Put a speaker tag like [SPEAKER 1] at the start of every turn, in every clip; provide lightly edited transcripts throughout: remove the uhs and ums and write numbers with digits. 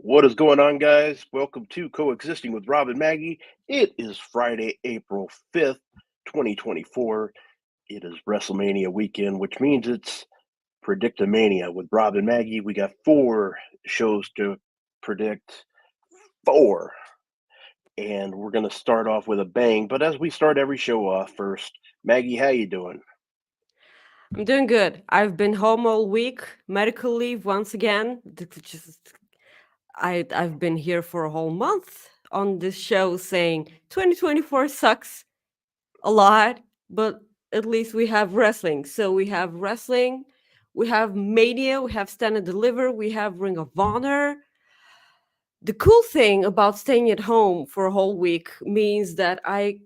[SPEAKER 1] What is going on, guys? Welcome to Coexisting with Rob and Maggie. It is Friday, April 5th, 2024. It is WrestleMania weekend, which means it's Predictamania with Rob and Maggie. We got 4 shows to predict. 4. And we're going to start off with a bang. But as we start every show off first, Maggie, how you doing?
[SPEAKER 2] I'm doing good. I've been home all week, medical leave once again. I've been here for a whole month on this show saying 2024 sucks a lot, but at least we have wrestling. So we have wrestling, we have Mania, we have Stand and Deliver, we have Ring of Honor. The cool thing about staying at home for a whole week means that I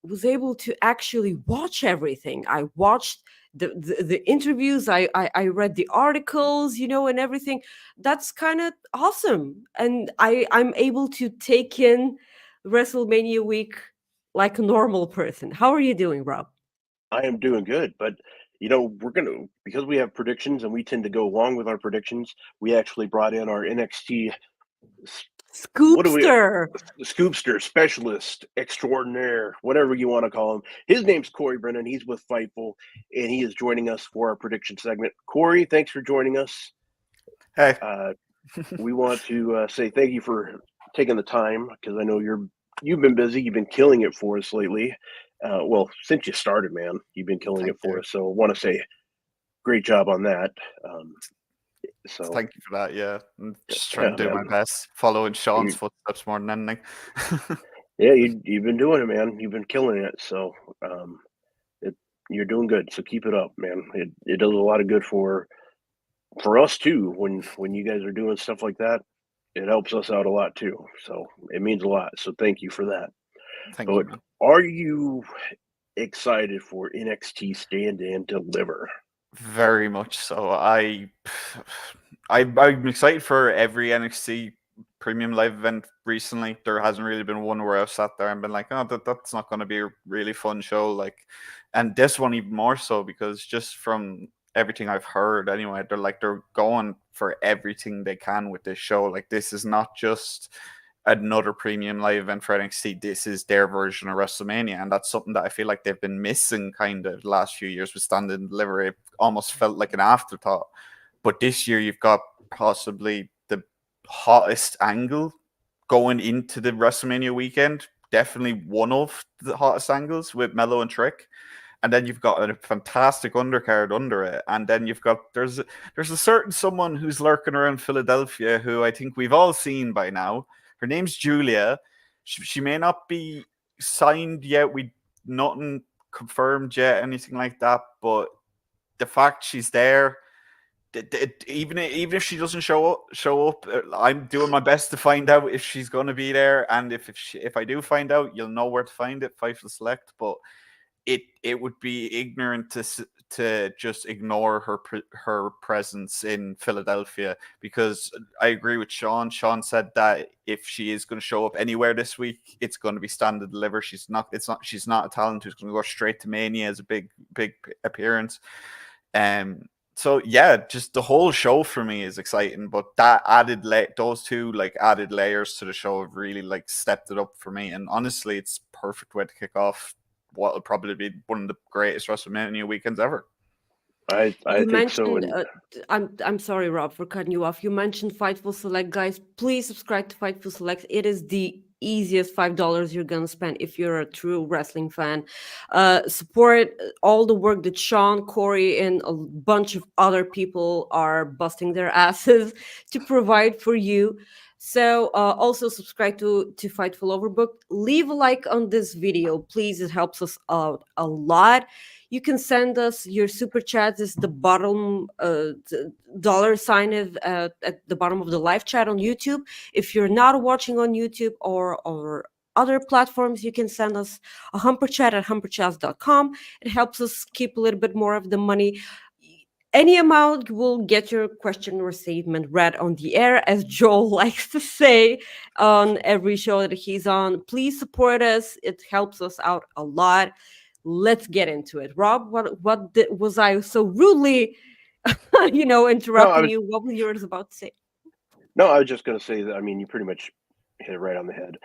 [SPEAKER 2] was able to actually watch everything. I watched the interviews. I read the articles, and everything. That's kind of awesome, and I'm able to take in WrestleMania week like a normal person. How are you doing, Rob?
[SPEAKER 1] I am doing good, but we're gonna because we have predictions and we tend to go along with our predictions. We actually brought in our NXT what do we
[SPEAKER 2] Scoopster.
[SPEAKER 1] scoopster specialist extraordinaire, whatever you want to call him. His name's Corey Brennan. He's with Fightful, and he is joining us for our prediction segment. Corey, thanks for joining us.
[SPEAKER 3] Hey,
[SPEAKER 1] We want to say thank you for taking the time because I know you've been busy. You've been killing it for us lately. Well, since you started, man, you've been killing
[SPEAKER 3] thank
[SPEAKER 1] it for
[SPEAKER 3] you.
[SPEAKER 1] us. So I want to say great job on that. Um, so
[SPEAKER 3] Thank you for that. Yeah, I'm just
[SPEAKER 1] yeah,
[SPEAKER 3] trying to do my
[SPEAKER 1] man.
[SPEAKER 3] best, following Sean's
[SPEAKER 1] You,
[SPEAKER 3] footsteps more than anything.
[SPEAKER 1] yeah, you've been doing it, man. You've been killing it. So um, it, you're doing good. So keep it up, man. It does a lot of good for us too. When you guys are doing stuff like that, it helps us out a lot too. So it means a lot. So thank you for that.
[SPEAKER 3] Thank you,
[SPEAKER 1] But
[SPEAKER 3] man.
[SPEAKER 1] are you excited for NXT Stand and Deliver?
[SPEAKER 3] Very much so. I'm excited for every NXT premium live event recently. There hasn't really been one where I've sat there and been like, oh, that's not going to be a really fun show. And this one even more so because just from everything I've heard, anyway, they're going for everything they can with this show. Like this is not just another premium live event for NXT. This is their version of WrestleMania, and that's something that I feel like they've been missing kind of the last few years with Stand and Deliver. It almost felt like an afterthought. But this year, you've got possibly the hottest angle going into the WrestleMania weekend. Definitely one of the hottest angles with Mello and Trick. And then you've got a fantastic undercard under it, and then there's a certain someone who's lurking around Philadelphia who I think we've all seen by now. Her name's Julia. She may not be signed yet. We nothing confirmed yet, anything like that. But the fact she's there, even if she doesn't show up, I'm doing my best to find out if she's going to be there. And if I do find out, you'll know where to find it. Fightful Select, but it would be ignorant to just ignore her presence in Philadelphia because I agree with Sean. Sean said that if she is going to show up anywhere this week, it's going to be Stand and Deliver. She's not a talent who's going to go straight to Mania as a big appearance. So yeah, just the whole show for me is exciting, but that those two like added layers to the show have really like stepped it up for me. And honestly, it's perfect way to kick off what will probably be one of the greatest WrestleMania weekends ever.
[SPEAKER 1] I
[SPEAKER 2] You
[SPEAKER 1] think so,
[SPEAKER 2] mentioned,
[SPEAKER 1] and
[SPEAKER 2] I'm sorry, Rob, for cutting you off. You mentioned Fightful Select, guys. Please subscribe to Fightful Select. It is the easiest $5 you're gonna spend if you're a true wrestling fan. Support all the work that Sean, Corey, and a bunch of other people are busting their asses to provide for you. So also subscribe to Fightful Overbooked. Leave a like on this video, please. It helps us out a lot. You can send us your super chats is the bottom dollar sign at the bottom of the live chat on YouTube. If you're not watching on YouTube or other platforms, you can send us a humper chat at humperchats.com. It helps us keep a little bit more of the money. Any amount will get your question or statement read on the air, as Joel likes to say on every show that he's on. Please support us. It helps us out a lot. Let's get into it. Rob, was I so rudely,
[SPEAKER 1] no, I
[SPEAKER 2] interrupting
[SPEAKER 1] was
[SPEAKER 2] you? What was yours about to say?
[SPEAKER 1] No, I was just going to say that, I mean, you pretty much hit it right on the head.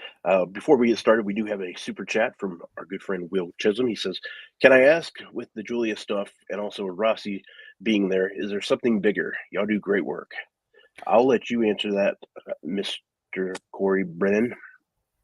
[SPEAKER 1] Before we get started, we do have a super chat from our good friend Will Chisholm. He says, "Can I ask, with the Julia stuff and also Rossi being there, is there something bigger? Y'all do great work." I'll let you answer that, Mr. Corey Brennan.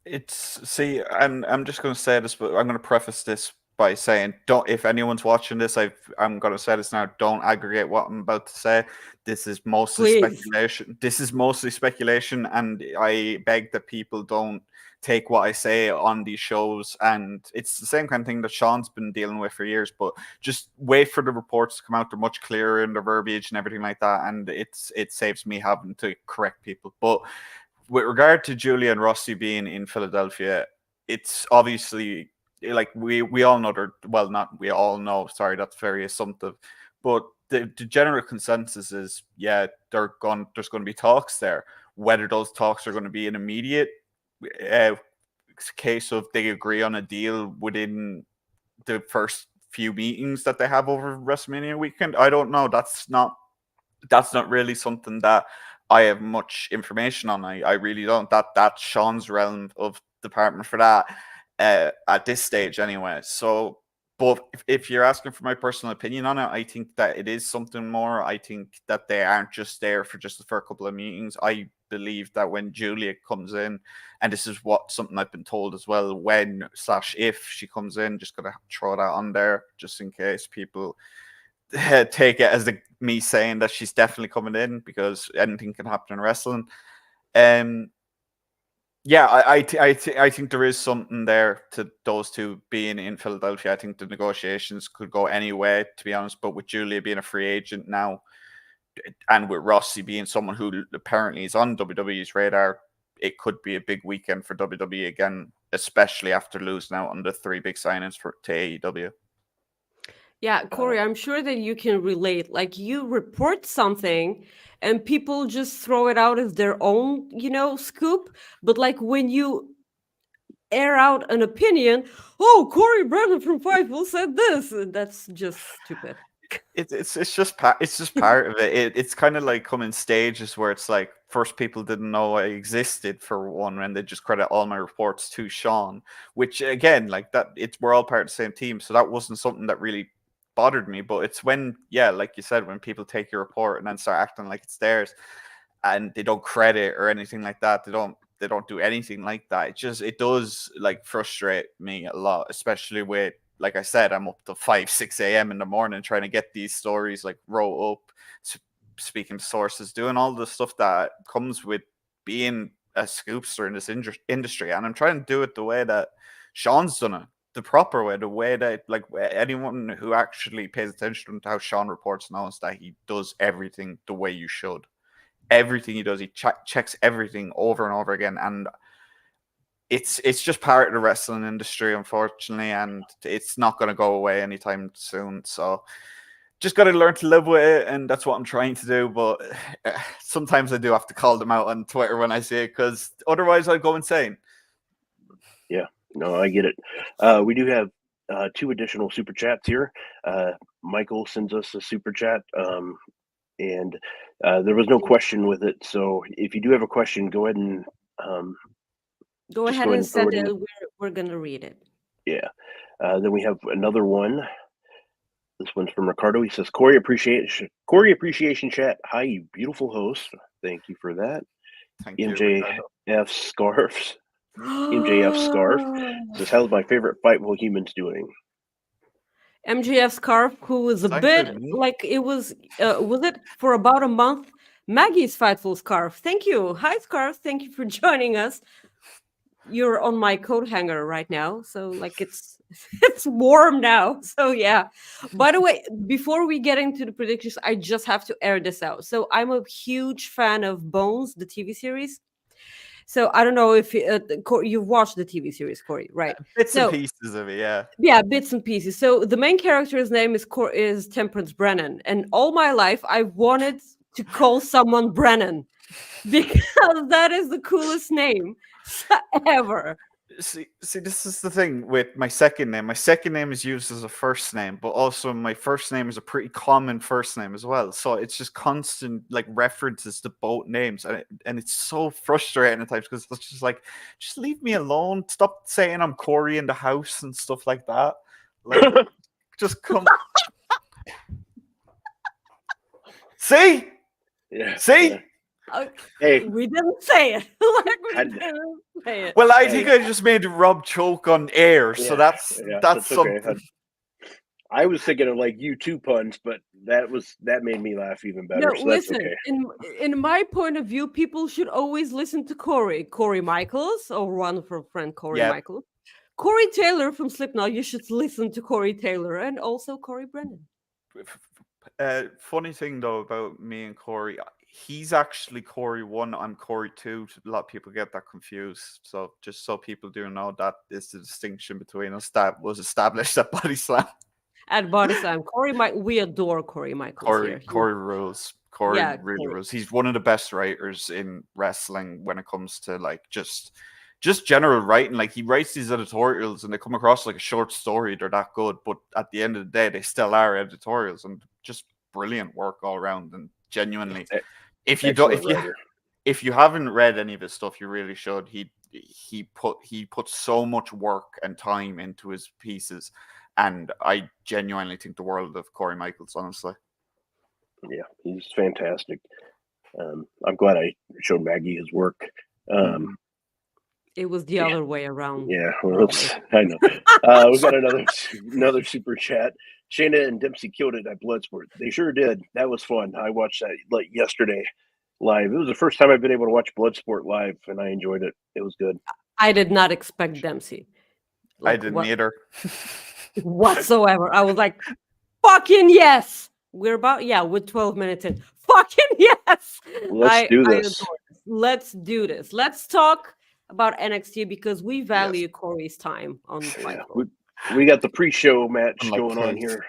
[SPEAKER 3] I'm just going to say this, but I'm going to preface this by saying, don't. If anyone's watching this, I'm going to say this now. Don't aggregate what I'm about to say. This is mostly
[SPEAKER 2] Please.
[SPEAKER 3] speculation. This is mostly speculation, and I beg that people don't take what I say on these shows. And it's the same kind of thing that Sean's been dealing with for years. But just wait for the reports to come out. They're much clearer in their verbiage and everything like that, and it saves me having to correct people. But with regard to Julia and Rossi being in Philadelphia, it's obviously like we all know not we all know. Sorry, that's very assumptive, but the general consensus is there's going to be talks there. Whether those talks are going to be an immediate case of they agree on a deal within the first few meetings that they have over WrestleMania weekend, I don't know. That's not really something that I have much information on. I really don't. That's Sean's realm of department for that at this stage, anyway. So, but if you're asking for my personal opinion on it, I think that it is something more. I think that they aren't just there for a couple of meetings. I believe that when Julia comes in, and this is something I've been told as well, when/if she comes in, just gonna throw that on there just in case people take it as me saying that she's definitely coming in, because anything can happen in wrestling. I think there is something there to those two being in Philadelphia. I think the negotiations could go any way, to be honest. But with Julia being a free agent now, and with Rossi being someone who apparently is on WWE's radar, it could be a big weekend for WWE again, especially after losing out on the 3 big signings to AEW.
[SPEAKER 2] Yeah, Corey, I'm sure that you can relate. Like, you report something and people just throw it out as their own, scoop. But like when you air out an opinion, oh, Corey Brennan from Fightful said this, that's just stupid.
[SPEAKER 3] It's just part of it. It's kind of like coming stages where it's like first people didn't know I existed for one, and they just credit all my reports to Sean, which again, like that, we're all part of the same team, so that wasn't something that really bothered me. But it's when, like you said, when people take your report and then start acting like it's theirs, and they don't credit or anything like that. They don't do anything like that. It does like frustrate me a lot, especially with, like I said, I'm up to 5-6 a.m. in the morning trying to get these stories like wrote up, speaking to sources, doing all the stuff that comes with being a scoopster in this industry. And I'm trying to do it the way that Sean's done it, the proper way, the way that like anyone who actually pays attention to how Sean reports knows that he does everything the way you should. Everything he does, he checks everything over and over again. And it's just part of the wrestling industry, unfortunately, and it's not going to go away anytime soon. So just got to learn to live with it, and that's what I'm trying to do. But sometimes I do have to call them out on Twitter when I see it, because otherwise I'd go insane.
[SPEAKER 1] Yeah, no, I get it. We do have 2 additional super chats here. Michael sends us a super chat, and there was no question with it. So if you do have a question, go ahead and
[SPEAKER 2] Go ahead and send it. We're going to read it.
[SPEAKER 1] Yeah. Then we have another one. This one's from Ricardo. He says, Corey appreciation chat. Hi, you beautiful host. Thank you for that.
[SPEAKER 3] Thank
[SPEAKER 1] MJF Scarfs. MJF Scarf says, how's my favorite Fightful humans doing?
[SPEAKER 2] MJF Scarf, who was a bit like it was it for about a month? Maggie's Fightful Scarf. Thank you. Hi, Scarf. Thank you for joining us. You're on my coat hanger right now, so like it's warm now. So yeah. By the way, before we get into the predictions, I just have to air this out. So I'm a huge fan of Bones, the TV series. So I don't know if you've watched the TV series, Corey, right?
[SPEAKER 3] Bits and pieces of it, yeah.
[SPEAKER 2] Yeah, bits and pieces. So the main character's name is Temperance Brennan, and all my life I wanted to call someone Brennan because that is the coolest name ever.
[SPEAKER 3] See, this is the thing with my second name. My second name is used as a first name, but also my first name is a pretty common first name as well. So it's just constant like references to both names, and it's so frustrating at times because it's just like, just leave me alone. Stop saying I'm Corey in the house and stuff like that. Like, just come. See,
[SPEAKER 1] Yeah.
[SPEAKER 3] see.
[SPEAKER 1] Hey,
[SPEAKER 2] we didn't say it. Like, we
[SPEAKER 1] I'd-
[SPEAKER 2] didn't say it.
[SPEAKER 3] Well, I
[SPEAKER 1] Hey.
[SPEAKER 3] think I just made Rob choke on air, so that's
[SPEAKER 1] okay.
[SPEAKER 3] something.
[SPEAKER 1] I was thinking of like U2 puns, but that made me laugh even better.
[SPEAKER 2] No,
[SPEAKER 1] So that's
[SPEAKER 2] listen.
[SPEAKER 1] okay.
[SPEAKER 2] In my point of view, people should always listen to Corey Michaels, or one of our friend Corey
[SPEAKER 3] Yeah.
[SPEAKER 2] Michaels. Corey Taylor from Slipknot. You should listen to Corey Taylor and also Corey Brennan.
[SPEAKER 3] Funny thing though about me and Corey, he's actually Corey 1, I'm Corey 2. A lot of people get that confused. So just so people do know, that is the distinction between us that was established at Body Slam.
[SPEAKER 2] At Body Slam, we adore Corey Michaels here.
[SPEAKER 3] Corey rules. Corey really
[SPEAKER 2] Corey.
[SPEAKER 3] rules. He's one of the best writers in wrestling when it comes to like just general writing. Like, he writes these editorials and they come across like a short story. They're that good, but at the end of the day, they still are editorials and just brilliant work all around. And genuinely, if you haven't read any of his stuff, you really should. He put so much work and time into his pieces, and I genuinely think the world of Corey Michaels, honestly.
[SPEAKER 1] Yeah, he's fantastic. I'm glad I showed Maggie his work.
[SPEAKER 2] It was the other way around.
[SPEAKER 1] Yeah, well, I know. We've got another super chat. Shayna and Dempsey killed it at Bloodsport. They sure did. That was fun. I watched that like yesterday live. It was the first time I've been able to watch Bloodsport live, and I enjoyed it. It was good.
[SPEAKER 2] I did not expect Dempsey.
[SPEAKER 3] I didn't either.
[SPEAKER 2] Whatsoever. I was like, fucking yes. We're with 12 minutes in. Fucking yes.
[SPEAKER 1] Let's do this.
[SPEAKER 2] Let's do this. Let's talk about NXT because we value Corey's time on Fightful.
[SPEAKER 1] We got the pre-show match going on here.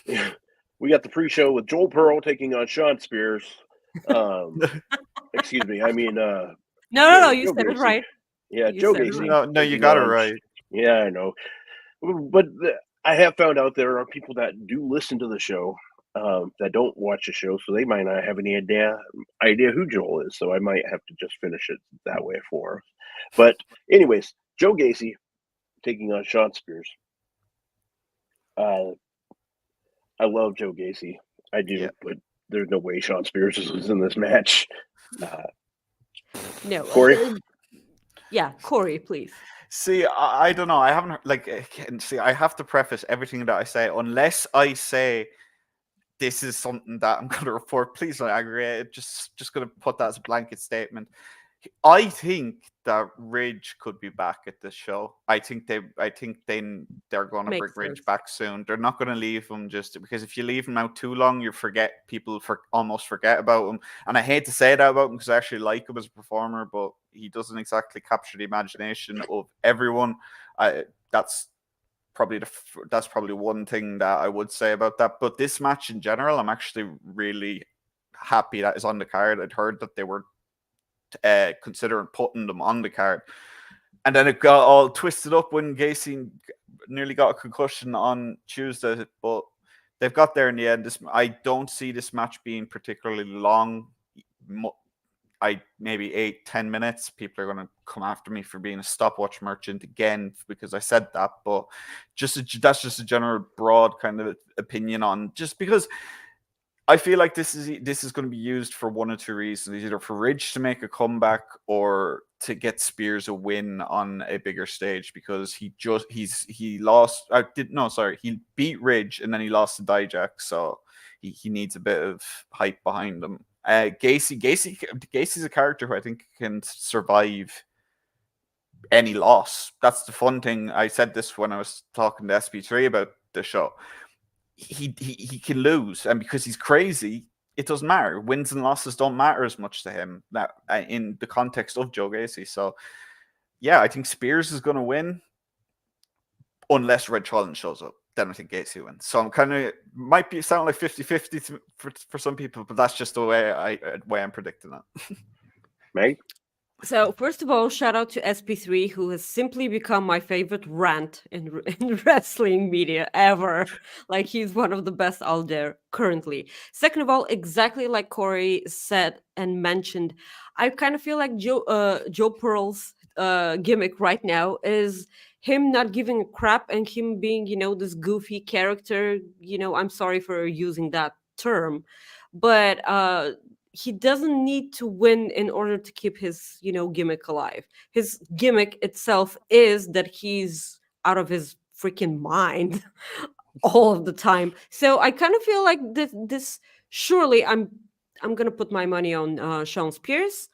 [SPEAKER 1] Yeah. We got the pre-show with Joel Pearl taking on Sean Spears. Excuse me. I mean,
[SPEAKER 2] no. You said it right.
[SPEAKER 1] Yeah, Joe Gacy.
[SPEAKER 3] No, you got it right.
[SPEAKER 1] Yeah, I know. But I have found out there are people that do listen to the show that don't watch the show, so they might not have any idea who Joel is. So I might have to just finish it that way for us. But anyways, Joe Gacy taking on Sean Spears. I love Joe Gacy. I do, but there's no way Sean Spears is in this match.
[SPEAKER 2] No,
[SPEAKER 1] Corey.
[SPEAKER 2] Corey, please.
[SPEAKER 3] See, I don't know. I haven't I have to preface everything that I say unless I say this is something that I'm going to report. Please don't aggregate it. Just going to put that as a blanket statement. I think that Ridge could be back at this show. I think they're going to bring Ridge back soon. They're not going to leave him just because if you leave him out too long, people almost forget about him. And I hate to say that about him because I actually like him as a performer, but he doesn't exactly capture the imagination of everyone. That's probably one thing that I would say about that. But this match in general, I'm actually really happy that is on the card. I'd heard that they were considering putting them on the card, and then it got all twisted up when Gacy nearly got a concussion on Tuesday, but they've got there in the end. I don't see this match being particularly long. Maybe 8-10 minutes. People are going to come after me for being a stopwatch merchant again because I said that, but that's just a general broad kind of opinion on just because I feel like this is going to be used for one or two reasons, either for Ridge to make a comeback or to get Spears a win on a bigger stage because he beat Ridge and then he lost to Dijak, so he needs a bit of hype behind him. Gacy's a character who I think can survive any loss. That's the fun thing. I said this when I was talking to SP3 about the show. He can lose, and because he's crazy, it doesn't matter. Wins and losses don't matter as much to him that in the context of Joe Gacy. So yeah, I think Spears is going to win unless Red Holland shows up. Then I think Gacy wins. So I'm kind of sound like 50-50 for some people, but that's just the way I'm predicting it.
[SPEAKER 1] Meg?
[SPEAKER 2] So first of all, shout out to SP3, who has simply become my favorite rant in wrestling media ever. Like he's one of the best out there currently. Second of all, exactly like Corey said and mentioned, I kind of feel like Joe Pearl's gimmick right now is him not giving a crap and him being, this goofy character. I'm sorry for using that term, but he doesn't need to win in order to keep his gimmick alive. His gimmick itself is that he's out of his freaking mind all of the time. So I kind of feel like this surely I'm gonna put my money on Sean Spears.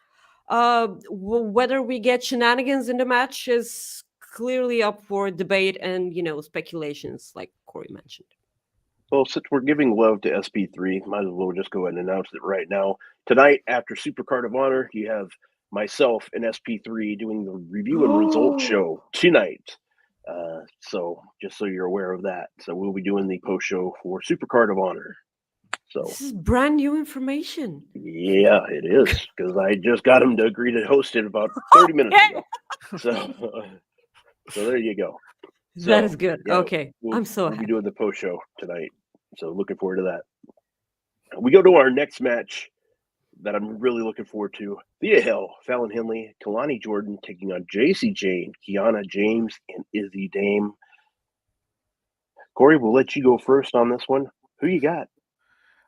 [SPEAKER 2] Whether we get shenanigans in the match is clearly up for debate and speculations, like Corey mentioned.
[SPEAKER 1] Well, since we're giving love to SP3, might as well just go ahead and announce it right now. Tonight, after Supercard of Honor, you have myself and SP3 doing the review and results show tonight. So just so you're aware of that. So we'll be doing the post show for Supercard of Honor. So
[SPEAKER 2] this is brand new information.
[SPEAKER 1] Yeah, it is, because I just got him to agree to host it about 30 minutes ago. So there you go.
[SPEAKER 2] That is good. Yeah, okay. I'm so happy.
[SPEAKER 1] We'll be doing the post show tonight. So looking forward to that. We go to our next match that I'm really looking forward to. Thea Hill, Fallon Henley, Kalani Jordan taking on JC Jane, Kiana James, and Izzy Dame. Corey, we'll let you go first on this one. Who you got?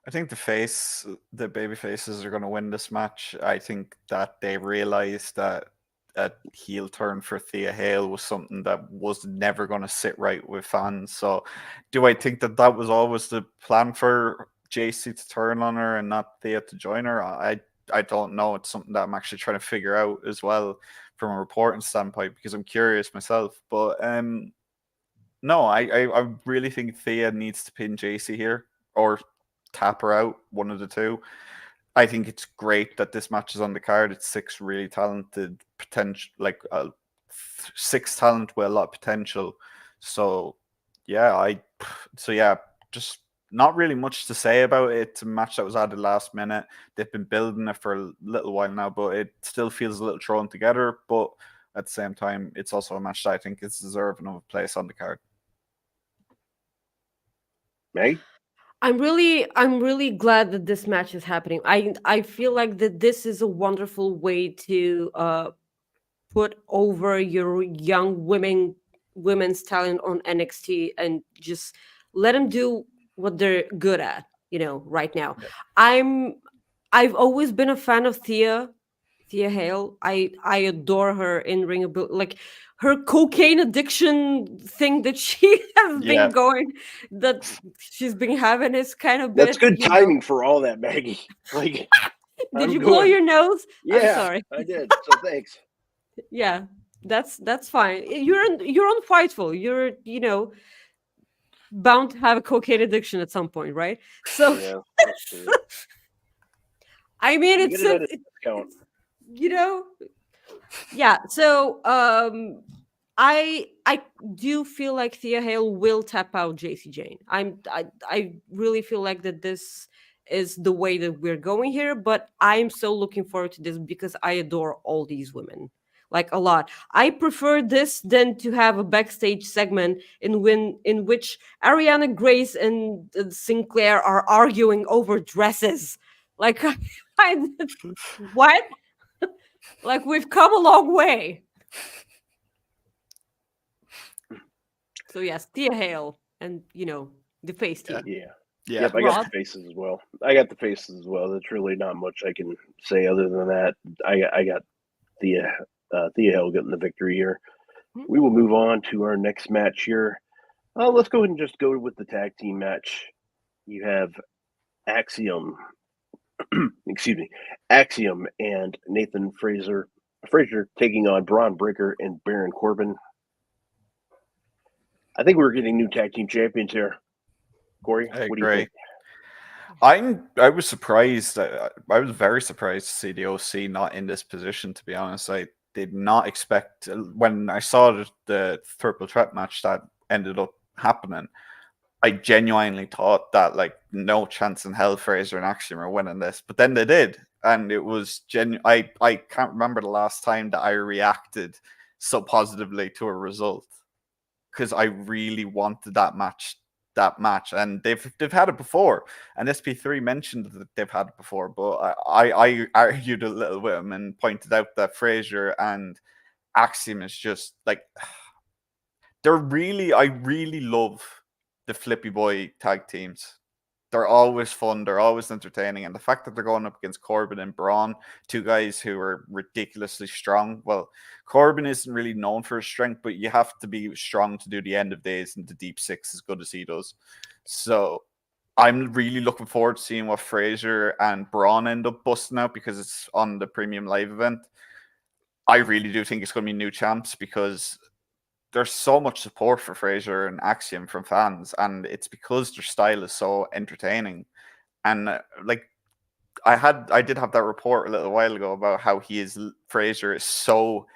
[SPEAKER 3] I think the baby faces are going to win this match. I think that they realized that a heel turn for Thea Hale was something that was never going to sit right with fans. So do I think that was always the plan for JC to turn on her and not Thea to join her? I don't know. It's something that I'm actually trying to figure out as well from a reporting standpoint, because I'm curious myself. But no, I really think Thea needs to pin JC here or tap her out, one of the two. I think it's great that this match is on the card. It's six really talented potential, like six talent with a lot of potential. So yeah, just not really much to say about it. It's a match that was added last minute. They've been building it for a little while now, but it still feels a little thrown together. But at the same time, it's also a match that I think is deserving of a place on the card.
[SPEAKER 1] Maggie?
[SPEAKER 2] I'm really glad that this match is happening. I feel like that this is a wonderful way to put over your young women's talent on NXT and just let them do what they're good at, right now. Yeah. I've always been a fan of Thea Hale. I adore her in ring ability, like her cocaine addiction thing that she has been going, that she's been having is kind of
[SPEAKER 1] that's good timing for all that, Maggie. Like,
[SPEAKER 2] did you blow your nose?
[SPEAKER 1] Yeah,
[SPEAKER 2] I'm sorry.
[SPEAKER 1] I did. So thanks.
[SPEAKER 2] Yeah, that's fine. You're on Fightful. You're bound to have a cocaine addiction at some point, right? So
[SPEAKER 1] yeah, that's true.
[SPEAKER 2] I mean, it's yeah. So I do feel like Thea Hale will tap out JC Jane. I really feel like that this is the way that we're going here, but I'm so looking forward to this because I adore all these women. Like a lot. I prefer this than to have a backstage segment in which Ariana Grace and Sinclair are arguing over dresses. Like, what? Like, we've come a long way. So yes, Thea Hale and the face team.
[SPEAKER 1] Yeah. Yep, I got the faces as well. There's really not much I can say other than that. I got Thea Hale getting the victory here. Mm-hmm. We will move on to our next match here. Let's go ahead and just go with the tag team match. You have Axiom and Nathan Fraser taking on Braun Breaker and Baron Corbin. I think we're getting new tag team champions here. Corey, what do you think?
[SPEAKER 3] I was surprised. I was very surprised to see the OC not in this position, to be honest. I did not expect, when I saw the triple threat match that ended up happening, I genuinely thought that like no chance in hell Fraser and Axiom are winning this, but then they did, and it was I can't remember the last time that I reacted so positively to a result, because I really wanted that match. And they've had it before, and SP3 mentioned that they've had it before, but I argued a little with him and pointed out that Fraser and Axiom is just like I really love the Flippy Boy tag teams. They're always fun, they're always entertaining, and the fact that they're going up against Corbin and Braun, two guys who are ridiculously strong. Well, Corbin isn't really known for his strength, but you have to be strong to do the end of days and the deep six as good as he does. So I'm really looking forward to seeing what Fraser and Braun end up busting out, because it's on the premium live event. I really do think it's going to be new champs, because there's so much support for Fraser and Axiom from fans, and it's because their style is so entertaining. And like I did have that report a little while ago about how Fraser is so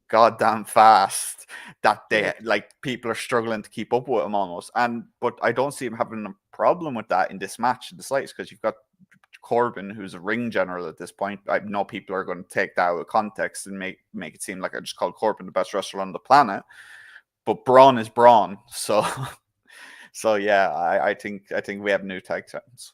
[SPEAKER 3] goddamn fast that they like people are struggling to keep up with him almost. But I don't see him having a problem with that in this match in the slightest, because you've got Corbin, who's a ring general at this point. I know people are going to take that out of context and make it seem like I just called Corbin the best wrestler on the planet. But Braun is Braun, so yeah, I think we have new tag teams.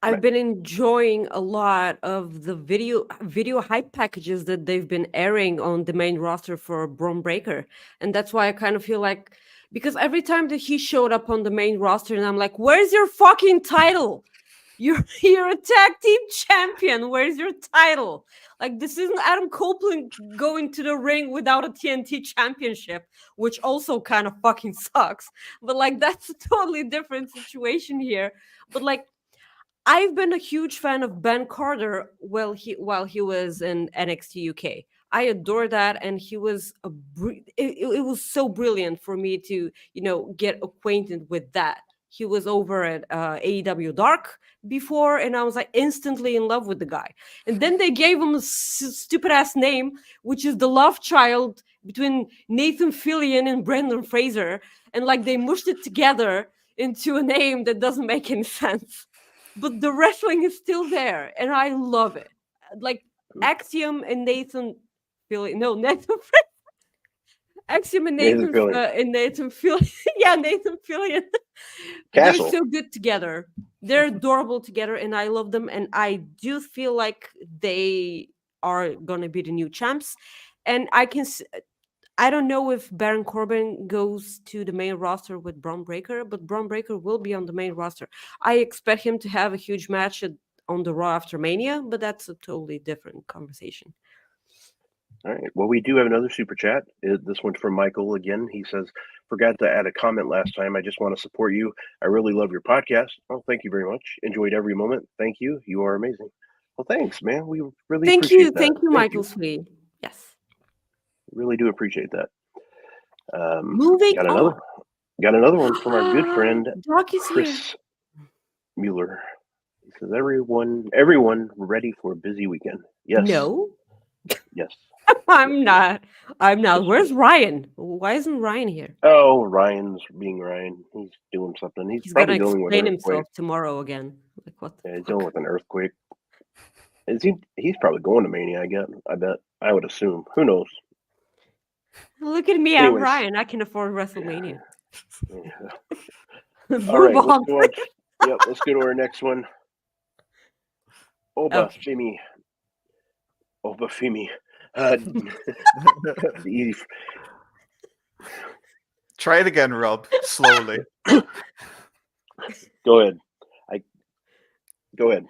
[SPEAKER 2] I've been enjoying a lot of the video hype packages that they've been airing on the main roster for Braun Breaker, and that's why I kind of feel like, because every time that he showed up on the main roster, and I'm like, where's your fucking title? You're a tag team champion. Where's your title? Like, this isn't Adam Copeland going to the ring without a TNT championship, which also kind of fucking sucks. But like, that's a totally different situation here. But like, I've been a huge fan of Ben Carter while he was in NXT UK. I adore that, and he was it was so brilliant for me to get acquainted with that. He was over at AEW Dark before, and I was like instantly in love with the guy. And then they gave him a stupid ass name, which is the love child between Nathan Fillion and Brendan Fraser, and like they mushed it together into a name that doesn't make any sense. But the wrestling is still there, and I love it. Like Axiom and Nathan Fillion, no, Nathan Axiom and Nathan Fillion, yeah, Nathan Fillion. They're so good together. They're adorable together, and I love them. And I do feel like they are gonna be the new champs. And I don't know if Baron Corbin goes to the main roster with Braun Breaker, but Braun Breaker will be on the main roster. I expect him to have a huge match on the Raw after Mania, but that's a totally different conversation.
[SPEAKER 1] All right. Well, we do have another super chat. This one's from Michael again. He says, forgot to add a comment last time. I just want to support you. I really love your podcast. Oh, thank you very much. Enjoyed every moment. Thank you. You are amazing. Well, thanks, man. We really appreciate that.
[SPEAKER 2] Thank you, Michael Sweet. Yes.
[SPEAKER 1] Really do appreciate that.
[SPEAKER 2] Moving on.
[SPEAKER 1] Got another one from our good friend Chris
[SPEAKER 2] here.
[SPEAKER 1] Mueller. He says, everyone ready for a busy weekend? Yes.
[SPEAKER 2] No.
[SPEAKER 1] Yes.
[SPEAKER 2] I'm not. Where's Ryan? Why isn't Ryan here?
[SPEAKER 1] Oh, Ryan's being Ryan. He's doing something. He's probably
[SPEAKER 2] gonna
[SPEAKER 1] dealing with an
[SPEAKER 2] himself tomorrow again. Like what?
[SPEAKER 1] Yeah, he's dealing with an earthquake. Is he? He's probably going to Mania. I bet. I would assume. Who knows?
[SPEAKER 2] Look at me, I'm Ryan. I can afford WrestleMania.
[SPEAKER 1] Yeah. All right, let's go on. Yep, let's go to our next one. Oba Femi.
[SPEAKER 3] Try it again, Rob. Slowly.
[SPEAKER 1] Go ahead. Go ahead.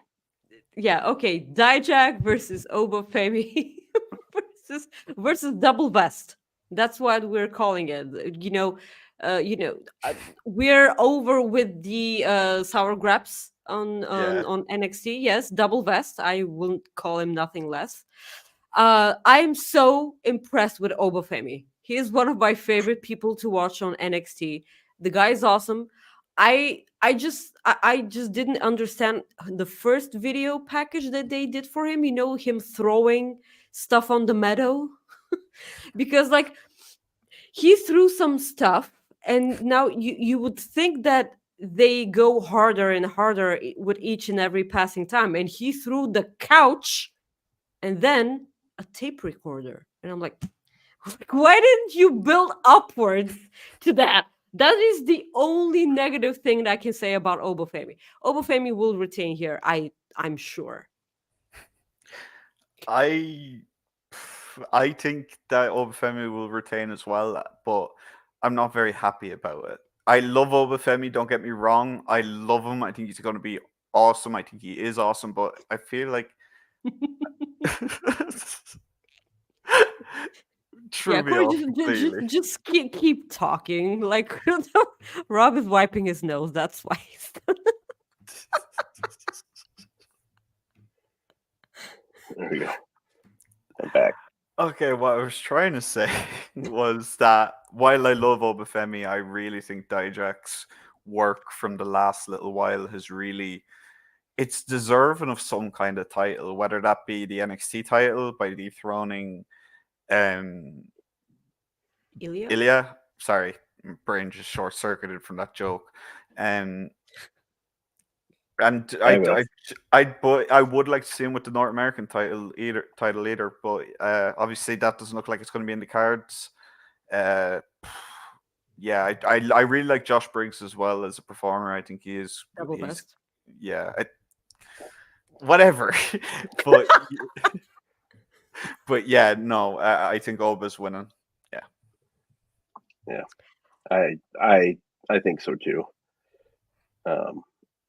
[SPEAKER 2] Yeah. Okay. Dijak versus Oba Femi versus Double Vest. That's what we're calling it. We're over with the sour grapes on NXT. Yes, Double Vest. I wouldn't call him nothing less. I'm so impressed with Oba Femi. He is one of my favorite people to watch on NXT. The guy is awesome. I just didn't understand the first video package that they did for him. Him throwing stuff on the meadow, because like he threw some stuff and now you would think that they go harder and harder with each and every passing time, and he threw the couch and then a tape recorder, and I'm like, why didn't you build upwards to that? That is the only negative thing that I can say about Obafemi. Obafemi will retain here, I'm sure.
[SPEAKER 3] I I think that Obafemi will retain as well, but I'm not very happy about it. I love Obafemi, don't get me wrong. I love him. I think he's going to be awesome. I think he is awesome, but I feel like
[SPEAKER 2] Yeah,
[SPEAKER 3] threw me
[SPEAKER 2] Corey,
[SPEAKER 3] off
[SPEAKER 2] just
[SPEAKER 3] completely.
[SPEAKER 2] keep talking. Like Rob is wiping his nose. That's why.
[SPEAKER 1] There we go. I'm back.
[SPEAKER 3] Okay, what I was trying to say was that while I love Obafemi, I really think Dijak's work from the last little while has really it's deserving of some kind of title, whether that be the NXT title by dethroning um
[SPEAKER 2] Ilya.
[SPEAKER 3] Ilya. Sorry, my brain just short circuited from that joke. Um and
[SPEAKER 1] I will.
[SPEAKER 3] but I would like to see him with the North American title either, but obviously that doesn't look like it's going to be in the cards. Uh, yeah, I really like Josh Briggs as well as a performer. I think
[SPEAKER 2] Double
[SPEAKER 3] he's
[SPEAKER 2] best.
[SPEAKER 3] yeah, whatever. but but yeah, no, I think Oba's winning.
[SPEAKER 1] Yeah. I think so too.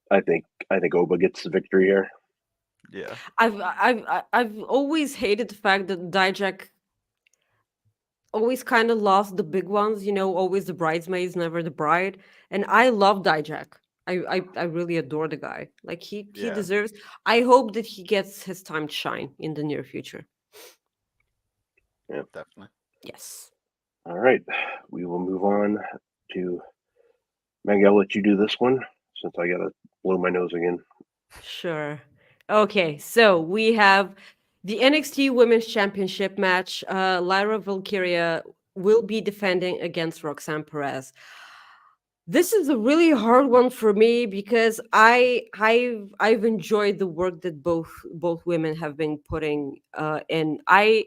[SPEAKER 1] I think Oba gets the victory here.
[SPEAKER 3] Yeah,
[SPEAKER 2] I've always hated the fact that Dijak always kind of lost the big ones, always the bridesmaids, never the bride. And I love Dijak. I really adore the guy. Like he
[SPEAKER 3] yeah,
[SPEAKER 2] deserves. I hope that he gets his time to shine in the near future.
[SPEAKER 3] definitely.
[SPEAKER 2] Yes.
[SPEAKER 1] All right. We will move on to Maggie. I'll let you do this one since I gotta blow my nose again.
[SPEAKER 2] Sure. Okay, so we have the NXT Women's Championship match. Lyra Valkyria will be defending against Roxanne Perez. This is a really hard one for me because I've enjoyed the work that both women have been putting in. I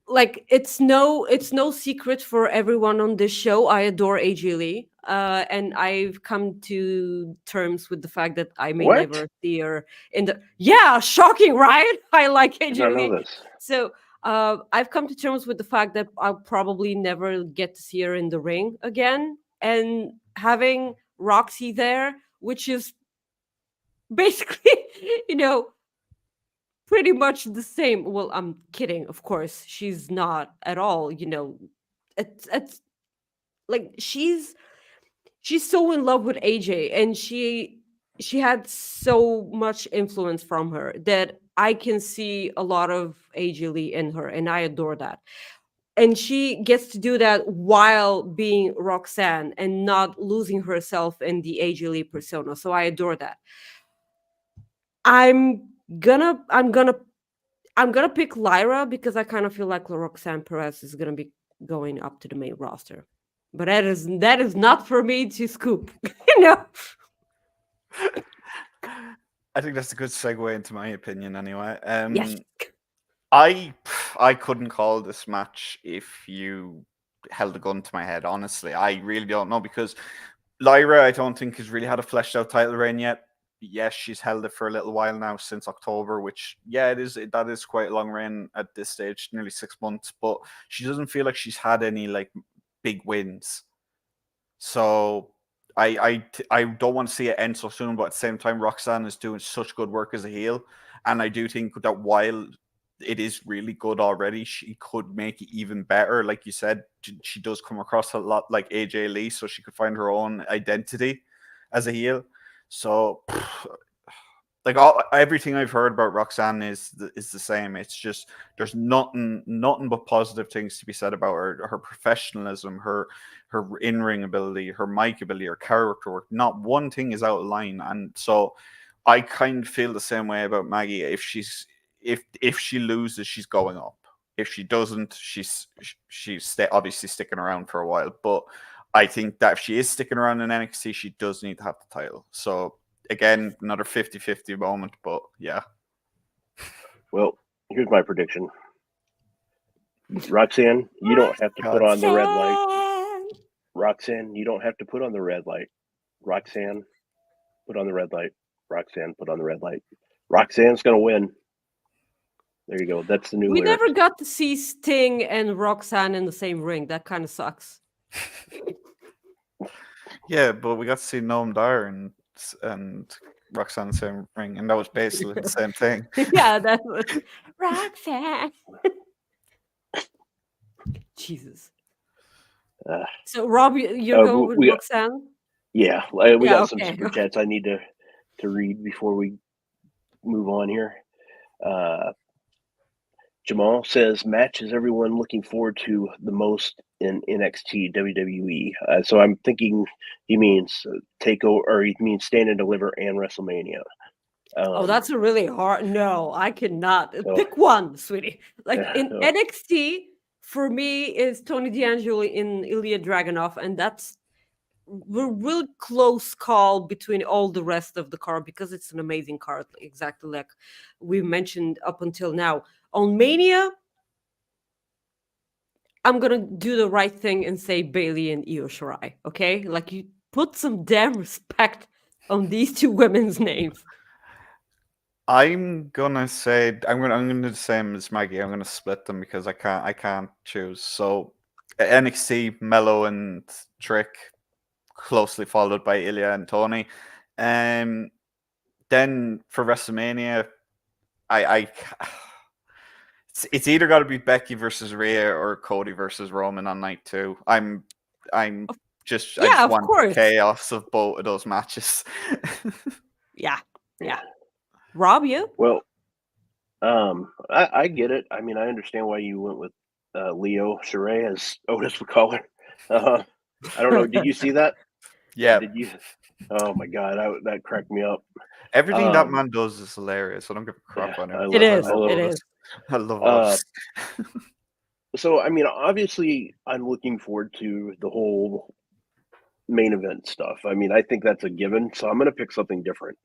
[SPEAKER 2] like it's no secret for everyone on this show. I adore AJ Lee, and I've come to terms with the fact that I may
[SPEAKER 1] What?
[SPEAKER 2] never see her in the. Yeah, shocking, right? I like
[SPEAKER 1] Did not
[SPEAKER 2] AJ
[SPEAKER 1] know
[SPEAKER 2] Lee,
[SPEAKER 1] this.
[SPEAKER 2] so I've come to terms with the fact that I'll probably never get to see her in the ring again, and having Roxy there, which is basically, you know, pretty much the same. Well, I'm kidding, of course. She's not at all, it's like she's so in love with AJ, and she had so much influence from her that I can see a lot of AJ Lee in her, and I adore that. And she gets to do that while being Roxanne and not losing herself in the AJ Lee persona. So I adore that. I'm gonna I'm gonna I'm gonna pick Lyra because I kind of feel like Roxanne Perez is gonna be going up to the main roster, but that is not for me to scoop. you know.
[SPEAKER 3] I think that's a good segue into my opinion. Anyway,
[SPEAKER 2] Yes.
[SPEAKER 3] I I couldn't call this match if you held a gun to my head. Honestly, I really don't know because Lyra, I don't think has really had a fleshed out title reign yet. Yes, she's held it for a little while now since October, which yeah, that is quite a long reign at this stage, nearly 6 months. But she doesn't feel like she's had any like big wins. So I don't want to see it end so soon, but at the same time, Roxanne is doing such good work as a heel, and I do think that while it is really good already, she could make it even better. Like you said, she does come across a lot like AJ Lee, so she could find her own identity as a heel. So like everything I've heard about Roxanne is the same. It's just there's nothing but positive things to be said about her professionalism, her in ring ability, her mic ability, her character work. Not one thing is out of line, and so I kind of feel the same way about Maggie. If she loses, she's going up. If she doesn't, she's obviously sticking around for a while. But I think that if she is sticking around in NXT, she does need to have the title. So again, another 50-50 moment, but yeah.
[SPEAKER 1] Well, here's my prediction. Roxanne, you don't have to put on the red light. Roxanne, you don't have to put on the red light. Roxanne, put on the red light. Roxanne, put on the red light. Roxanne's going to win. There you go. That's the new
[SPEAKER 2] We
[SPEAKER 1] lyric.
[SPEAKER 2] never got to see Sting and Roxanne in the same ring. That kind of sucks.
[SPEAKER 3] Yeah, but we got to see Noam Dar and Roxanne in the same ring, and that was basically the same thing.
[SPEAKER 2] Yeah, that was Roxanne. Jesus. So, Rob, you're going with Roxanne?
[SPEAKER 1] Yeah, we got some super chats I need to read before we move on here. Jamal says, match is everyone looking forward to the most in NXT WWE. So I'm thinking he means takeover, or he means Stand and Deliver and WrestleMania.
[SPEAKER 2] That's a really hard. No, I cannot. Pick one, sweetie. Like in NXT, for me, is Tony D'Angelo in Ilya Dragunov, and that's a real close call between all the rest of the card because it's an amazing card, exactly like we mentioned up until now. On Mania, I'm gonna do the right thing and say Bailey and Io Shirai. Okay, like you put some damn respect on these two women's names.
[SPEAKER 3] I'm gonna do the same as Maggie. I'm gonna split them because I can't choose. So NXT, Mello and Trick, closely followed by Ilya and Tony. Then for WrestleMania, it's either got to be Becky versus Rhea or Cody versus Roman on night 2. I just want chaos of both of those matches.
[SPEAKER 2] Yeah. Rob, you?
[SPEAKER 1] Well, I get it. I mean, I understand why you went with Leo Shirai, as Otis would call her. I don't know. Did you see that?
[SPEAKER 3] Yeah.
[SPEAKER 1] Did you? Oh my God, that cracked me up.
[SPEAKER 3] Everything that man does is hilarious. I don't give a crap on him.
[SPEAKER 2] It is.
[SPEAKER 3] I love Otis.
[SPEAKER 1] So, I mean, obviously, I'm looking forward to the whole main event stuff. I mean, I think that's a given. So I'm going to pick something different.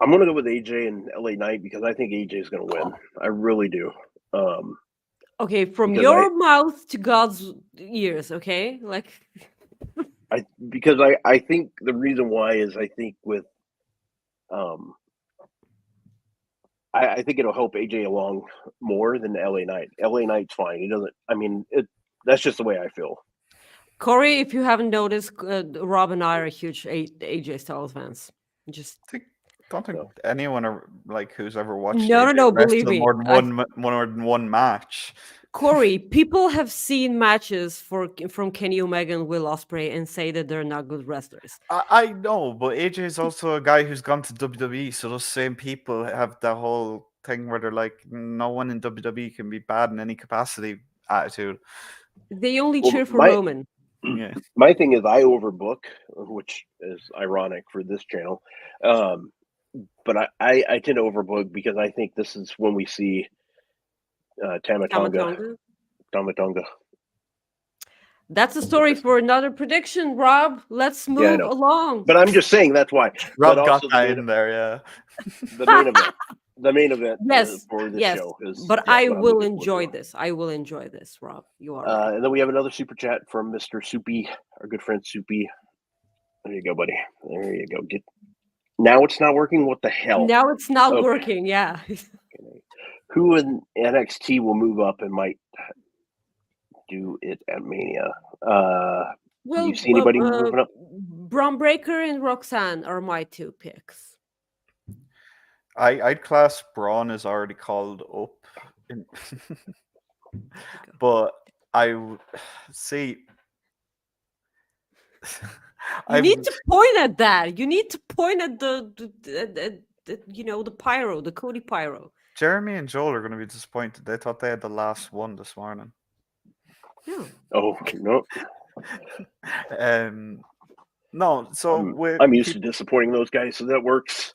[SPEAKER 1] I'm going to go with AJ and LA Knight because I think AJ is going to win. I really do.
[SPEAKER 2] Okay, from your mouth to God's ears, okay? Like,
[SPEAKER 1] I think the reason why is I think with, I think it'll help AJ along more than LA Knight. LA Knight's fine. He doesn't. I mean, that's just the way I feel.
[SPEAKER 2] Corey, if you haven't noticed, Rob and I are huge AJ Styles fans.
[SPEAKER 3] Don't think anyone who's ever watched
[SPEAKER 2] no, believe me,
[SPEAKER 3] more than one match.
[SPEAKER 2] Corey, people have seen matches from Kenny Omega and Will Ospreay and say that they're not good wrestlers.
[SPEAKER 3] I know, but AJ is also a guy who's gone to WWE, so those same people have that whole thing where they're like, no one in WWE can be bad in any capacity attitude.
[SPEAKER 2] They only cheer for Roman.
[SPEAKER 3] Yeah.
[SPEAKER 1] My thing is I overbook, which is ironic for this channel. But I tend to overbook because I think this is when we see Tama Tonga.
[SPEAKER 2] That's a story for another prediction, Rob. Let's move along.
[SPEAKER 1] But I'm just saying that's why.
[SPEAKER 3] Rob got that in there, yeah.
[SPEAKER 1] The main event for this show is.
[SPEAKER 2] But I will enjoy this. I will enjoy this, Rob. You are right.
[SPEAKER 1] And then we have another super chat from Mr. Soupy, our good friend Soupy. There you go, buddy. There you go. Now it's not working. What the hell?
[SPEAKER 2] Now it's not working. Yeah.
[SPEAKER 1] Who in NXT will move up and might do it at Mania? Do you see anybody moving up?
[SPEAKER 2] Braun Breaker and Roxanne are my two picks.
[SPEAKER 3] I'd class Braun as already called up, but I would see.
[SPEAKER 2] You need to point at that. You need to point at the pyro, the Cody pyro.
[SPEAKER 3] Jeremy and Joel are going to be disappointed. They thought they had the last one this morning.
[SPEAKER 2] Yeah.
[SPEAKER 1] Oh no.
[SPEAKER 3] No. So
[SPEAKER 1] I'm used to disappointing those guys, so that works.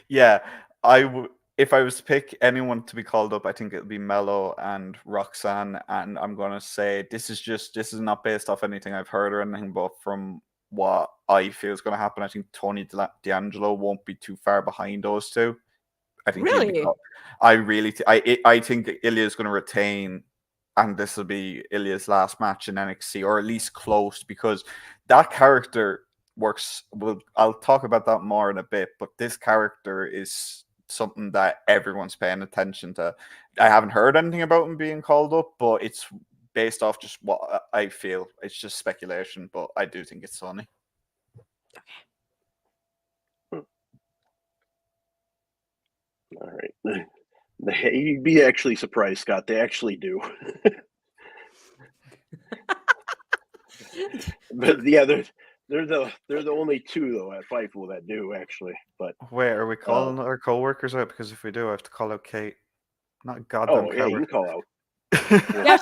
[SPEAKER 3] Yeah. If I was to pick anyone to be called up, I think it'll be Mello and Roxanne. And I'm gonna say this is not based off anything I've heard or anything, but from what I feel is gonna happen, I think Tony D'Angelo won't be too far behind those two. I think he'll be.
[SPEAKER 2] Really?
[SPEAKER 3] I think Ilya is going to retain, and this will be Ilya's last match in NXT, or at least close, because that character works. Well, I'll talk about that more in a bit, but this character is something that everyone's paying attention to. I haven't heard anything about him being called up, but it's based off just what I feel. It's just speculation, but I do think it's Sonny.
[SPEAKER 1] All right. You'd be actually surprised, Scott. They actually do. But yeah, they're the only two though at Fightful that do actually. But
[SPEAKER 3] wait, are we calling our coworkers out? Because if we do, I have to call out Kate. Not goddamn.
[SPEAKER 1] Oh yeah, you can call out.
[SPEAKER 2] Yeah,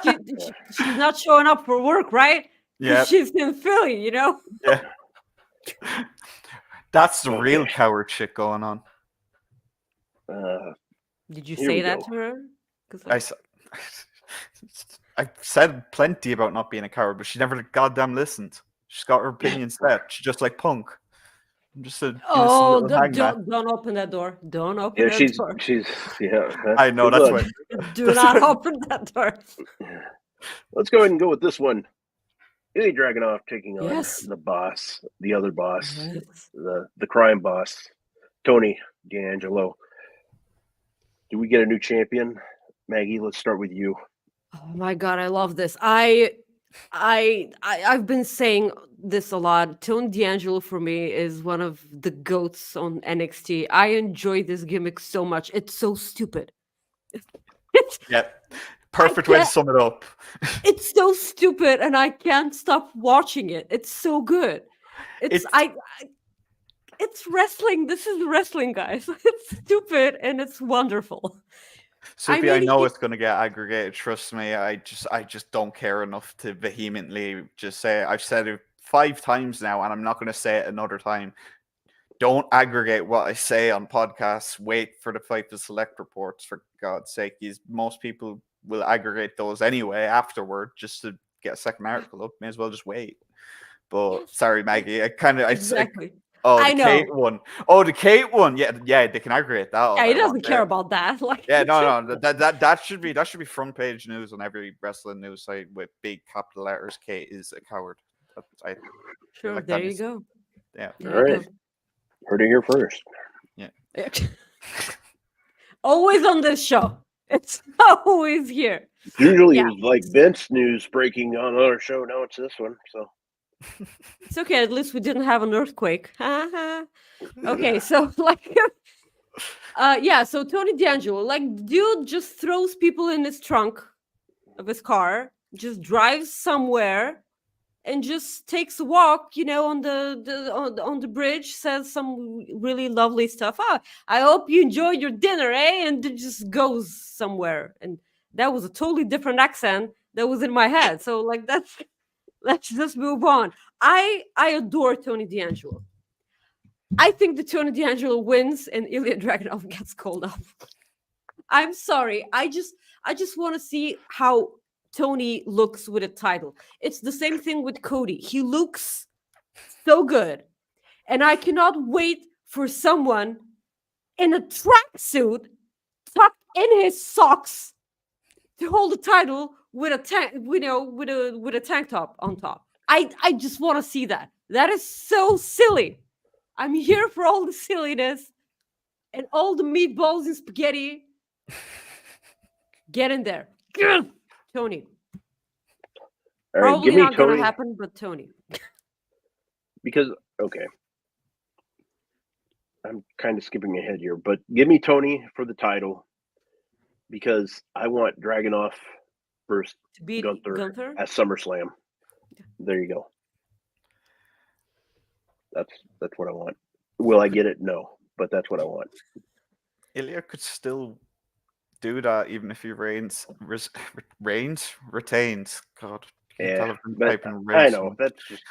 [SPEAKER 2] she's not showing up for work, right?
[SPEAKER 3] Yeah,
[SPEAKER 2] she's in Philly, you know.
[SPEAKER 3] Yeah, that's the real coward shit going on.
[SPEAKER 2] Did you say that to her?
[SPEAKER 3] I said plenty about not being a coward, but she never goddamn listened. She's got her opinion set. She's just like Punk. I'm just a
[SPEAKER 2] don't open that door. Don't open that door.
[SPEAKER 1] She's
[SPEAKER 3] I know that's what.
[SPEAKER 2] Do not open that door.
[SPEAKER 1] Let's go ahead and go with this one. Ilya Dragunov taking on the boss, the other boss, the crime boss, Tony D'Angelo. Do we get a new champion? Maggie, let's start with you.
[SPEAKER 2] Oh my god, I love this. I've been saying this a lot. Tony D'Angelo for me is one of the goats on NXT. I enjoy this gimmick so much. It's so stupid.
[SPEAKER 3] Perfect way to sum it up.
[SPEAKER 2] It's so stupid, and I can't stop watching it. It's so good. It's wrestling. This is wrestling, guys. It's stupid and it's wonderful.
[SPEAKER 3] Sophie, I know it's going to get aggregated. Trust me. I just don't care enough to vehemently just say it. I've said it 5 times now, and I'm not going to say it another time. Don't aggregate what I say on podcasts. Wait for the Fightful Select reports, for God's sake. Most people will aggregate those anyway afterward just to get a second article up. May as well just wait. But sorry, Maggie.
[SPEAKER 2] Exactly.
[SPEAKER 3] The Kate one. Oh, the Kate one. Yeah, they can aggregate that.
[SPEAKER 2] Yeah, he doesn't care about that.
[SPEAKER 3] No. That should be front page news on every wrestling news site with big capital letters. Kate is a coward.
[SPEAKER 2] Sure, there you go.
[SPEAKER 3] Yeah.
[SPEAKER 1] All right. Heard it here first.
[SPEAKER 3] Yeah.
[SPEAKER 2] Always on this show. It's always here.
[SPEAKER 1] Usually it was like Vince news breaking on our show. Now it's this one. So
[SPEAKER 2] it's okay. At least we didn't have an earthquake. Okay, so so Tony D'Angelo, dude just throws people in his trunk of his car, just drives somewhere, and just takes a walk, on the bridge, says some really lovely stuff. I hope you enjoyed your dinner, and then just goes somewhere. And that was a totally different accent that was in my head. So let's just move on. I adore Tony D'Angelo. I think that Tony D'Angelo wins and Ilya Dragunov gets called up. I'm sorry. I just want to see how Tony looks with a title. It's the same thing with Cody. He looks so good. And I cannot wait for someone in a tracksuit tucked in his socks to hold the title with a tank, with a tank top on top. I just want to see that. That is so silly. I'm here for all the silliness and all the meatballs and spaghetti. Get in there. Tony.
[SPEAKER 1] All right,
[SPEAKER 2] probably not going to happen, but Tony.
[SPEAKER 1] Because, okay. I'm kind of skipping ahead here, but give me Tony for the title because I want Dragunov versus Gunther at SummerSlam. There you go. That's what I want. Will I get it? No, but that's what I want.
[SPEAKER 3] Ilya could still do that even if he retains. God,
[SPEAKER 1] yeah, I know that's just.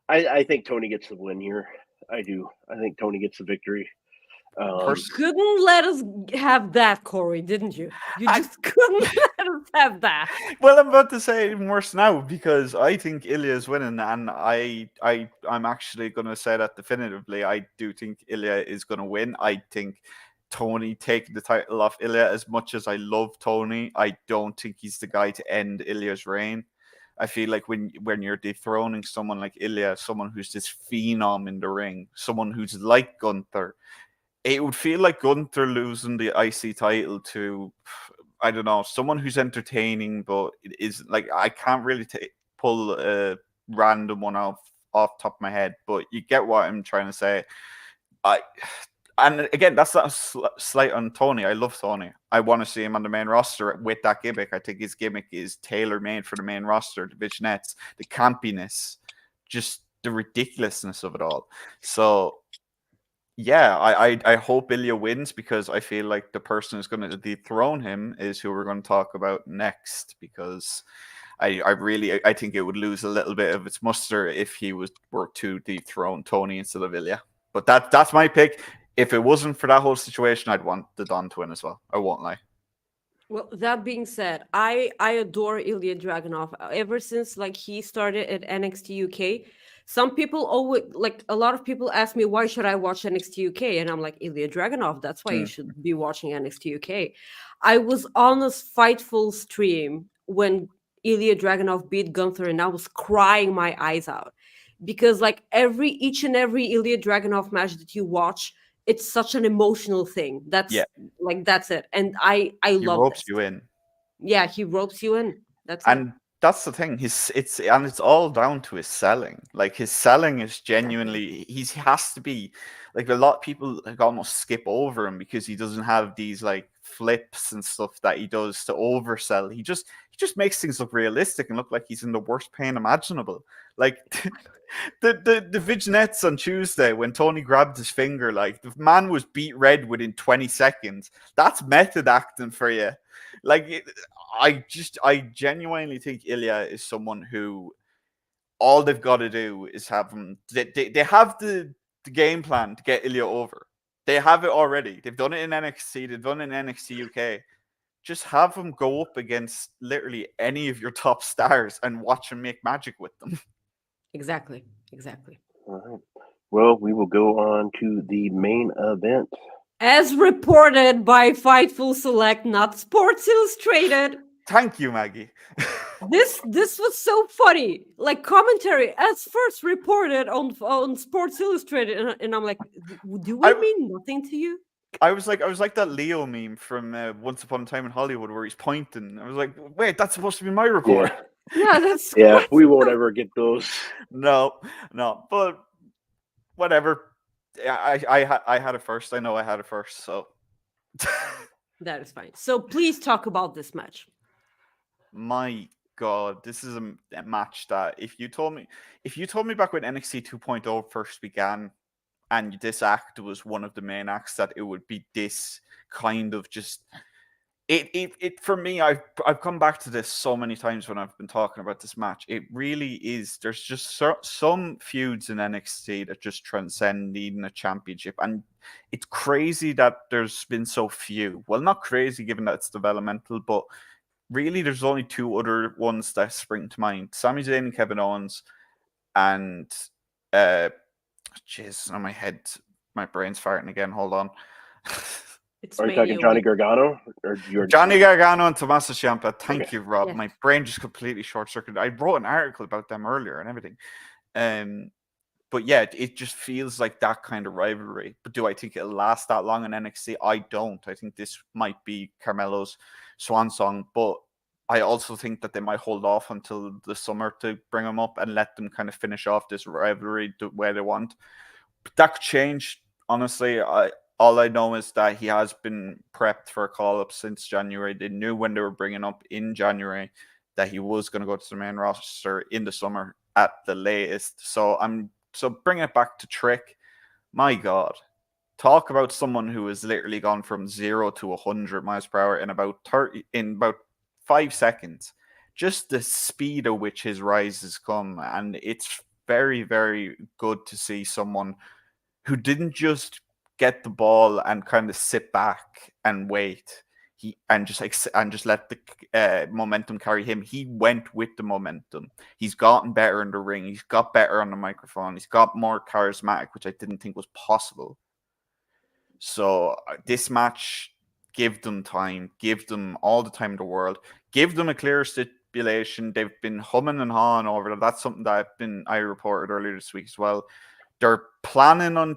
[SPEAKER 1] I think Tony gets the win here. I do. I think Tony gets the victory.
[SPEAKER 2] You
[SPEAKER 1] Um,
[SPEAKER 2] couldn't let us have that, Corey, didn't you? You
[SPEAKER 3] I,
[SPEAKER 2] just couldn't let us have that.
[SPEAKER 3] well, I'm about to say even worse now because I think Ilya is winning, and I'm actually going to say that definitively. I do think Ilya is going to win. I think Tony taking the title off Ilya. As much as I love Tony, I don't think he's the guy to end Ilya's reign. I feel like when you're dethroning someone like Ilya, someone who's this phenom in the ring, someone who's like Gunther, it would feel like Gunther losing the IC title to, I don't know, someone who's entertaining, but it is like I can't really pull a random one off top of my head. But you get what I'm trying to say. I and again, that's not a slight on Tony. I love Tony. I want to see him on the main roster with that gimmick. I think his gimmick is tailor made for the main roster. The visionettes, the campiness, just the ridiculousness of it all. So yeah, I hope Ilya wins because I feel like the person who's going to dethrone him is who we're going to talk about next. Because I think it would lose a little bit of its muster if he were to dethrone Tony instead of Ilya. But that's my pick. If it wasn't for that whole situation, I'd want the Don to win as well. I won't lie.
[SPEAKER 2] Well, that being said, I adore Ilya Dragunov. Ever since like he started at NXT UK, some people always like a lot of people ask me why should I watch NXT UK, and I'm like Ilya Dragunov. That's why you
[SPEAKER 3] Mm.
[SPEAKER 2] should be watching NXT UK. I was on a Fightful stream when Ilya Dragunov beat Gunther, and I was crying my eyes out because like each and every Ilya Dragunov match that you watch, it's such an emotional thing.
[SPEAKER 3] Yeah,
[SPEAKER 2] That's it, and I
[SPEAKER 3] he
[SPEAKER 2] love
[SPEAKER 3] ropes
[SPEAKER 2] this.
[SPEAKER 3] you in.
[SPEAKER 2] Yeah, he ropes you in. That's it.
[SPEAKER 3] And that's the thing. It's all down to his selling. Like his selling is
[SPEAKER 2] Exactly.
[SPEAKER 3] genuinely he has to be like a lot of people like almost skip over him because he doesn't have these like flips and stuff that he does to oversell. He just makes things look realistic and look like he's in the worst pain imaginable. Like the vignettes on Tuesday when Tony grabbed his finger, like the man was beat red within 20 seconds. That's method acting for you. Like I genuinely think Ilya is someone who all they've got to do is have him. They have the game plan to get Ilya over. They have it already. They've done it in NXT. They've done it in NXT UK. Just have him go up against literally any of your top stars and watch him make magic with them.
[SPEAKER 2] Exactly. Exactly.
[SPEAKER 1] all right. Well, we will go on to the main event.
[SPEAKER 2] As reported by Fightful Select, not Sports Illustrated.
[SPEAKER 3] Thank you, Maggie.
[SPEAKER 2] This was so funny. Like commentary as first reported on Sports Illustrated, and I'm like, do we
[SPEAKER 3] I
[SPEAKER 2] mean nothing to you?
[SPEAKER 3] I was like that Leo meme from Once Upon a Time in Hollywood where he's pointing. I was like, wait, that's supposed to be my report.
[SPEAKER 1] Yeah,
[SPEAKER 2] Yeah, that's
[SPEAKER 1] yeah, we won't ever get those.
[SPEAKER 3] No, no, but whatever. I had it first. I know I had it first. So
[SPEAKER 2] that is fine. So please talk about this match.
[SPEAKER 3] my God, this is a match that if you told me back when NXT 2.0 first began, and this act was one of the main acts, that it would be this kind of just it for me. I've come back to this so many times when I've been talking about this match. It really is. There's just some feuds in NXT that just transcend needing a championship, and it's crazy that there's been so few. Well, not crazy given that it's developmental, but really there's only two other ones that spring to mind: Sami Zayn and Kevin Owens, and jeez, on my brain's farting again. Hold on.
[SPEAKER 2] It's
[SPEAKER 1] Are you talking
[SPEAKER 2] Mania
[SPEAKER 1] Johnny
[SPEAKER 2] week.
[SPEAKER 1] Gargano or
[SPEAKER 3] Johnny Gargano and Tommaso Ciampa. Thank
[SPEAKER 1] Okay.
[SPEAKER 3] you, Rob.
[SPEAKER 2] Yes.
[SPEAKER 3] My brain just completely short circuited. I wrote an article about them earlier and everything. But yeah, it just feels like that kind of rivalry. But do I think it'll last that long in NXT? I don't. I think this might be Carmelo's swan song, but I also think that they might hold off until the summer to bring him up and let them kind of finish off this rivalry the way they want. But that could change. Honestly, all I know is that he has been prepped for a call up since January. They knew when they were bringing up in January that he was going to go to the main roster in the summer at the latest. So bringing it back to Trick. My God, talk about someone who has literally gone from 0 to 100 miles per hour in about 5 seconds. Just the speed at which his rise has come, and it's very, very good to see someone who didn't just get the ball and kind of sit back and wait. And just let the momentum carry him. He went with the momentum. He's gotten better in the ring. He's got better on the microphone. He's got more charismatic, which I didn't think was possible. So this match, give them time. Give them all the time in the world. Give them a clear stipulation. They've been humming and hawing over that. That's something that I reported earlier this week as well. They're planning on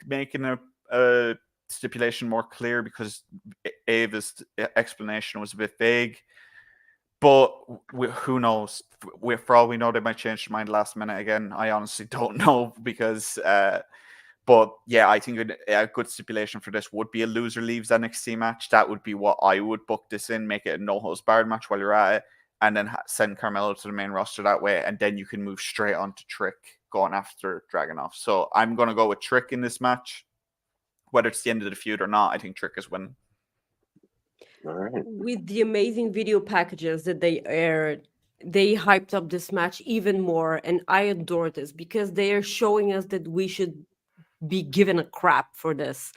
[SPEAKER 3] making a stipulation more clear because Ava's explanation was a bit vague. But who knows? For all we know, they might change their mind last minute again. I honestly don't know because... but yeah, I think a good stipulation for this would be a loser leaves NXT match. That would be what I would book this in. Make it a no-holds-barred match while you're at it. And then send Carmelo to the main roster that way. And then you can move straight on to Trick going after Dragunov. So I'm going to go with Trick in this match. Whether it's the end of the feud or not, I think Trick is winning.
[SPEAKER 1] All right.
[SPEAKER 2] With the amazing video packages that they aired, they hyped up this match even more. And I adore this because they are showing us that we should be given a crap for this.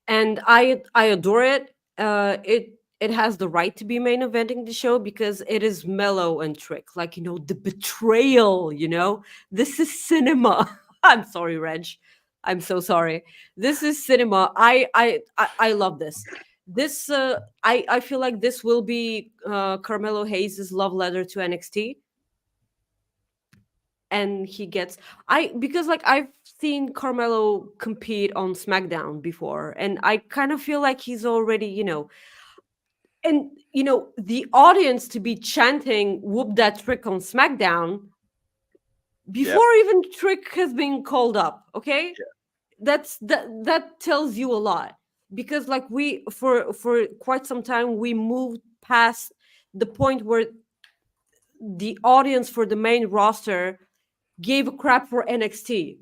[SPEAKER 2] And I adore it. It has the right to be main eventing the show because it is mellow and Trick. Like, the betrayal, This is cinema. I'm sorry, Reg. I'm so sorry. This is cinema. I love this. This I feel like this will be Carmelo Hayes' love letter to NXT. And he gets because I've seen Carmelo compete on SmackDown before, and I kind of feel like he's already, and the audience to be chanting "whoop that Trick" on SmackDown before even Trick has been called up. Okay, that tells you a lot because we for quite some time we moved past the point where the audience for the main roster gave a crap for NXT.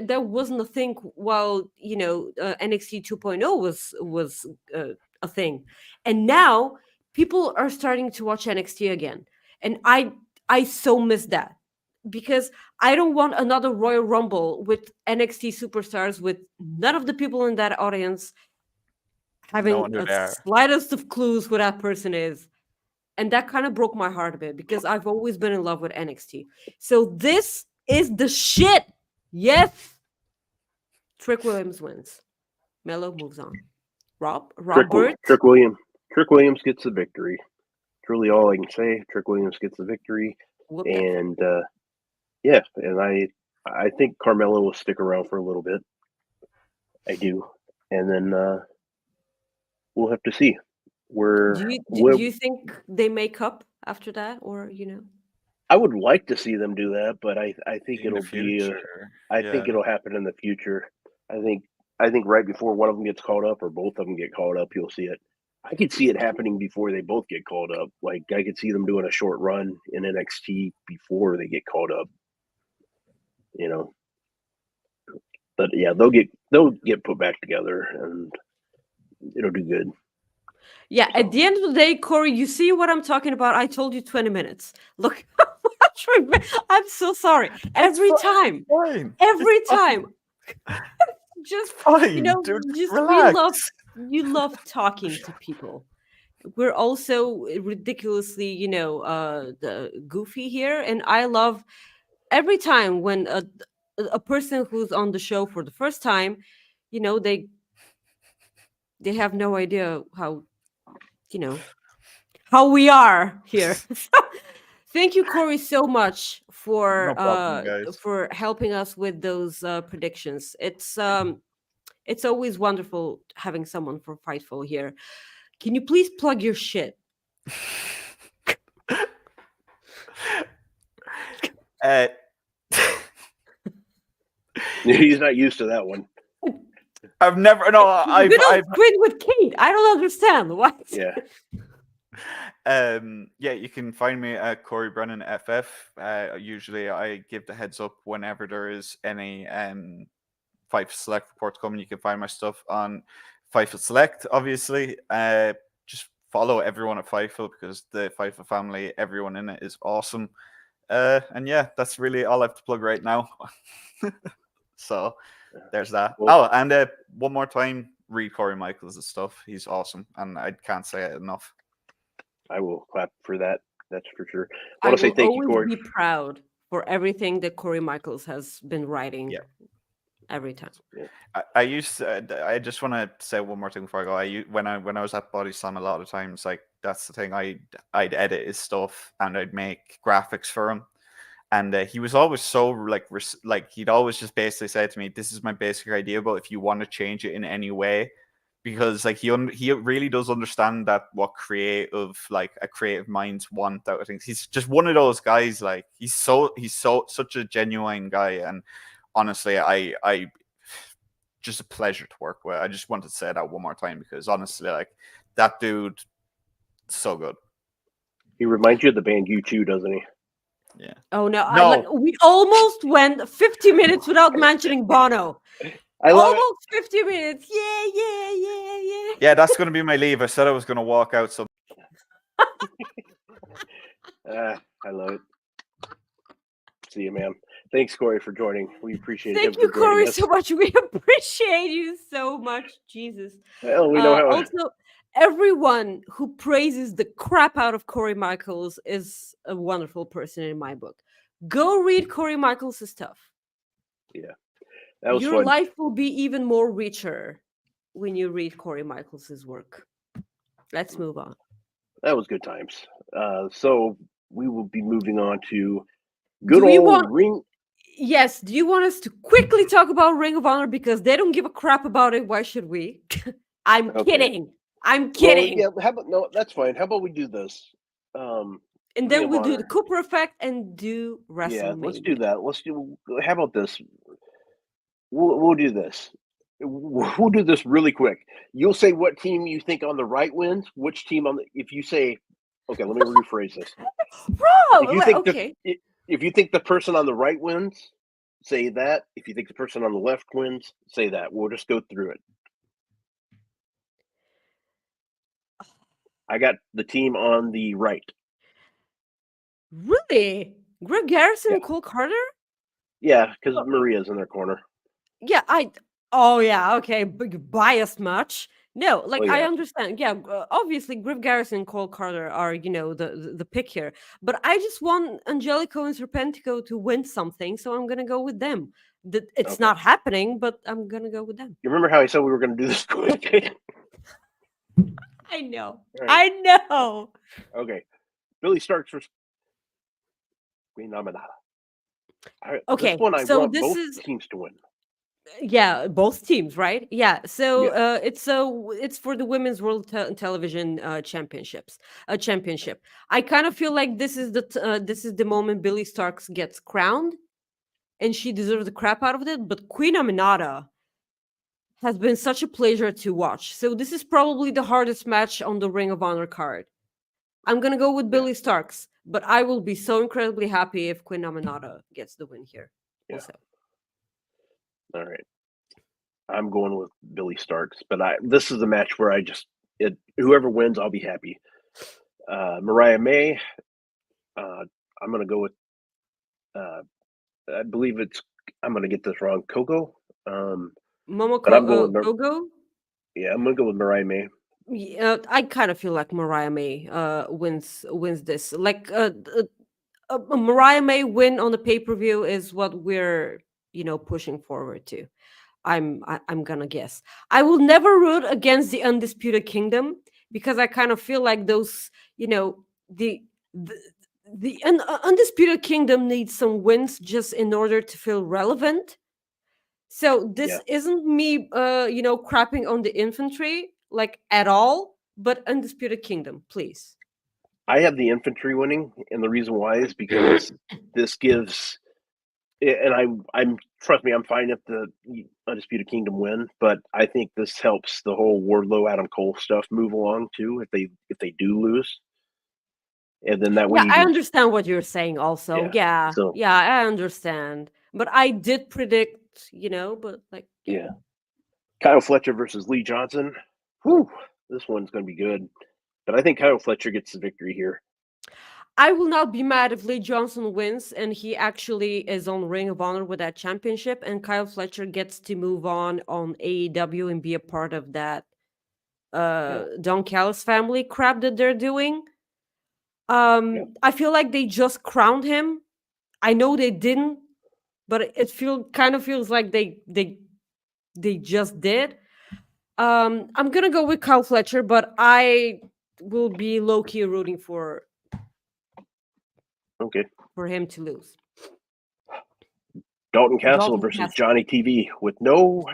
[SPEAKER 2] There wasn't a thing while NXT 2.0 was a thing, and now people are starting to watch NXT again, and I so miss that because I don't want another Royal Rumble with NXT superstars with none of the people in that audience having the slightest of clues who that person is. And that kind of broke my heart a bit because I've always been in love with NXT. So this is the shit. Yes. Trick Williams wins. Melo moves on.
[SPEAKER 1] Trick Williams gets the victory. It's really all I can say. Trick Williams gets the victory. And and I think Carmelo will stick around for a little bit. I do. And then we'll have to see.
[SPEAKER 2] Do you think they make up after that, or
[SPEAKER 1] I would like to see them do that, but I think it'll be. I think it'll happen in the future. I think right before one of them gets called up or both of them get called up, you'll see it. I could see it happening before they both get called up. Like I could see them doing a short run in NXT before they get called up. But yeah, they'll get put back together and it'll do good.
[SPEAKER 2] Yeah, at the end of the day, Corey, you see what I'm talking about? I told you 20 minutes. Look, I'm so sorry. Every time. Just
[SPEAKER 3] fine, dude, relax.
[SPEAKER 2] You love talking to people. We're also ridiculously, goofy here, and I love every time when a person who's on the show for the first time, they have no idea how how we are here. Thank you, Corey, so much for for helping us with those predictions. It's always wonderful having someone from Fightful here. Can you please plug your shit?
[SPEAKER 1] He's not used to that one.
[SPEAKER 3] I've never. No, I've
[SPEAKER 2] quit with Kate. I don't understand what.
[SPEAKER 1] Yeah.
[SPEAKER 3] You can find me at Corey Brennan FF. Usually, I give the heads up whenever there is any Fightful Select reports coming. You can find my stuff on Fightful Select. Obviously, just follow everyone at Fightful because the Fightful family, everyone in it, is awesome. And yeah, that's really all I have to plug right now. So there's that.
[SPEAKER 1] Well,
[SPEAKER 3] And one more time, read Corey Michaels' stuff. He's awesome, and I can't say it enough.
[SPEAKER 1] I will clap for that. That's for sure. I
[SPEAKER 2] I
[SPEAKER 1] want to say
[SPEAKER 2] will
[SPEAKER 1] thank you,
[SPEAKER 2] always
[SPEAKER 1] Corey.
[SPEAKER 2] be proud for everything that Corey Michaels has been writing.
[SPEAKER 3] Yeah.
[SPEAKER 2] Every time.
[SPEAKER 1] Yeah.
[SPEAKER 3] I I just want to say one more thing before I go. When I was at Body Slam, a lot of times, like that's the thing. I'd edit his stuff and I'd make graphics for him, and he was always so like he'd always just basically say to me, "This is my basic idea, but if you want to change it in any way." Because like he really does understand that what a creative minds want out of things. He's just one of those guys. Like he's such a genuine guy, and honestly, I just a pleasure to work with. I just wanted to say that one more time because honestly, like that dude, so good.
[SPEAKER 1] He reminds you of the band U2, doesn't he?
[SPEAKER 3] Yeah.
[SPEAKER 2] Oh no! We almost went 50 minutes without mentioning Bono.
[SPEAKER 1] I love
[SPEAKER 2] Almost 50 minutes. Yeah.
[SPEAKER 3] Yeah, that's going to be my leave. I said I was going to walk out. So
[SPEAKER 1] I love it. See you, man. Thanks, Corey, for joining. We appreciate it.
[SPEAKER 2] Thank you, Corey, so much. We appreciate you so much. Jesus.
[SPEAKER 1] Well, we know how.
[SPEAKER 2] Also, everyone who praises the crap out of Corey Michaels is a wonderful person in my book. Go read Corey Michaels' stuff.
[SPEAKER 1] Yeah. That was
[SPEAKER 2] Your
[SPEAKER 1] fun.
[SPEAKER 2] life will be even more richer when you read Corey Michaels' work. Let's move on.
[SPEAKER 1] That was good times. So we will be moving on to good old Ring.
[SPEAKER 2] Yes. Do you want us to quickly talk about Ring of Honor because they don't give a crap about it? Why should we? I'm kidding. I'm kidding.
[SPEAKER 1] Well, yeah. How about no? That's fine. How about we do this?
[SPEAKER 2] And then we'll do the Cooper effect and do WrestleMania.
[SPEAKER 1] Yeah, let's do that. How about this? We'll do this. We'll do this really quick. You'll say what team you think on the right wins. Which team on the? If you say, okay, let me rephrase this.
[SPEAKER 2] Bro,
[SPEAKER 1] if you think the person on the right wins, say that. If you think the person on the left wins, say that. We'll just go through it. I got the team on the right.
[SPEAKER 2] Really? Greg Garrison and Cole Carter?
[SPEAKER 1] Yeah, because Maria's in their corner.
[SPEAKER 2] Yeah, okay, biased much. No, I understand. Yeah, obviously, Griff Garrison and Cole Carter are, the pick here. But I just want Angelico and Serpentico to win something, so I'm gonna go with them. It's not happening, but I'm gonna go with them.
[SPEAKER 1] You remember how I said we were gonna do this quick?
[SPEAKER 2] I know. Right. I know.
[SPEAKER 1] Okay, Billy Starks versus Queen Aminata.
[SPEAKER 2] Okay,
[SPEAKER 1] this is teams to win.
[SPEAKER 2] Yeah, both teams, right? Yeah. So it's for the Women's World Television championship. I kind of feel like this is the moment Billy Starks gets crowned, and she deserves the crap out of it. But Queen Aminata has been such a pleasure to watch. So this is probably the hardest match on the Ring of Honor card. I'm gonna go with Billy Starks, but I will be so incredibly happy if Queen Aminata gets the win here.
[SPEAKER 1] Yeah.
[SPEAKER 2] Also.
[SPEAKER 1] All right. I'm going with Billy Starks, but this is a match where whoever wins, I'll be happy. Mariah May, I'm going to go with, I believe I'm going to get this wrong, Coco.
[SPEAKER 2] Coco?
[SPEAKER 1] Yeah, I'm going to go with Mariah May.
[SPEAKER 2] Yeah, I kind of feel like Mariah May wins this. Like Mariah May win on the pay-per-view is what we're pushing forward to. I'm gonna guess. I will never root against the Undisputed Kingdom because I kind of feel like those the Undisputed Kingdom needs some wins just in order to feel relevant. So this isn't me crapping on the infantry like at all, but Undisputed Kingdom, please.
[SPEAKER 1] I have the infantry winning, and the reason why is because this gives, and I'm trust me, I'm fine if the Undisputed Kingdom win, but I think this helps the whole Wardlow Adam Cole stuff move along too if they do lose. And then that way,
[SPEAKER 2] I understand what you're saying. Also, I understand, but I did predict, but
[SPEAKER 1] Kyle Fletcher versus Lee Johnson. Whew, this one's going to be good, but I think Kyle Fletcher gets the victory here.
[SPEAKER 2] I will not be mad if Lee Johnson wins and he actually is on Ring of Honor with that championship, and Kyle Fletcher gets to move on AEW and be a part of that
[SPEAKER 1] Yeah.
[SPEAKER 2] Don Callis family crap that they're doing.
[SPEAKER 1] Yeah.
[SPEAKER 2] I feel like they just crowned him. I know they didn't, but it kind of feels like they just did. I'm gonna go with Kyle Fletcher, but I will be low key rooting
[SPEAKER 1] Okay.
[SPEAKER 2] for him to lose.
[SPEAKER 1] Dalton Castle
[SPEAKER 2] Dalton
[SPEAKER 1] versus
[SPEAKER 2] Castle.
[SPEAKER 1] Johnny TV with the
[SPEAKER 2] No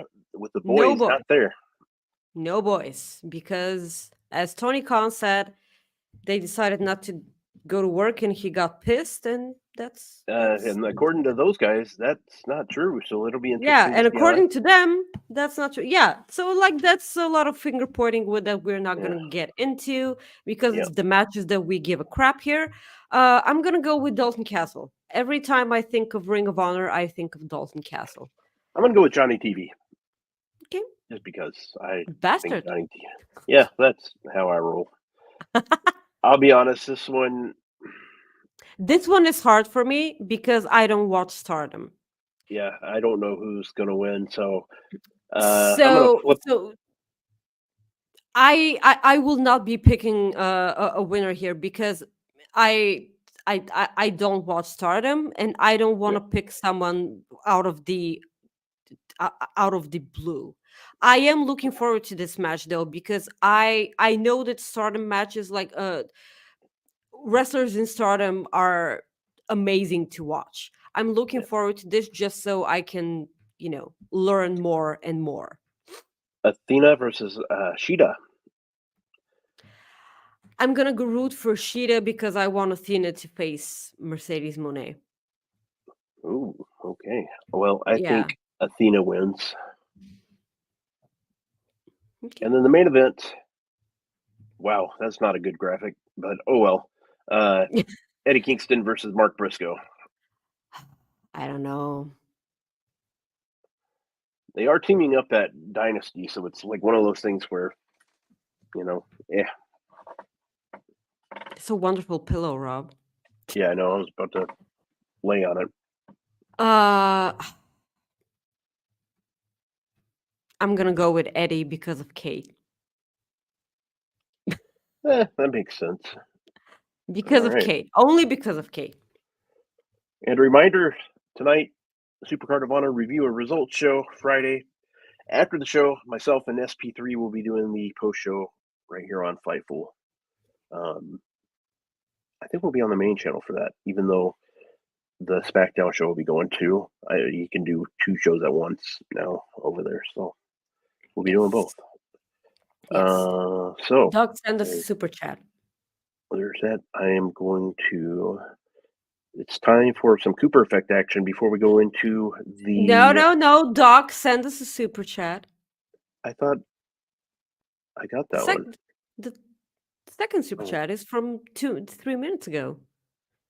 [SPEAKER 1] boys
[SPEAKER 2] boy.
[SPEAKER 1] not there.
[SPEAKER 2] No boys, because as Tony Khan said, they decided not to go to work and he got pissed, and that's
[SPEAKER 1] And according to those guys, that's not true. So it'll be
[SPEAKER 2] yeah,
[SPEAKER 1] interesting
[SPEAKER 2] and
[SPEAKER 1] to see how
[SPEAKER 2] according to them, that's not true. Yeah, so like that's a lot of finger pointing with that we're not
[SPEAKER 1] Yeah.
[SPEAKER 2] gonna get into because
[SPEAKER 1] Yeah.
[SPEAKER 2] it's the matches that we give a crap here. I'm gonna go with Dalton Castle. Every time I think of Ring of Honor, I think of Dalton Castle.
[SPEAKER 1] I'm gonna go with Johnny TV.
[SPEAKER 2] Okay.
[SPEAKER 1] Just because I think
[SPEAKER 2] Bastard.
[SPEAKER 1] Johnny TV. Yeah, that's how I roll. I'll be honest, this one,
[SPEAKER 2] This one is hard for me because I don't watch Stardom.
[SPEAKER 1] yeah, I don't know who's gonna win. So I'm gonna
[SPEAKER 2] So
[SPEAKER 1] flip.
[SPEAKER 2] so I will not be picking a winner here because I don't watch Stardom and I don't want to pick someone out of the blue. I am looking forward to this match though because I know that Stardom matches like wrestlers in Stardom are amazing to watch. I'm looking forward to this just so I can, learn more and more.
[SPEAKER 1] Athena versus Sheeta.
[SPEAKER 2] I'm gonna go root for Sheeta because I want Athena to face Mercedes Monet.
[SPEAKER 1] Ooh, okay. Well, I
[SPEAKER 2] Yeah.
[SPEAKER 1] think Athena wins.
[SPEAKER 2] Okay.
[SPEAKER 1] And then the main event. Wow, that's not a good graphic, but oh well. Eddie Kingston versus Mark Briscoe.
[SPEAKER 2] I don't know.
[SPEAKER 1] They are teaming up at Dynasty, so it's like one of those things where, yeah.
[SPEAKER 2] It's a wonderful pillow, Rob.
[SPEAKER 1] Yeah, I know. I was about to lay on it.
[SPEAKER 2] I'm gonna go with Eddie because of Kate.
[SPEAKER 1] That makes sense.
[SPEAKER 2] Because of
[SPEAKER 1] Alright.
[SPEAKER 2] Kate. Only because of Kate.
[SPEAKER 1] And a reminder, tonight, the Supercard of Honor review and results show, Friday. After the show, myself and SP3 will be doing the post-show right here on Fightful. I think we'll be on the main channel for that, even though the SmackDown show will be going too. You can do 2 shows at once now over there, so we'll be doing both.
[SPEAKER 2] Yes.
[SPEAKER 1] So
[SPEAKER 2] Doug, send us a super chat.
[SPEAKER 1] there's that. I am going to. It's time for some Cooper effect action before we go into the.
[SPEAKER 2] No. Doc, send us a super chat.
[SPEAKER 1] I thought I got that one.
[SPEAKER 2] The second super chat is from 3 minutes ago.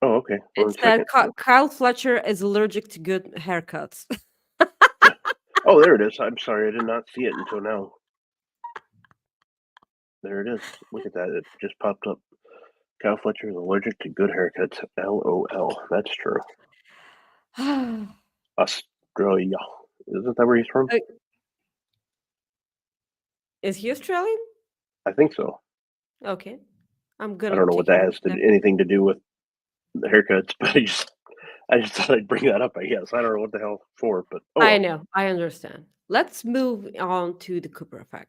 [SPEAKER 1] Oh, okay.
[SPEAKER 2] It's that Kyle Fletcher is allergic to good haircuts.
[SPEAKER 1] Oh, there it is. I'm sorry, I did not see it until now. There it is. Look at that. It just popped up. Kyle Fletcher is allergic to good haircuts. LOL. That's true. Australia. Isn't that where he's from?
[SPEAKER 2] Is he Australian?
[SPEAKER 1] I think so.
[SPEAKER 2] Okay. I
[SPEAKER 1] don't know what that has anything to do with the haircuts, but I just thought I'd bring that up, I guess. I don't know what the hell for, but
[SPEAKER 2] I know. I understand. Let's move on to the Cooper effect.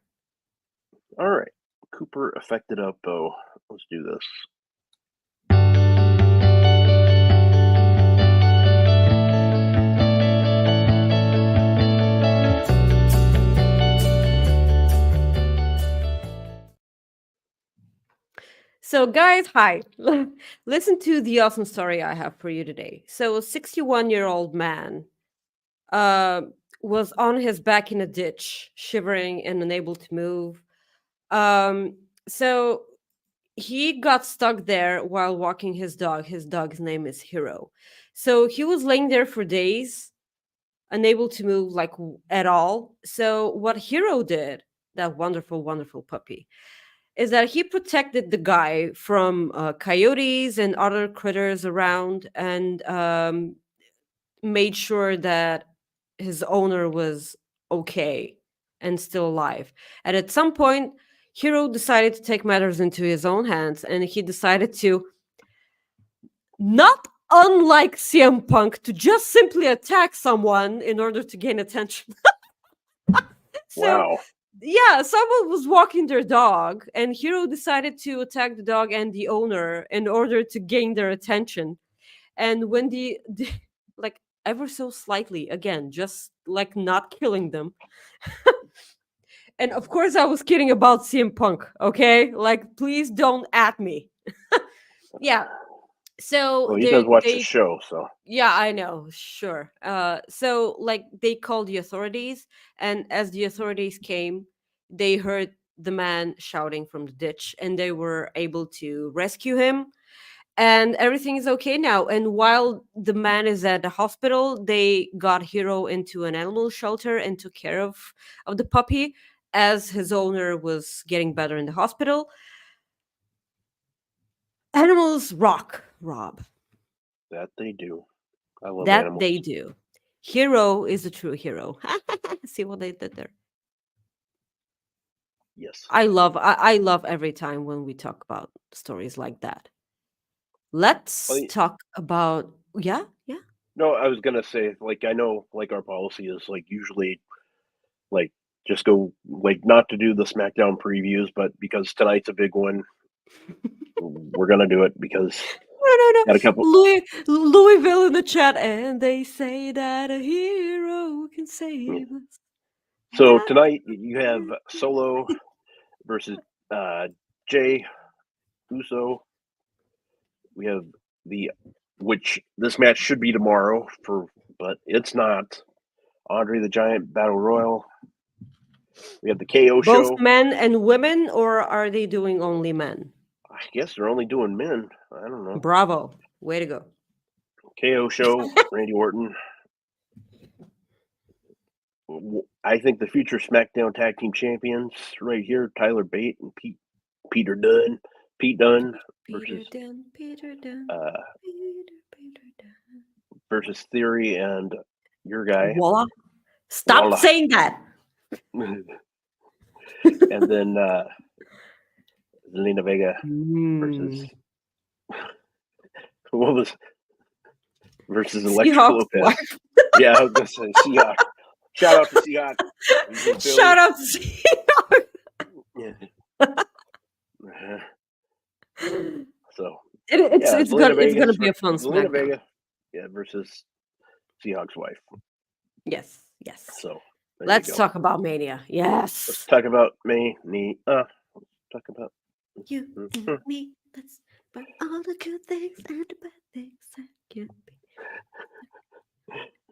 [SPEAKER 1] All right. Cooper affected up, though. Let's do this.
[SPEAKER 2] So, guys, hi. Listen to the awesome story I have for you today. So, a 61-year-old man was on his back in a ditch, shivering and unable to move. So, he got stuck there while walking his dog. His dog's name is Hero. So, he was laying there for days, unable to move at all. So, what Hero did, that wonderful, wonderful puppy, is that he protected the guy from coyotes and other critters around, and made sure that his owner was okay and still alive. And at some point, Hero decided to take matters into his own hands, and he decided to, not unlike CM Punk, to just simply attack someone in order to gain attention. So,
[SPEAKER 1] Wow.
[SPEAKER 2] yeah, someone was walking their dog, and Hero decided to attack the dog and the owner in order to gain their attention. And when the like, ever so slightly, again, just like not killing them. And of course, I was kidding about CM Punk. Okay, like, please don't at me. Yeah. So
[SPEAKER 1] Well, he does watch the
[SPEAKER 2] they
[SPEAKER 1] show, so
[SPEAKER 2] yeah, I know, sure. So like, they called the authorities, and as the authorities came, they heard the man shouting from the ditch, and they were able to rescue him, and everything is okay now. And while the man is at the hospital, they got Hero into an animal shelter and took care of the puppy as his owner was getting better in the hospital. Animals rock, Rob.
[SPEAKER 1] that they do. I love
[SPEAKER 2] That
[SPEAKER 1] animals.
[SPEAKER 2] they do. Hero is a true hero. See what they did there.
[SPEAKER 1] Yes.
[SPEAKER 2] I love every time when we talk about stories like that. Let's
[SPEAKER 1] Well,
[SPEAKER 2] talk about, yeah, yeah.
[SPEAKER 1] no, I was gonna say, like, I know, like, our policy is, like, usually, like, just go, like, not to do the SmackDown previews, but because tonight's a big one, we're gonna do it because
[SPEAKER 2] No,
[SPEAKER 1] got a couple.
[SPEAKER 2] Louisville in the chat, and they say that a hero can save us.
[SPEAKER 1] So
[SPEAKER 2] That-
[SPEAKER 1] tonight you have Solo versus Jay Uso. We have which this match should be tomorrow but it's not. Andre the Giant Battle Royal. We have the KO
[SPEAKER 2] Both
[SPEAKER 1] show.
[SPEAKER 2] men and women, or are they doing only men?
[SPEAKER 1] I guess they're only doing men. I don't know.
[SPEAKER 2] Bravo. Way to go.
[SPEAKER 1] KO show, Randy Orton. I think the future SmackDown Tag Team Champions right here, Tyler Bate and Peter Dunne. Pete Dunne versus
[SPEAKER 2] Peter Dunne.
[SPEAKER 1] versus Theory and your guy.
[SPEAKER 2] Voila. Stop
[SPEAKER 1] Voila.
[SPEAKER 2] saying that.
[SPEAKER 1] And then Zelina Vega versus what was versus Electra
[SPEAKER 2] Seahawks
[SPEAKER 1] Lopez.
[SPEAKER 2] wife.
[SPEAKER 1] Yeah, I was gonna say Seahawks. Shout out to Seahawks. He's in Philly.
[SPEAKER 2] Shout out to Seahawks.
[SPEAKER 1] Yeah. So
[SPEAKER 2] It's gonna be a fun
[SPEAKER 1] Zelina
[SPEAKER 2] SmackDown.
[SPEAKER 1] Vega, versus Seahawks wife.
[SPEAKER 2] Yes.
[SPEAKER 1] So there
[SPEAKER 2] Let's
[SPEAKER 1] you go.
[SPEAKER 2] talk about Mania.
[SPEAKER 1] Let's
[SPEAKER 2] Yes.
[SPEAKER 1] talk about me. Talk about
[SPEAKER 2] You and me. Let's about all the good things and the bad things that can be.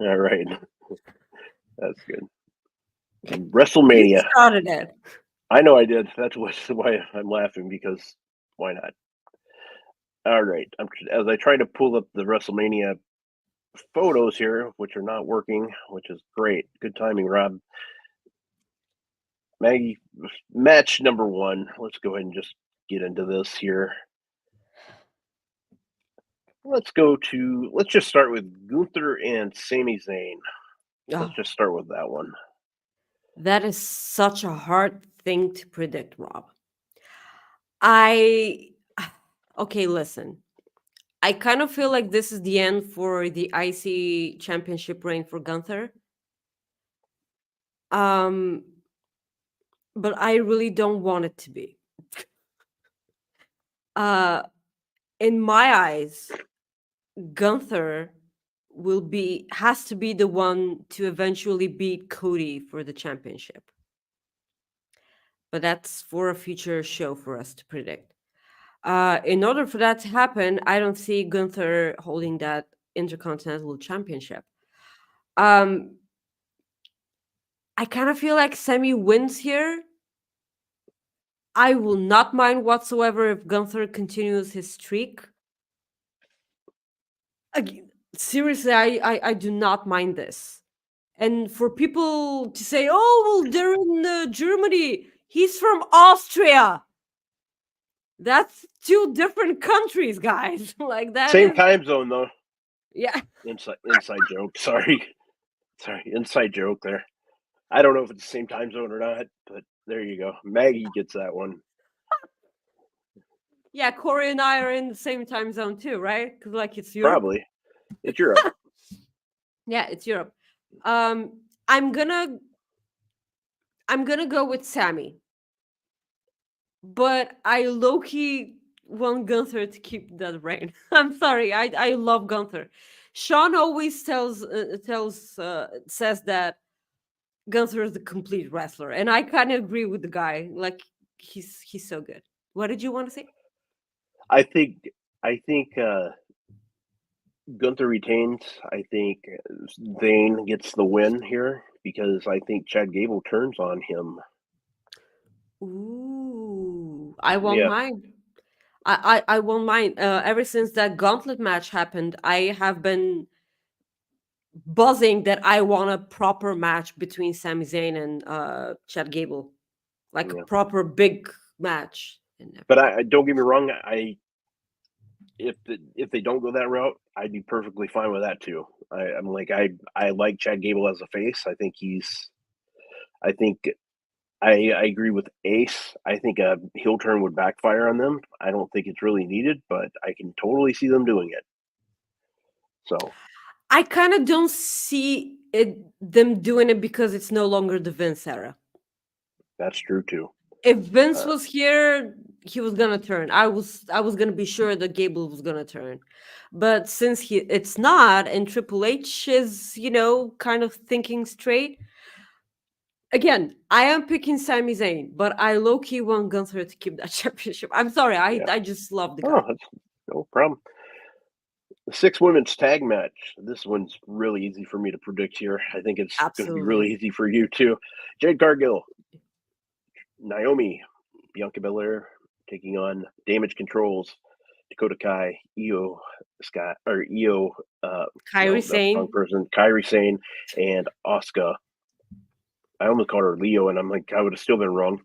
[SPEAKER 1] all right. That's good.
[SPEAKER 2] You
[SPEAKER 1] WrestleMania.
[SPEAKER 2] started it.
[SPEAKER 1] I know I did. That's why I'm laughing, because why not? All right. As I try to pull up the WrestleMania photos here, which are not working, which is great. Good timing, Rob. Maggie, match number 1. Let's go ahead and just get into this here. Let's just start with Gunther and Sami Zayn. Let's just start with that one.
[SPEAKER 2] That is such a hard thing to predict, Rob. Okay, listen. I kind of feel like this is the end for the IC championship reign for Gunther. But I really don't want it to be. In my eyes, Gunther has to be the one to eventually beat Cody for the championship. But that's for a future show for us to predict. In order for that to happen, I don't see Gunther holding that Intercontinental Championship. I kind of feel like Sami wins here. I will not mind whatsoever if Gunther continues his streak. Seriously, I do not mind this. And for people to say, "Oh, well, they're in Germany," he's from Austria. That's two different countries, guys. Like that
[SPEAKER 1] Same
[SPEAKER 2] is
[SPEAKER 1] time zone though.
[SPEAKER 2] yeah.
[SPEAKER 1] Inside joke. Sorry, inside joke there. I don't know if it's the same time zone or not, but there you go. Maggie gets that one.
[SPEAKER 2] Yeah, Corey and I are in the same time zone too, right? Because like it's Europe.
[SPEAKER 1] Probably. It's Europe.
[SPEAKER 2] Yeah, it's Europe. Um, I'm gonna go with Sammy, but I low key want Gunther to keep that reign. I'm sorry, I love Gunther. Sean always says that Gunther is the complete wrestler, and I kind of agree with the guy. Like he's so good. What did you want to say?
[SPEAKER 1] I think Gunther retains. I think Zane gets the win here because I think Chad Gable turns on him.
[SPEAKER 2] Ooh, I won't
[SPEAKER 1] Yeah.
[SPEAKER 2] mind. I won't mind. Ever since that gauntlet match happened, I have been buzzing that I want a proper match between Sami Zayn and Chad Gable, like a
[SPEAKER 1] Yeah.
[SPEAKER 2] proper big match. And
[SPEAKER 1] But I don't get me wrong. If they don't go that route, I'd be perfectly fine with that too. I'm like I like Chad Gable as a face. I think I agree with Ace. I think a heel turn would backfire on them. I don't think it's really needed, but I can totally see them doing it. So
[SPEAKER 2] I kind of don't see them doing it because it's no longer the Vince era.
[SPEAKER 1] that's true too.
[SPEAKER 2] If Vince was here, he was gonna turn. I was gonna be sure that Gable was gonna turn, but since it's not, and Triple H is kind of thinking straight. Again, I am picking Sami Zayn, but I low key want Gunther to keep that championship. I'm sorry,
[SPEAKER 1] Yeah.
[SPEAKER 2] I just love the
[SPEAKER 1] Oh,
[SPEAKER 2] guy.
[SPEAKER 1] that's no problem. The 6 women's tag match. This one's really easy for me to predict here. I think it's going to be really
[SPEAKER 2] Absolutely.
[SPEAKER 1] easy for you too. Jade Cargill, Naomi, Bianca Belair taking on Damage Controls, Dakota Kai, Io Scott or Io.
[SPEAKER 2] Kyrie
[SPEAKER 1] No, that's the wrong
[SPEAKER 2] Sane.
[SPEAKER 1] person. Kairi Sane and Asuka. I almost called her Leo, and I'm like, I would have still been wrong.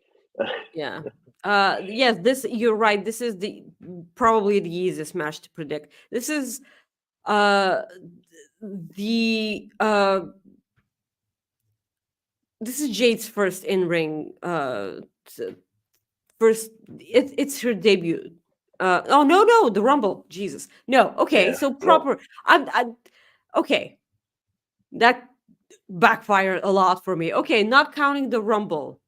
[SPEAKER 2] Yeah. Yes, this you're right. This is the probably the easiest match to predict. This is uh the this is Jade's first in-ring first it's her debut. Oh no, the Rumble. Jesus. No. Okay,
[SPEAKER 1] Yeah.
[SPEAKER 2] so
[SPEAKER 1] Well,
[SPEAKER 2] proper I okay. That backfired a lot for me. Okay, not counting the Rumble.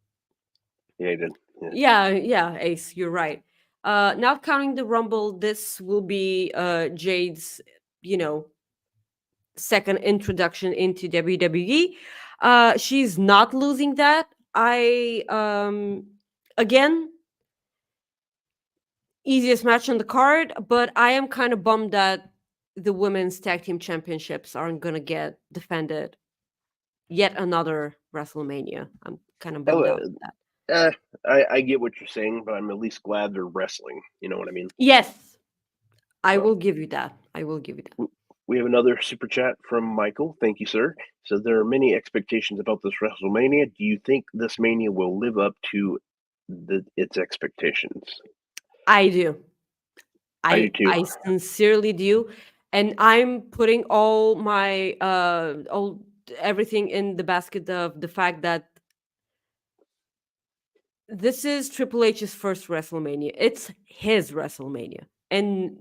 [SPEAKER 1] yeah, you did. Yeah.
[SPEAKER 2] Yeah, Ace, you're right. Not counting the Rumble, this will be Jade's, you know, second introduction into WWE. She's not losing that. I again, easiest match on the card, but I am kind of bummed that the women's tag team championships aren't gonna get defended yet another WrestleMania. I'm kind of bummed out with that.
[SPEAKER 1] I get what you're saying, but I'm at least glad they're wrestling. You know what I mean?
[SPEAKER 2] Yes, I
[SPEAKER 1] So
[SPEAKER 2] will give you that. I will give you that.
[SPEAKER 1] we have another super chat from Michael. Thank you, sir. So there are many expectations about this WrestleMania. Do you think this Mania will live up to its expectations?
[SPEAKER 2] I do.
[SPEAKER 1] I do too.
[SPEAKER 2] I sincerely do, and I'm putting all my all everything in the basket of the fact that this is Triple H's first WrestleMania. It's his WrestleMania and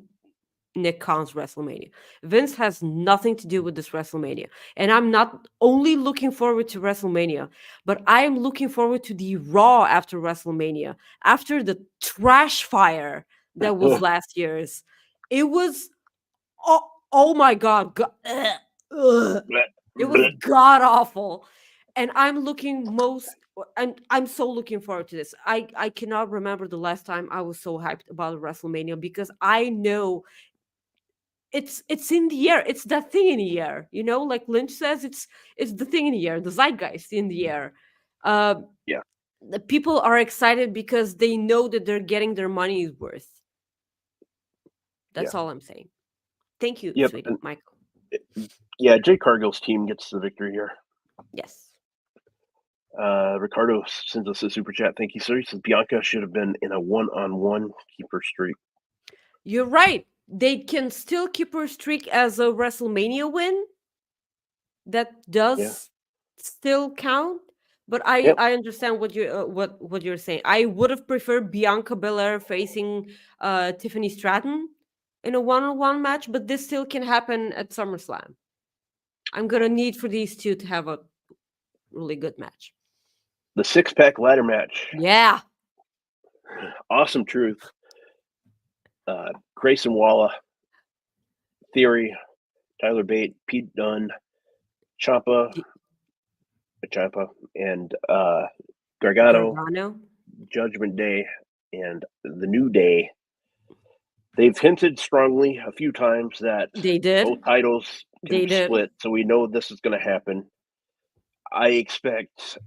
[SPEAKER 2] Nick Khan's WrestleMania. Vince has nothing to do with this WrestleMania. And I'm not only looking forward to WrestleMania, but I am looking forward to the Raw after WrestleMania. After the trash fire that was last year's. It was oh my god. Ugh. It was god awful. And I'm so looking forward to this. I cannot remember the last time I was so hyped about WrestleMania because I know it's in the air. It's that thing in the air. You know, like Lynch says, it's the thing in the air, the zeitgeist in the air. Uh,
[SPEAKER 1] Yeah.
[SPEAKER 2] the people are excited because they know that they're getting their money's worth. That's
[SPEAKER 1] Yeah.
[SPEAKER 2] all I'm saying. Thank you,
[SPEAKER 1] Yep.
[SPEAKER 2] sweetie,
[SPEAKER 1] And
[SPEAKER 2] Michael.
[SPEAKER 1] yeah, Jake Cargill's team gets the victory here.
[SPEAKER 2] Yes.
[SPEAKER 1] Ricardo sends us a super chat. Thank you, sir. He says Bianca should have been in a one-on-one keeper streak.
[SPEAKER 2] You're right. They can still keep her streak as a WrestleMania win. That does still count. But I understand what you're saying. I would have preferred Bianca Belair facing Tiffany Stratton in a one-on-one match, but this still can happen at SummerSlam. I'm gonna need for these two to have a really good match.
[SPEAKER 1] The six-pack ladder match.
[SPEAKER 2] Yeah.
[SPEAKER 1] Awesome Truth. Grayson Waller, Theory, Tyler Bate, Pete Dunne, Ciampa, and Gargano, Judgment Day, and The New Day. They've hinted strongly a few times that
[SPEAKER 2] they did.
[SPEAKER 1] Both titles can split, so we know this is going to happen. I expect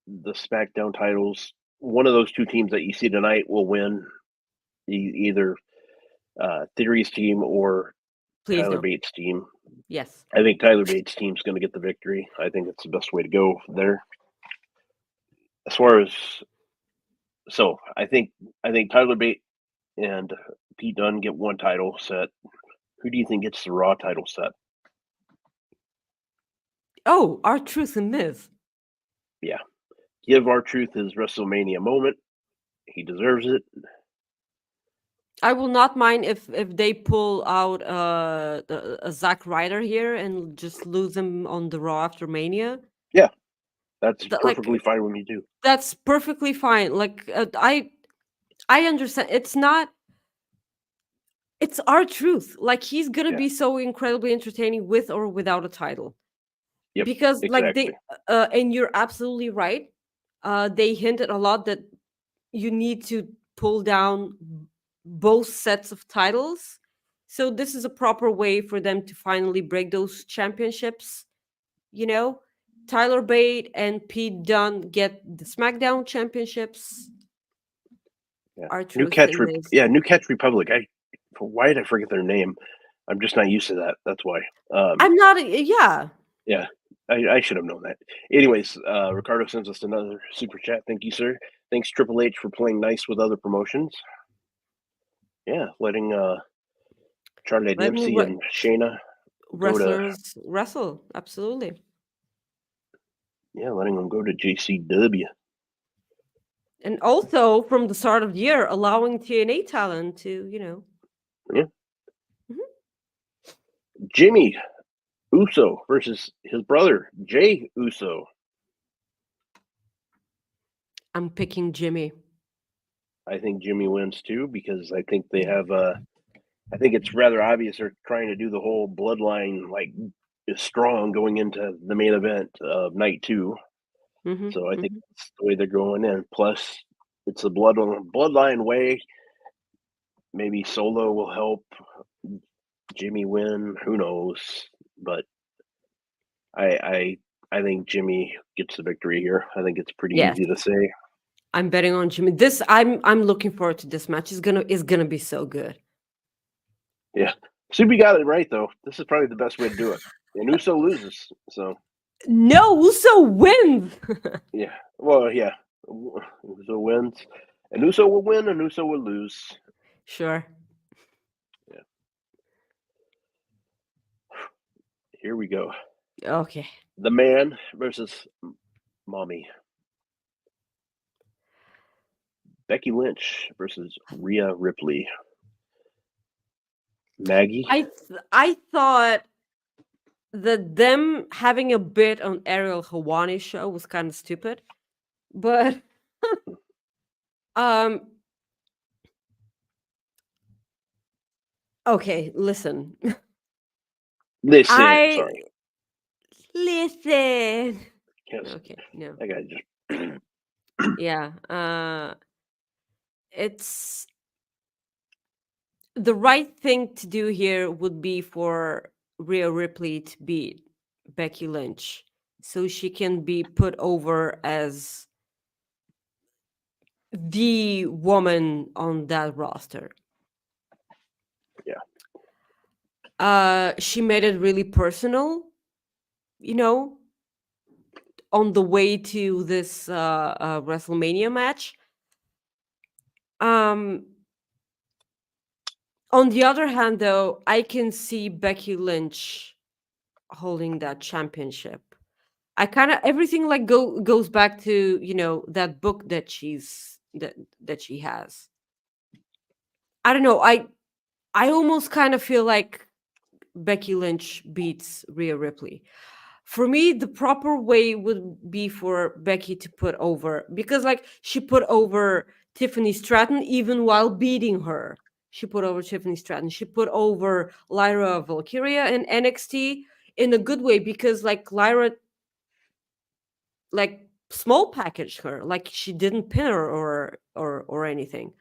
[SPEAKER 1] the SmackDown titles, one of those two teams that you see tonight will win, either Theory's team or Tyler Bates' team.
[SPEAKER 2] Yes.
[SPEAKER 1] I think Tyler Bates' team's going to get the victory. I think it's the best way to go there. As far as I think Tyler Bates and Pete Dunne get one title set. Who do you think gets the Raw title set?
[SPEAKER 2] Oh, R-Truth and Miz.
[SPEAKER 1] Yeah. Give R-Truth his WrestleMania moment. He deserves it.
[SPEAKER 2] I will not mind if they pull out a Zack Ryder here and just lose him on the Raw after Mania.
[SPEAKER 1] Yeah. That's perfectly fine with me too.
[SPEAKER 2] That's perfectly fine. Like I understand. It's R-Truth. Like he's gonna be so incredibly entertaining with or without a title.
[SPEAKER 1] Yep,
[SPEAKER 2] because
[SPEAKER 1] exactly.
[SPEAKER 2] And you're absolutely right. They hinted a lot that you need to pull down both sets of titles. So this is a proper way for them to finally break those championships. Tyler Bate and Pete Dunne get the SmackDown championships.
[SPEAKER 1] New Catch Republic. Why did I forget their name? I'm just not used to that. That's why.
[SPEAKER 2] I'm not. Yeah.
[SPEAKER 1] Yeah, I should have known that. Anyways, Ricardo sends us another super chat. Thank you, sir. Thanks, Triple H, for playing nice with other promotions. Yeah, letting Charlie Dempsey and Shayna
[SPEAKER 2] wrestlers wrestle. Absolutely.
[SPEAKER 1] Yeah, letting them go to JCW.
[SPEAKER 2] And also, from the start of the year, allowing TNA talent to,
[SPEAKER 1] Yeah. Mm-hmm. Jimmy Uso versus his brother, Jay Uso.
[SPEAKER 2] I'm picking Jimmy.
[SPEAKER 1] I think Jimmy wins too, because I think they have I think it's rather obvious they're trying to do the whole bloodline is strong going into the main event of night 2. Mm-hmm, so I think that's the way they're going in. Plus, it's a bloodline way. Maybe Solo will help Jimmy win. Who knows? But I think Jimmy gets the victory here. I think it's pretty easy to say.
[SPEAKER 2] I'm betting on Jimmy. I'm looking forward to this match. It's gonna be so good.
[SPEAKER 1] Yeah. Subi got it right though. This is probably the best way to do it. And Uso loses, so
[SPEAKER 2] no, Uso wins.
[SPEAKER 1] Yeah. Well, yeah. Uso wins. And Uso will win and Uso will lose.
[SPEAKER 2] Sure.
[SPEAKER 1] Yeah. Here we go.
[SPEAKER 2] Okay.
[SPEAKER 1] The Man versus Mommy. Becky Lynch versus Rhea Ripley. Maggie.
[SPEAKER 2] I thought that them having a bit on Ariel Hawani's show was kind of stupid, but okay, listen.
[SPEAKER 1] Sorry.
[SPEAKER 2] Listen.
[SPEAKER 1] Yes.
[SPEAKER 2] Okay, no.
[SPEAKER 1] I gotta just
[SPEAKER 2] yeah. It's the right thing to do here would be for Rhea Ripley to beat Becky Lynch so she can be put over as the woman on that roster.
[SPEAKER 1] Yeah.
[SPEAKER 2] She made it really personal, on the way to this WrestleMania match. On the other hand, though, I can see Becky Lynch holding that championship. I kind of everything like goes back to that book that she has. I don't know. I almost kind of feel like Becky Lynch beats Rhea Ripley. For me, the proper way would be for Becky to put over, because like she put over Tiffany Stratton even while beating her. She put over Tiffany Stratton. She put over Lyra Valkyria in NXT in a good way, because like Lyra like small packaged her, like she didn't pin her or anything.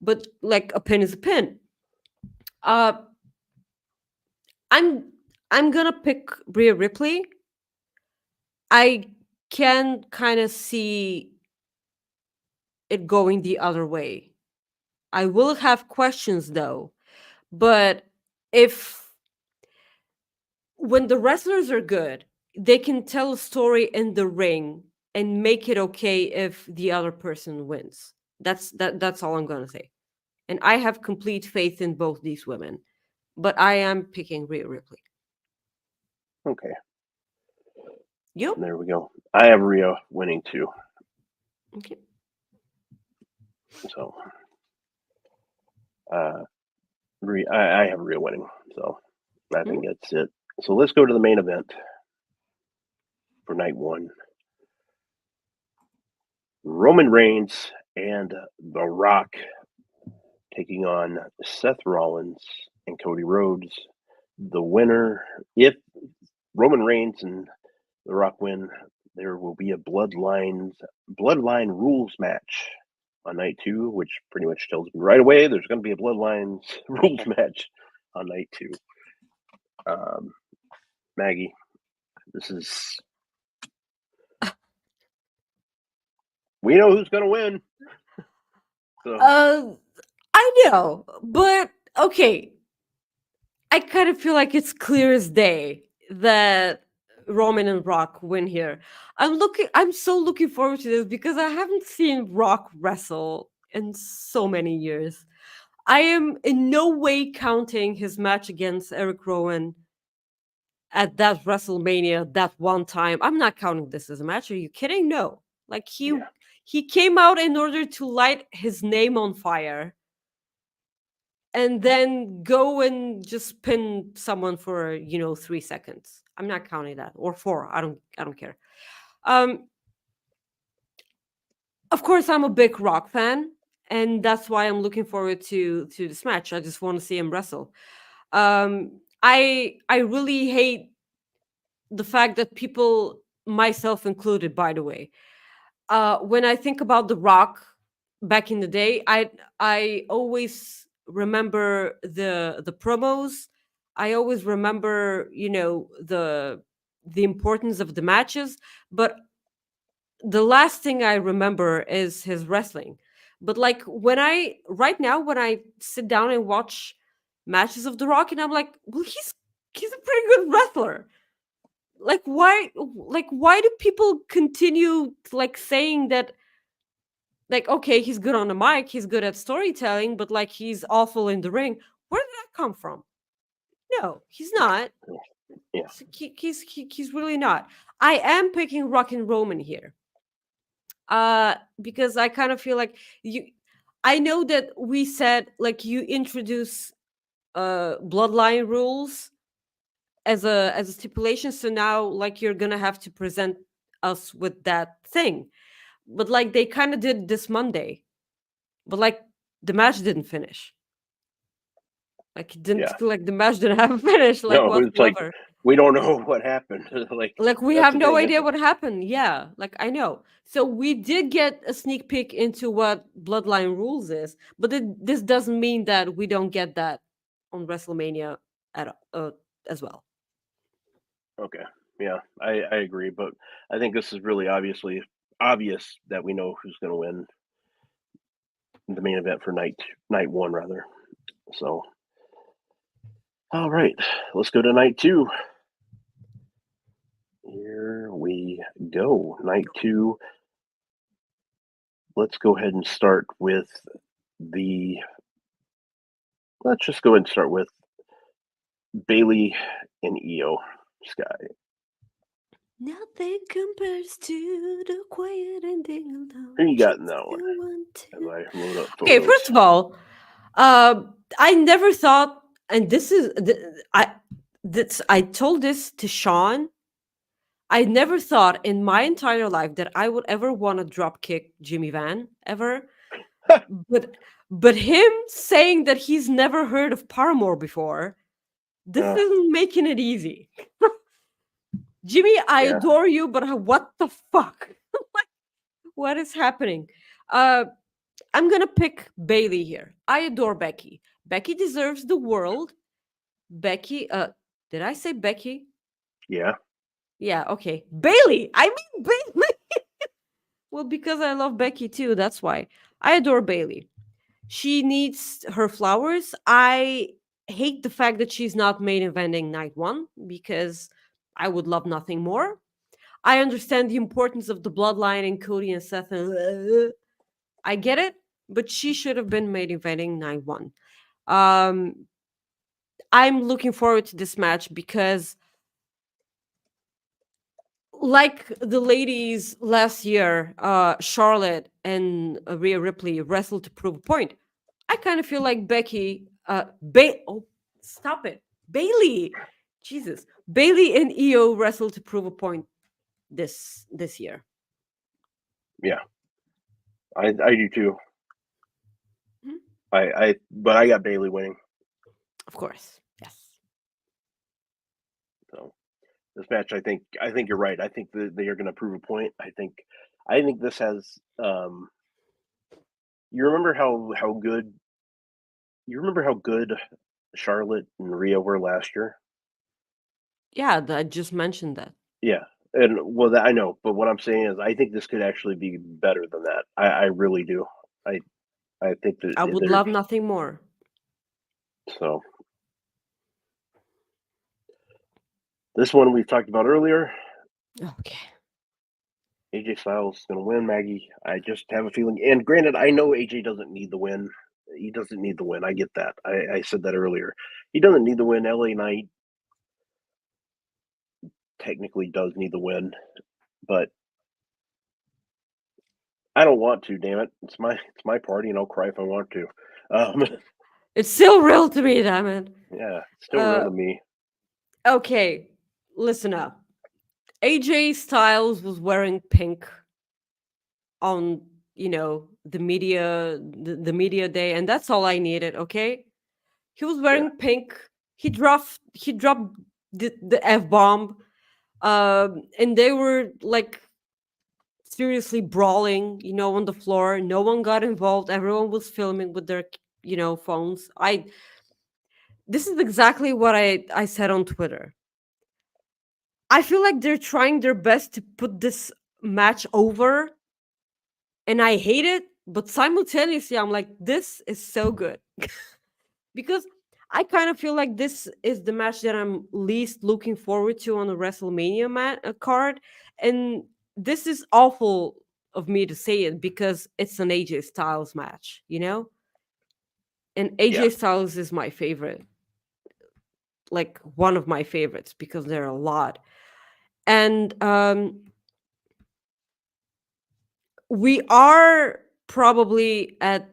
[SPEAKER 2] But like a pin is a pin. I'm gonna pick Rhea Ripley. I can kind of see it going the other way. I will have questions though, but if when the wrestlers are good, they can tell a story in the ring and make it okay if the other person wins. That's all I'm gonna say. And I have complete faith in both these women, but I am picking Rhea Ripley.
[SPEAKER 1] Okay.
[SPEAKER 2] Yep.
[SPEAKER 1] There we go. I have Rhea winning too.
[SPEAKER 2] Okay.
[SPEAKER 1] So, I have Rhea winning. So, I think that's it. So let's go to the main event for night one. Roman Reigns and The Rock taking on Seth Rollins and Cody Rhodes. The winner, if Roman Reigns and The Rock win, there will be a bloodline rules match on night two, which pretty much tells me right away there's going to be a bloodlines rules match on night two. Maggie, this is... We know who's going to win.
[SPEAKER 2] So. I know, but okay. I kind of feel like it's clear as day that Roman and Rock win here. I'm so looking forward to this because I haven't seen Rock wrestle in so many years. I am in no way counting his match against Eric Rowan at that WrestleMania that one time. I'm not counting this as a match. Are you kidding? No. Like he came out in order to light his name on fire and then go and just pin someone for 3 seconds. I'm not counting that, or 4. I don't care. Of course, I'm a big Rock fan, and that's why I'm looking forward to this match. I just want to see him wrestle. I really hate the fact that people, myself included, by the way, when I think about The Rock back in the day, I always remember the promos. I always remember the importance of the matches, but the last thing I remember is his wrestling. But like right now when I sit down and watch matches of The Rock, and I'm like, well, he's a pretty good wrestler. Like why do people continue like saying that, like, okay, he's good on the mic, he's good at storytelling, but like he's awful in the ring? Where did that come from? No, he's not.
[SPEAKER 1] Yeah.
[SPEAKER 2] He's really not. I am picking Rock and Roman here. Because I kind of feel like I know that we said like you introduce bloodline rules as a stipulation, so now like you're gonna have to present us with that thing. But like they kind of did this Monday, but like the match didn't finish. Like it didn't like the match didn't have a finish. Like
[SPEAKER 1] no, it's like we don't know what happened.
[SPEAKER 2] like we have no idea what happened. Yeah, like I know. So we did get a sneak peek into what Bloodline Rules is, but this doesn't mean that we don't get that on WrestleMania as well.
[SPEAKER 1] Okay, yeah, I agree, but I think this is really obvious that we know who's going to win the main event for night one, rather. So, all right, let's go to night two. Here we go. Night 2. Let's go ahead and start with let's just go ahead and start with Bailey and Io Sky.
[SPEAKER 2] Nothing compares to the quiet ending alone.
[SPEAKER 1] Who you got in that one? As I load up
[SPEAKER 2] Okay,
[SPEAKER 1] photos.
[SPEAKER 2] first of all, I never thought, and this is I told this to Sean. I never thought in my entire life that I would ever want to drop kick Jimmy Van ever. but him saying that he's never heard of Paramore before, this isn't making it easy. Jimmy, I adore you, but what the fuck? What is happening? I'm gonna pick Bailey here. I adore Becky. Becky deserves the world. Becky, did I say Becky?
[SPEAKER 1] Yeah.
[SPEAKER 2] Yeah, okay. Bailey. I mean Bailey. Well, because I love Becky too, that's why. I adore Bailey. She needs her flowers. I hate the fact that she's not main eventing night 1 because I would love nothing more. I understand the importance of the bloodline and Cody and Seth. I get it, but she should have been main eventing night 1. I'm looking forward to this match because, like the ladies last year, Charlotte and Rhea Ripley wrestled to prove a point. I kind of feel like Becky, oh, stop it, Bailey, Jesus, Bailey and Io wrestled to prove a point this year.
[SPEAKER 1] Yeah, I do too. But I got Bailey winning.
[SPEAKER 2] Of course, yes.
[SPEAKER 1] So this match, I think you're right. I think that they are going to prove a point. I think this has. You remember how good. You remember how good Charlotte and Rhea were last year?
[SPEAKER 2] Yeah, I just mentioned that.
[SPEAKER 1] Yeah, and well, I know, but what I'm saying is, I think this could actually be better than that. I really do. I think that
[SPEAKER 2] I would love nothing more.
[SPEAKER 1] So this one we've talked about earlier.
[SPEAKER 2] Okay.
[SPEAKER 1] AJ Styles is going to win, Maggie. I just have a feeling. And granted, I know AJ doesn't need the win. He doesn't need the win. I get that. I said that earlier. He doesn't need the win. LA Knight technically does need the win, but I don't want to. Damn it! It's my party, and I'll cry if I want to.
[SPEAKER 2] It's still real to me, damn it.
[SPEAKER 1] Yeah, it's still real to me.
[SPEAKER 2] Okay, listen up. AJ Styles was wearing pink on, the media day, and that's all I needed, okay? He was wearing pink. He dropped the F-bomb. And they were like seriously brawling, on the floor. No one got involved. Everyone was filming with their, phones. This is exactly what I said on Twitter. I feel like they're trying their best to put this match over, and I hate it, but simultaneously I'm like, this is so good. Because I kind of feel like this is the match that I'm least looking forward to on the WrestleMania card, and this is awful of me to say it because it's an AJ Styles match, and AJ Styles is my favorite, like one of my favorites, because there are a lot. And we are probably at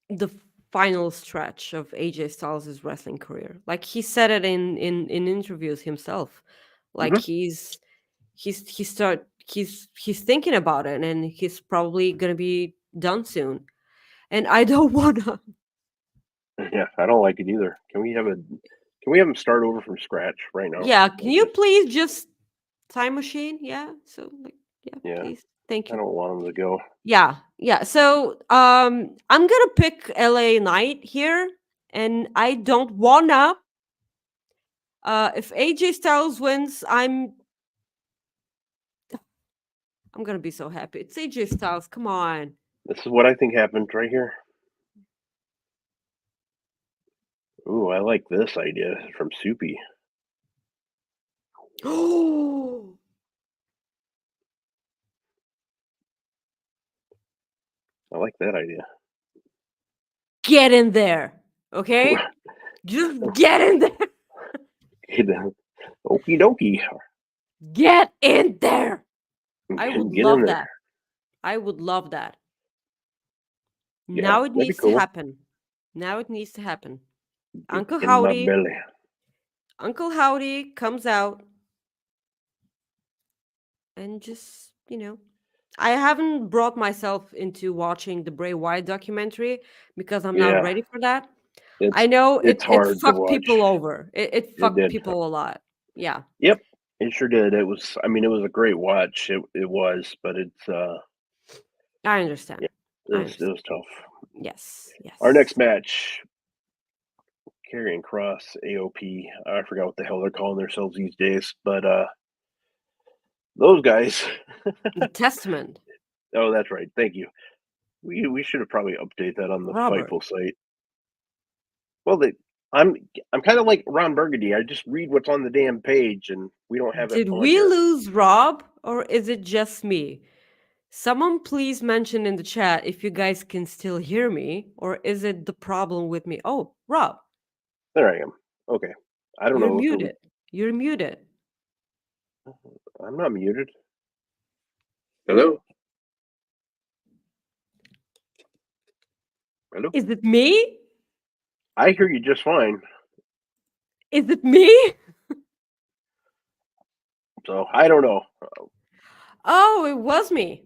[SPEAKER 2] the final stretch of AJ Styles' wrestling career. Like he said it in interviews himself. Like he's thinking about it, and he's probably gonna be done soon. And I don't wanna.
[SPEAKER 1] Yeah, I don't like it either. Can we have him start over from scratch right now?
[SPEAKER 2] Yeah, can you please just time machine? Yeah. So
[SPEAKER 1] Yeah.
[SPEAKER 2] please. Thank you.
[SPEAKER 1] I don't want him to go.
[SPEAKER 2] Yeah. So I'm gonna pick LA Knight here, and I don't wanna. If AJ Styles wins, I'm gonna be so happy. It's AJ Styles. Come on.
[SPEAKER 1] This is what I think happened right here. Ooh, I like this idea from Soupy.
[SPEAKER 2] Oh,
[SPEAKER 1] I like that idea.
[SPEAKER 2] Get in there, okay? Just get in there.
[SPEAKER 1] Okie dokie.
[SPEAKER 2] Get in there. I would
[SPEAKER 1] Get in
[SPEAKER 2] love
[SPEAKER 1] there.
[SPEAKER 2] that. I would love that.
[SPEAKER 1] Yeah,
[SPEAKER 2] Now it
[SPEAKER 1] that'd be
[SPEAKER 2] needs to
[SPEAKER 1] cool.
[SPEAKER 2] happen. Now it needs to happen. Uncle
[SPEAKER 1] In my
[SPEAKER 2] Howdy.
[SPEAKER 1] belly.
[SPEAKER 2] Uncle Howdy comes out and just, I haven't brought myself into watching the Bray Wyatt documentary because I'm not
[SPEAKER 1] Yeah,
[SPEAKER 2] ready for that.
[SPEAKER 1] it's
[SPEAKER 2] I know
[SPEAKER 1] it's
[SPEAKER 2] it
[SPEAKER 1] hard to
[SPEAKER 2] fucked
[SPEAKER 1] watch.
[SPEAKER 2] people over. It
[SPEAKER 1] It
[SPEAKER 2] fucked
[SPEAKER 1] did.
[SPEAKER 2] people a lot. Yeah.
[SPEAKER 1] Yep, it sure did. It was. I mean, it was a great watch. It was, but it's.
[SPEAKER 2] I understand.
[SPEAKER 1] Yeah,
[SPEAKER 2] I
[SPEAKER 1] it
[SPEAKER 2] understand.
[SPEAKER 1] was tough.
[SPEAKER 2] Yes. Yes.
[SPEAKER 1] Our next match, Karrion Kross, AOP. I forgot what the hell they're calling themselves these days, but those guys.
[SPEAKER 2] The Testament.
[SPEAKER 1] Oh, that's right. Thank you. We should have probably update that on the
[SPEAKER 2] Robert.
[SPEAKER 1] Fightful site. Well, I'm kind of like Ron Burgundy. I just read what's on the damn page, and we don't have it
[SPEAKER 2] Did
[SPEAKER 1] on
[SPEAKER 2] we
[SPEAKER 1] here.
[SPEAKER 2] lose Rob, or is it just me? Someone please mention in the chat if you guys can still hear me, or is it the problem with me? Oh, Rob.
[SPEAKER 1] There I am. Okay. I don't
[SPEAKER 2] You're
[SPEAKER 1] know.
[SPEAKER 2] muted. You're muted.
[SPEAKER 1] I'm not muted.
[SPEAKER 4] Hello?
[SPEAKER 1] Hello?
[SPEAKER 2] Is it me?
[SPEAKER 1] I hear you just fine.
[SPEAKER 2] Is it me?
[SPEAKER 1] So I don't know.
[SPEAKER 2] Oh, it was me.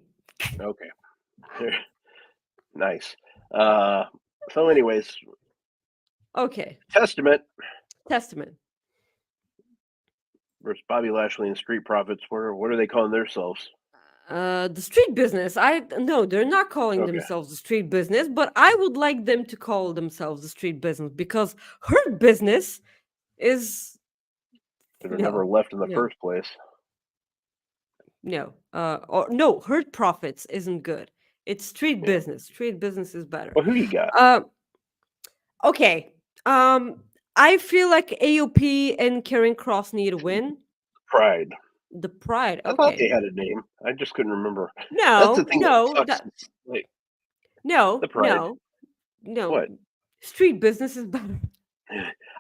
[SPEAKER 1] Okay. Nice. So anyways,
[SPEAKER 2] Okay.
[SPEAKER 1] Testament
[SPEAKER 2] Testament.
[SPEAKER 1] versus Bobby Lashley and Street Profits. What are they calling themselves?
[SPEAKER 2] The street business. No, they're not calling
[SPEAKER 1] Okay.
[SPEAKER 2] themselves the street business, but I would like them to call themselves the street business because Hurt Business is
[SPEAKER 1] They were never left in the first place.
[SPEAKER 2] No. Or no, Hurt Profits isn't good. It's street business. Street business is better.
[SPEAKER 1] Well, who you got?
[SPEAKER 2] Okay. I feel like AOP and Karrion Kross need a win.
[SPEAKER 1] Pride.
[SPEAKER 2] The Pride.
[SPEAKER 1] I thought
[SPEAKER 2] Okay.
[SPEAKER 1] they had a name. I just couldn't remember. That's
[SPEAKER 2] No,
[SPEAKER 1] the thing
[SPEAKER 2] no,
[SPEAKER 1] that sucks. It's like,
[SPEAKER 2] no,
[SPEAKER 1] the Pride.
[SPEAKER 2] no.
[SPEAKER 1] What?
[SPEAKER 2] Street business is better.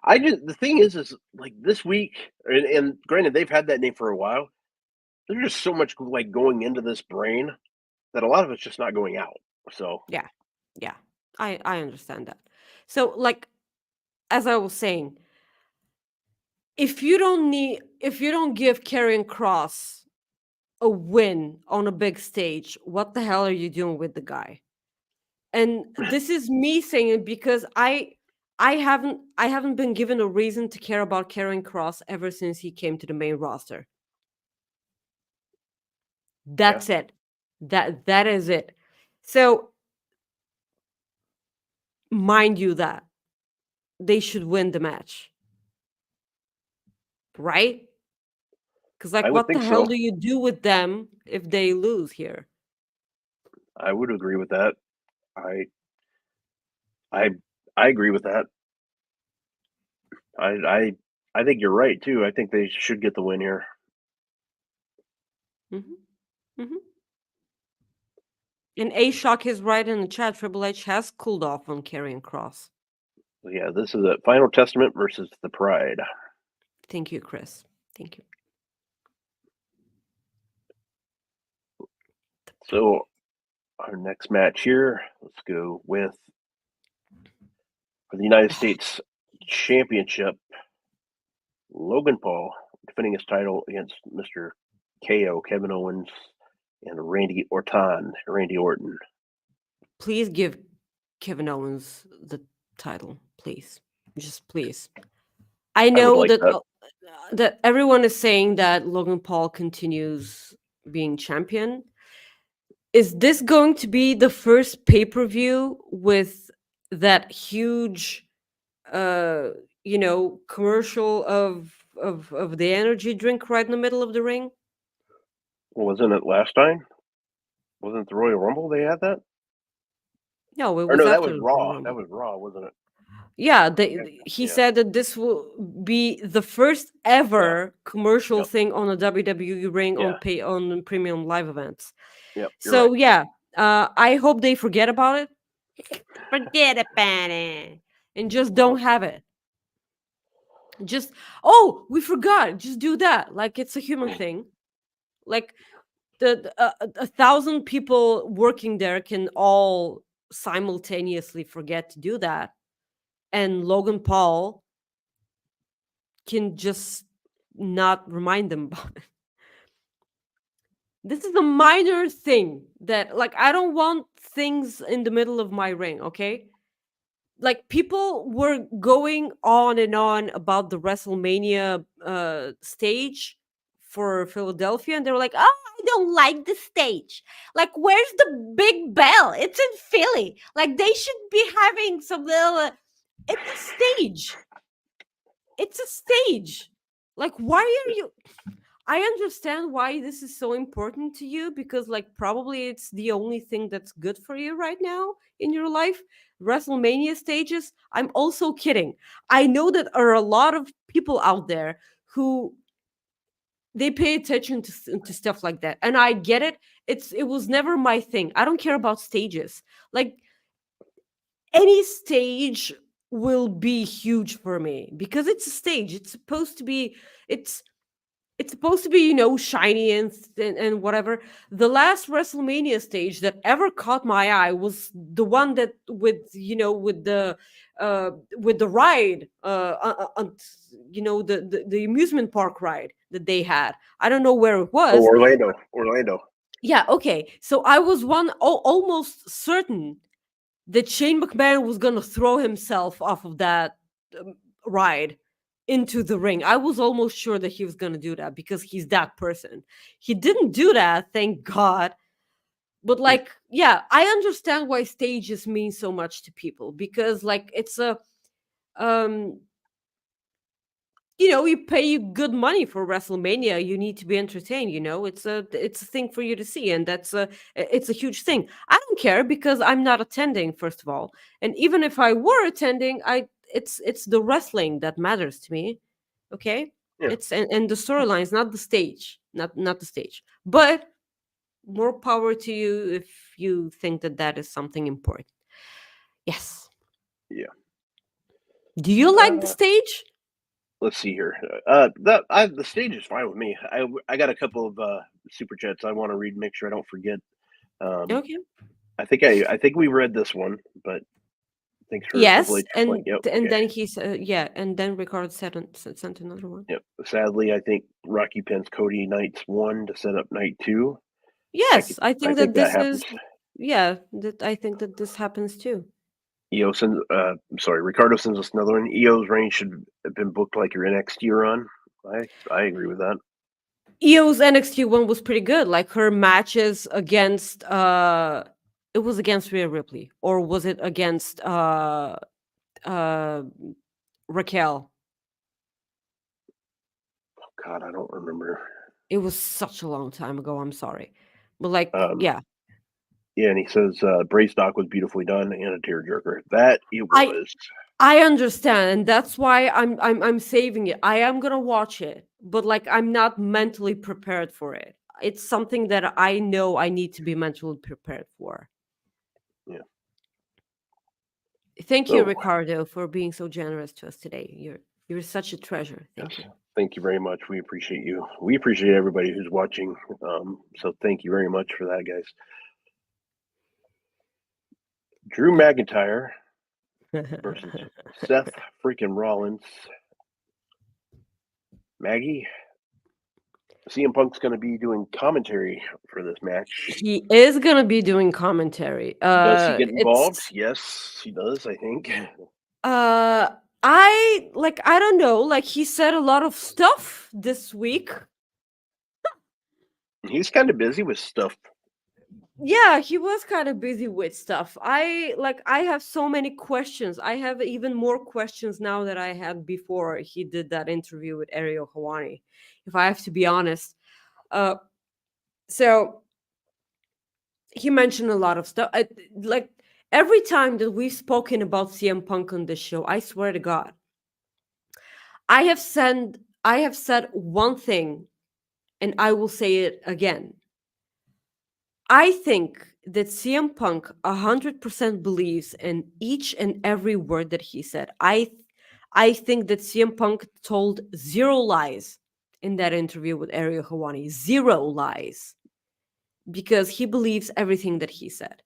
[SPEAKER 1] The thing is like this week, and granted they've had that name for a while. There's just so much like going into this brain that a lot of it's just not going out. So
[SPEAKER 2] Yeah. I understand that. So like as I was saying, if you don't give Karrion Kross a win on a big stage, what the hell are you doing with the guy? And this is me saying it because I haven't been given a reason to care about Karrion Kross ever since he came to the main roster. That's it. That is it. So mind you that they should win the match. Right? Because like
[SPEAKER 1] I would
[SPEAKER 2] what the
[SPEAKER 1] think
[SPEAKER 2] hell
[SPEAKER 1] so.
[SPEAKER 2] do you do with them if they lose here?
[SPEAKER 1] I would agree with that. I agree with that. I think you're right too. I think they should get the win here.
[SPEAKER 2] And A-Shock is right in the chat. Triple H has cooled off on Karrion Kross.
[SPEAKER 1] So yeah, this is a Final Testament versus the Pride.
[SPEAKER 2] Thank you, Chris. Thank you.
[SPEAKER 1] So our next match here, let's go with for the United States Championship, Logan Paul defending his title against Mr. KO, Kevin Owens, and Randy Orton.
[SPEAKER 2] Please give Kevin Owens the title, please. Just please. I know
[SPEAKER 1] like
[SPEAKER 2] that everyone is saying that Logan Paul continues being champion. Is this going to be the first pay-per-view with that huge commercial of the energy drink right in the middle of the ring?
[SPEAKER 1] Well, wasn't it last time? Wasn't it the Royal Rumble they had that?
[SPEAKER 2] No, it
[SPEAKER 1] Or
[SPEAKER 2] was
[SPEAKER 1] no, that
[SPEAKER 2] after
[SPEAKER 1] was
[SPEAKER 2] the
[SPEAKER 1] Raw.
[SPEAKER 2] Royal Rumble.
[SPEAKER 1] That was Raw, wasn't it?
[SPEAKER 2] Yeah, he said that this will be the first ever commercial thing on a WWE ring on premium live events.
[SPEAKER 1] Yep.
[SPEAKER 2] So
[SPEAKER 1] right.
[SPEAKER 2] yeah, I hope they forget about it. Forget about it. And just don't have it. Just, oh, we forgot. Just do that. Like it's a human thing. Like a thousand people working there can all simultaneously forget to do that. And Logan Paul can just not remind them about it. This is a minor thing that, like, I don't want things in the middle of my ring, okay? Like, people were going on and on about the WrestleMania stage for Philadelphia, and they were like, oh, I don't like the stage. Like, where's the big bell? It's in Philly. Like, they should be having some little. It's a stage. It's a stage. Like, why are you. I understand why this is so important to you because, like, probably it's the only thing that's good for you right now in your life. WrestleMania stages. I'm also kidding. I know that there are a lot of people out there who they pay attention to stuff like that, and I get it. It was never my thing. I don't care about stages. Like any stage will be huge for me because it's a stage. It's supposed to be. It's supposed to be, shiny and whatever. The last WrestleMania stage that ever caught my eye was the one that with the ride, the amusement park ride that they had. I don't know where it
[SPEAKER 1] Oh,
[SPEAKER 2] was.
[SPEAKER 1] Orlando.
[SPEAKER 2] Yeah, okay. So I was almost certain that Shane McMahon was gonna throw himself off of that ride into the ring. I was almost sure that he was gonna do that because he's that person. He didn't do that, thank God. But like, yeah, I understand why stages mean so much to people because like it's a um you pay good money for WrestleMania. You need to be entertained. It's a thing for you to see, and it's a huge thing. I don't care because I'm not attending, first of all, and even if I were attending, it's the wrestling that matters to me. Okay,
[SPEAKER 1] Yeah.
[SPEAKER 2] and the storylines, not the stage, not the stage. But more power to you if you think that is something important. Yes.
[SPEAKER 1] Yeah.
[SPEAKER 2] Do you like the stage?
[SPEAKER 1] Let's see here. The stage is fine with me. I got a couple of super chats I want to read. Make sure I don't forget.
[SPEAKER 2] Okay.
[SPEAKER 1] I think we read this one, but thanks for Triple
[SPEAKER 2] Yes,
[SPEAKER 1] H explaining. Yep.
[SPEAKER 2] and
[SPEAKER 1] Okay.
[SPEAKER 2] then he said, yeah, and then Ricardo sent another one.
[SPEAKER 1] Yep. Sadly, I think Rocky pins Cody nights 1 to set up night 2.
[SPEAKER 2] Yes, I think that this
[SPEAKER 1] happens.
[SPEAKER 2] is, yeah, that I think that this happens too.
[SPEAKER 1] Ricardo sends us another one. EO's reign should have been booked like your NXT run. I agree with that.
[SPEAKER 2] EO's NXT one was pretty good. Like her matches against it was against Rhea Ripley, or was it against Raquel?
[SPEAKER 1] Oh God, I don't remember.
[SPEAKER 2] It was such a long time ago. I'm sorry, but like, yeah.
[SPEAKER 1] Yeah, and he says Bray Stock was beautifully done and a tearjerker. That it was.
[SPEAKER 2] I understand, and that's why I'm saving it. I am gonna watch it, but like I'm not mentally prepared for it. It's something that I know I need to be mentally prepared for.
[SPEAKER 1] Yeah.
[SPEAKER 2] Thank you, Ricardo, for being so generous to us today. You're such a treasure. Thank you.
[SPEAKER 1] Thank you very much. We appreciate you. We appreciate everybody who's watching. So thank you very much for that, guys. Drew McIntyre versus Seth freaking Rollins. Maggie, CM Punk's going to be doing commentary for this match.
[SPEAKER 2] He is going to be doing commentary.
[SPEAKER 1] Does he get involved? Yes, he does, I think.
[SPEAKER 2] I don't know. Like he said a lot of stuff this week.
[SPEAKER 1] He's kind of busy with stuff.
[SPEAKER 2] Yeah, he was kind of busy with stuff. I have so many questions. I have even more questions now that I had before he did that interview with Ariel Helwani, if I have to be honest. So he mentioned a lot of stuff. Like every time that we've spoken about CM Punk on this show, I swear to God, I have said one thing, and I will say it again. I think that CM Punk 100% believes in each and every word that he said. I think that CM Punk told zero lies in that interview with Ariel Helwani. Zero lies. Because he believes everything that he said.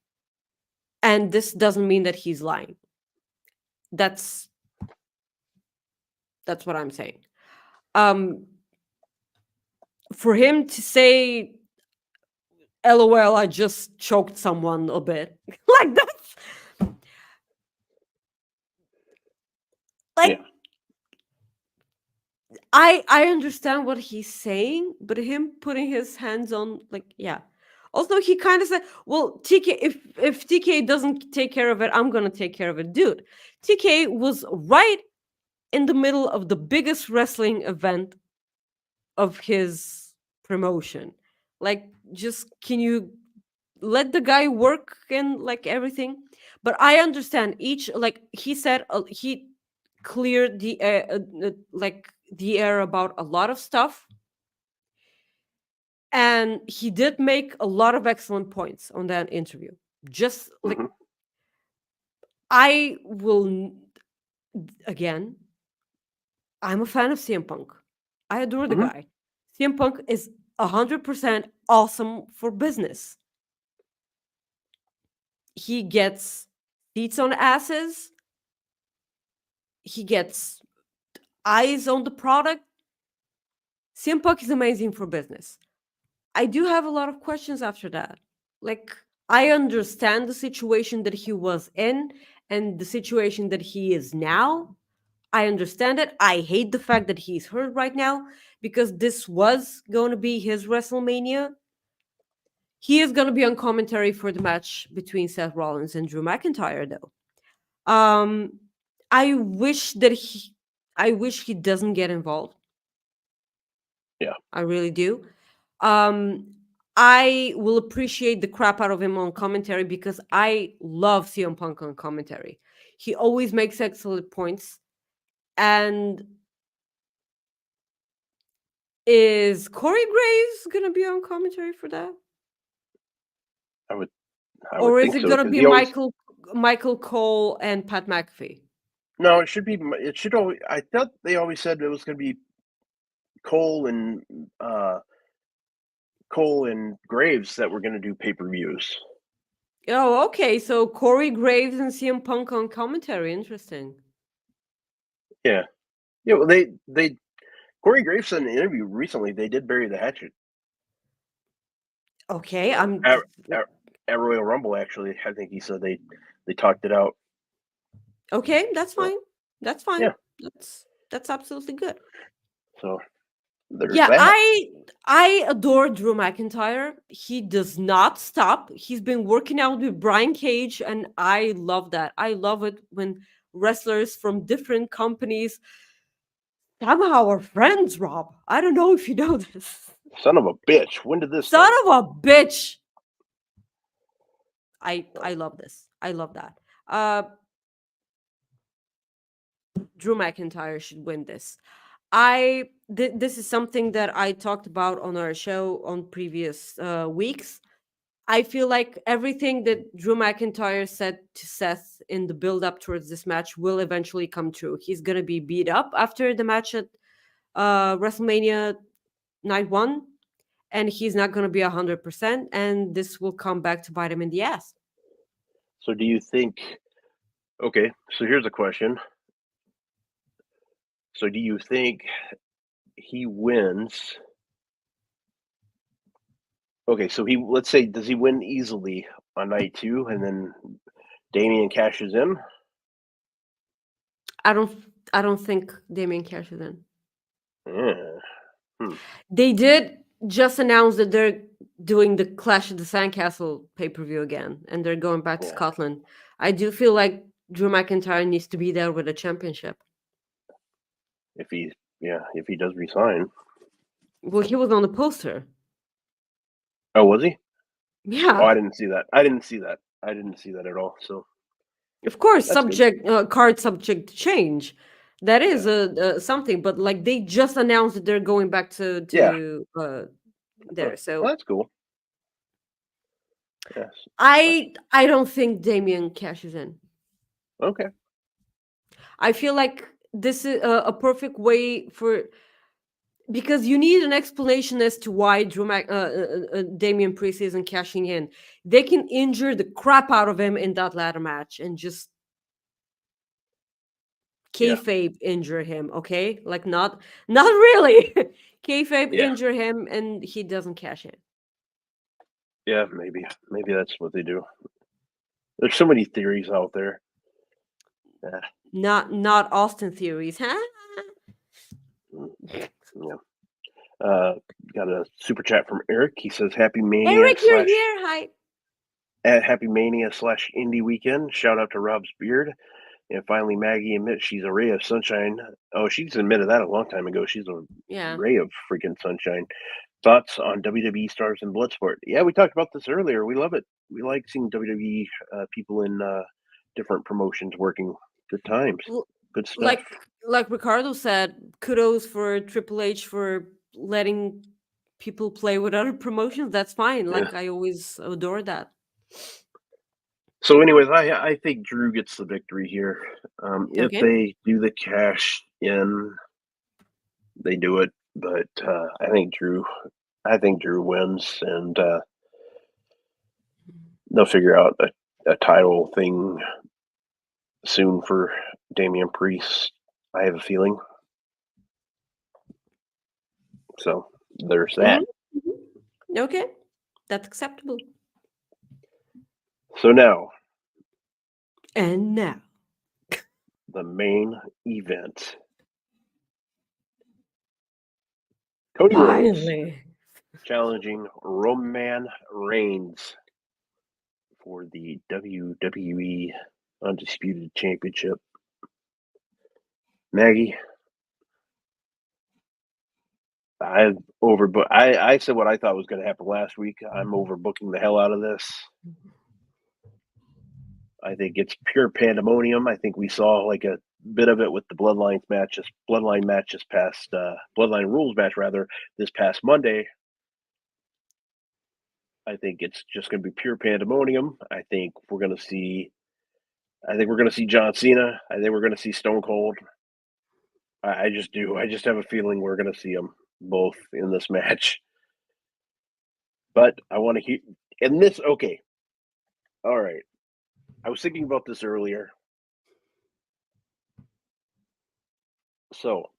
[SPEAKER 2] And this doesn't mean that he's lying. That's what I'm saying. For him to say, LOL, I just choked someone a bit. Like that's like
[SPEAKER 1] Yeah.
[SPEAKER 2] I understand what he's saying, but him putting his hands on, like, yeah. Also, he kind of said, well, TK, if TK doesn't take care of it, I'm gonna take care of it. Dude, TK was right in the middle of the biggest wrestling event of his promotion. Like, just can you let the guy work and like everything? But I understand each, like he said, he cleared the air, like the air about a lot of stuff, and he did make a lot of excellent points on that interview. Just like
[SPEAKER 1] Mhm.
[SPEAKER 2] I will again, I'm a fan of CM Punk. I adore the
[SPEAKER 1] Mhm.
[SPEAKER 2] guy. CM Punk is 100% awesome for business. He gets seats on asses. He gets eyes on the product. CM Punk is amazing for business. I do have a lot of questions after that. Like, I understand the situation that he was in and the situation that he is now. I understand it. I hate the fact that he's hurt right now because this was going to be his WrestleMania. He is going to be on commentary for the match between Seth Rollins and Drew McIntyre, though. Um, I wish that he doesn't get involved.
[SPEAKER 1] Yeah.
[SPEAKER 2] I really do. Um, I will appreciate the crap out of him on commentary because I love CM Punk on commentary. He always makes excellent points. And is Corey Graves gonna be on commentary for that?
[SPEAKER 1] I would
[SPEAKER 2] Or is
[SPEAKER 1] think
[SPEAKER 2] it
[SPEAKER 1] so,
[SPEAKER 2] gonna
[SPEAKER 1] 'cause
[SPEAKER 2] be
[SPEAKER 1] he always
[SPEAKER 2] Michael Cole and Pat McAfee?
[SPEAKER 1] No, it should be it should always I thought they always said it was gonna be Cole and, uh Cole and Graves that were gonna do pay-per-views.
[SPEAKER 2] Oh, okay. So Corey Graves and CM Punk on commentary. Interesting.
[SPEAKER 1] Yeah. Yeah, well, they Corey Graves said in an interview recently, they did bury the hatchet.
[SPEAKER 2] Okay, I'm
[SPEAKER 1] At at Royal Rumble, actually, I think he said they talked it out.
[SPEAKER 2] okay. That's
[SPEAKER 1] So,
[SPEAKER 2] fine. That's fine.
[SPEAKER 1] yeah.
[SPEAKER 2] That's absolutely good.
[SPEAKER 1] So, there's
[SPEAKER 2] Yeah,
[SPEAKER 1] that.
[SPEAKER 2] I adore Drew McIntyre. He does not stop. He's been working out with Brian Cage, and I love that. I love it when wrestlers from different companies somehow are friends, Rob. I don't know if you know this.
[SPEAKER 1] Son of a bitch, when did this
[SPEAKER 2] Son
[SPEAKER 1] start?
[SPEAKER 2] of a bitch. I love this. I love that. Drew McIntyre should win this. This is something that I talked about on our show on previous weeks. I feel like everything that Drew McIntyre said to Seth in the build up towards this match will eventually come true. He's gonna be beat up after the match at WrestleMania Night 1, and he's not gonna be 100%, and this will come back to bite him in the ass.
[SPEAKER 1] So do you think okay, so here's a question. So do you think he wins? Okay, so let's say, does he win easily on night 2 and then Damian cashes in?
[SPEAKER 2] I don't I don't think Damien cashes in.
[SPEAKER 1] Yeah.
[SPEAKER 2] They did just announce that they're doing the Clash of the Sandcastle pay-per-view again, and they're going back to
[SPEAKER 1] Yeah.
[SPEAKER 2] Scotland. I do feel like Drew McIntyre needs to be there with a championship.
[SPEAKER 1] If he does resign.
[SPEAKER 2] Well, he was on the poster.
[SPEAKER 1] Oh, was he? Oh,
[SPEAKER 2] Yeah,
[SPEAKER 1] I didn't see that. I didn't see that at all. So
[SPEAKER 2] of course,
[SPEAKER 1] that's good.
[SPEAKER 2] card subject to change. That is
[SPEAKER 1] Yeah.
[SPEAKER 2] something, but like they just announced that they're going back
[SPEAKER 1] Yeah.
[SPEAKER 2] to there.
[SPEAKER 1] Well,
[SPEAKER 2] So
[SPEAKER 1] that's cool. Yes.
[SPEAKER 2] I don't think Damien cashes in.
[SPEAKER 1] Okay.
[SPEAKER 2] I feel like this is a perfect way for, because you need an explanation as to why Damian Priest isn't cashing in. They can injure the crap out of him in that ladder match and just kayfabe injure him. Okay, like not really. Kayfabe injure him and he doesn't cash in.
[SPEAKER 1] Yeah, maybe that's what they do. There's so many theories out there.
[SPEAKER 2] Not Austin theories, huh?
[SPEAKER 1] Yeah. Got a super chat from Eric. He says, "Happy Mania
[SPEAKER 2] Eric, you're here. Hi.
[SPEAKER 1] Happy Mania / Indie weekend. Shout out to Rob's beard." And finally, Maggie admits she's a ray of sunshine. Oh, she's admitted that a long time ago. She's a ray of freaking sunshine. Thoughts on WWE stars in Bloodsport? Yeah, we talked about this earlier. We love it. We like seeing WWE people in different promotions working. Good times. Good stuff.
[SPEAKER 2] Like Ricardo said, kudos for Triple H for letting people play with other promotions. That's fine. Like I always adore that.
[SPEAKER 1] So, anyways, I think Drew gets the victory here. If
[SPEAKER 2] Okay.
[SPEAKER 1] they do the cash in, they do it. But I think Drew wins, and they'll figure out a title thing soon for Damian Priest. I have a feeling. So there's that.
[SPEAKER 2] Mm-hmm. Okay, that's acceptable.
[SPEAKER 1] So now.
[SPEAKER 2] And now.
[SPEAKER 1] The main event. Cody Rhodes challenging Roman Reigns for the WWE Undisputed Championship. Maggie, I said what I thought was going to happen last week. I'm overbooking the hell out of this. I think it's pure pandemonium. I think we saw like a bit of it with the Bloodline Rules match this past Monday. I think it's just going to be pure pandemonium. I think we're going to see John Cena. I think we're going to see Stone Cold. I just do. I just have a feeling we're going to see them both in this match. But I want to hear in this. Okay. All right. I was thinking about this earlier. So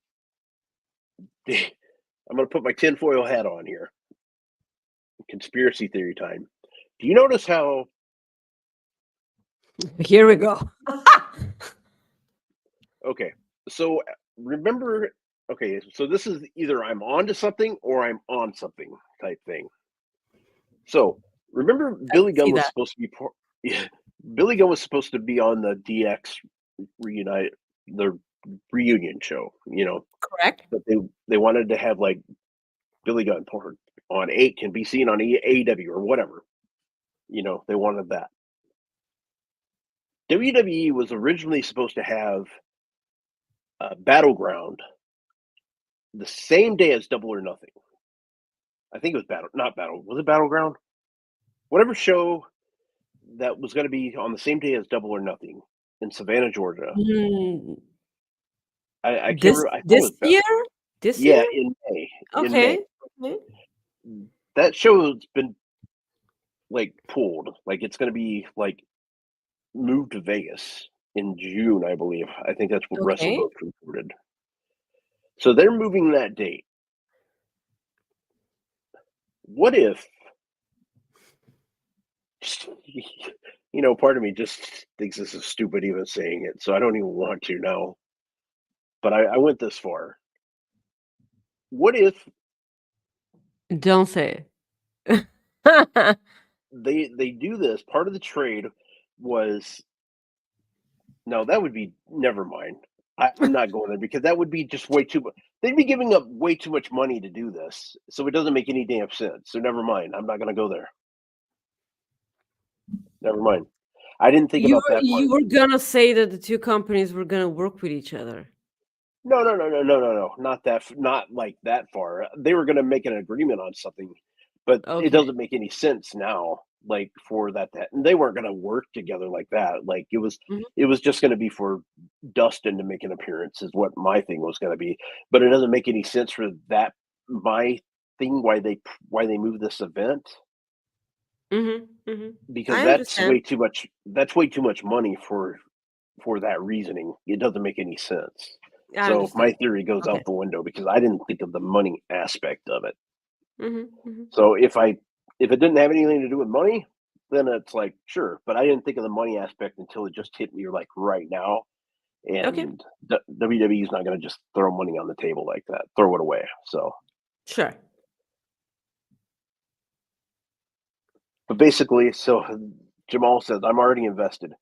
[SPEAKER 1] I'm going to put my tinfoil hat on here. Conspiracy theory time. Do you notice how?
[SPEAKER 2] Here we go.
[SPEAKER 1] Okay. So remember, okay, so this is either I'm on to something or I'm on something type thing. So remember Billy Gunn was supposed to be Billy Gunn was supposed to be on the DX the reunion show,
[SPEAKER 2] Correct.
[SPEAKER 1] But they wanted to have like Billy Gunn on 8 can be seen on AEW or whatever. They wanted that. WWE was originally supposed to have Battleground the same day as Double or Nothing. I think it was was it Battleground? Whatever show that was going to be on the same day as Double or Nothing in Savannah, Georgia. I can't remember.
[SPEAKER 2] This year? This year?
[SPEAKER 1] Yeah, in May.
[SPEAKER 2] Okay.
[SPEAKER 1] That show has been like pulled. Like it's going to be like moved to Vegas in June, I believe. I think that's what WrestleMania reported. So they're moving that date. What if, part of me just thinks this is stupid even saying it, so I don't even want to now. But I went this far. What if?
[SPEAKER 2] Don't say it.
[SPEAKER 1] They do this. Part of the trade was. No, that would be never mind. I'm not going there because that would be just way too much. They'd be giving up way too much money to do this, so it doesn't make any damn sense. So never mind. I'm not going to go there. Never mind. I didn't think about that part.
[SPEAKER 2] You were gonna say that the two companies were gonna work with each other.
[SPEAKER 1] No. Not like that far. They were going to make an agreement on something, but it doesn't make any sense now like for that, and they weren't going to work together like that. Like it was
[SPEAKER 2] Mhm.
[SPEAKER 1] just going to be for Dustin to make an appearance is what my thing was going to be. But it doesn't make any sense for that my thing why they moved this event,
[SPEAKER 2] Mhm. Mhm.
[SPEAKER 1] because
[SPEAKER 2] I
[SPEAKER 1] that's way
[SPEAKER 2] understand.
[SPEAKER 1] too much money for that reasoning. It doesn't make any sense.
[SPEAKER 2] I
[SPEAKER 1] So my
[SPEAKER 2] understand.
[SPEAKER 1] theory goes
[SPEAKER 2] Okay.
[SPEAKER 1] out the window because I didn't think of the money aspect of it.
[SPEAKER 2] Mhm. Mhm.
[SPEAKER 1] So if it didn't have anything to do with money, then it's like sure. But I didn't think of the money aspect until it just hit me like right now.
[SPEAKER 2] Okay.
[SPEAKER 1] And WWE is not going to just throw money on the table like that, throw it away. So,
[SPEAKER 2] Sure.
[SPEAKER 1] but basically, so Jamal says I'm already invested.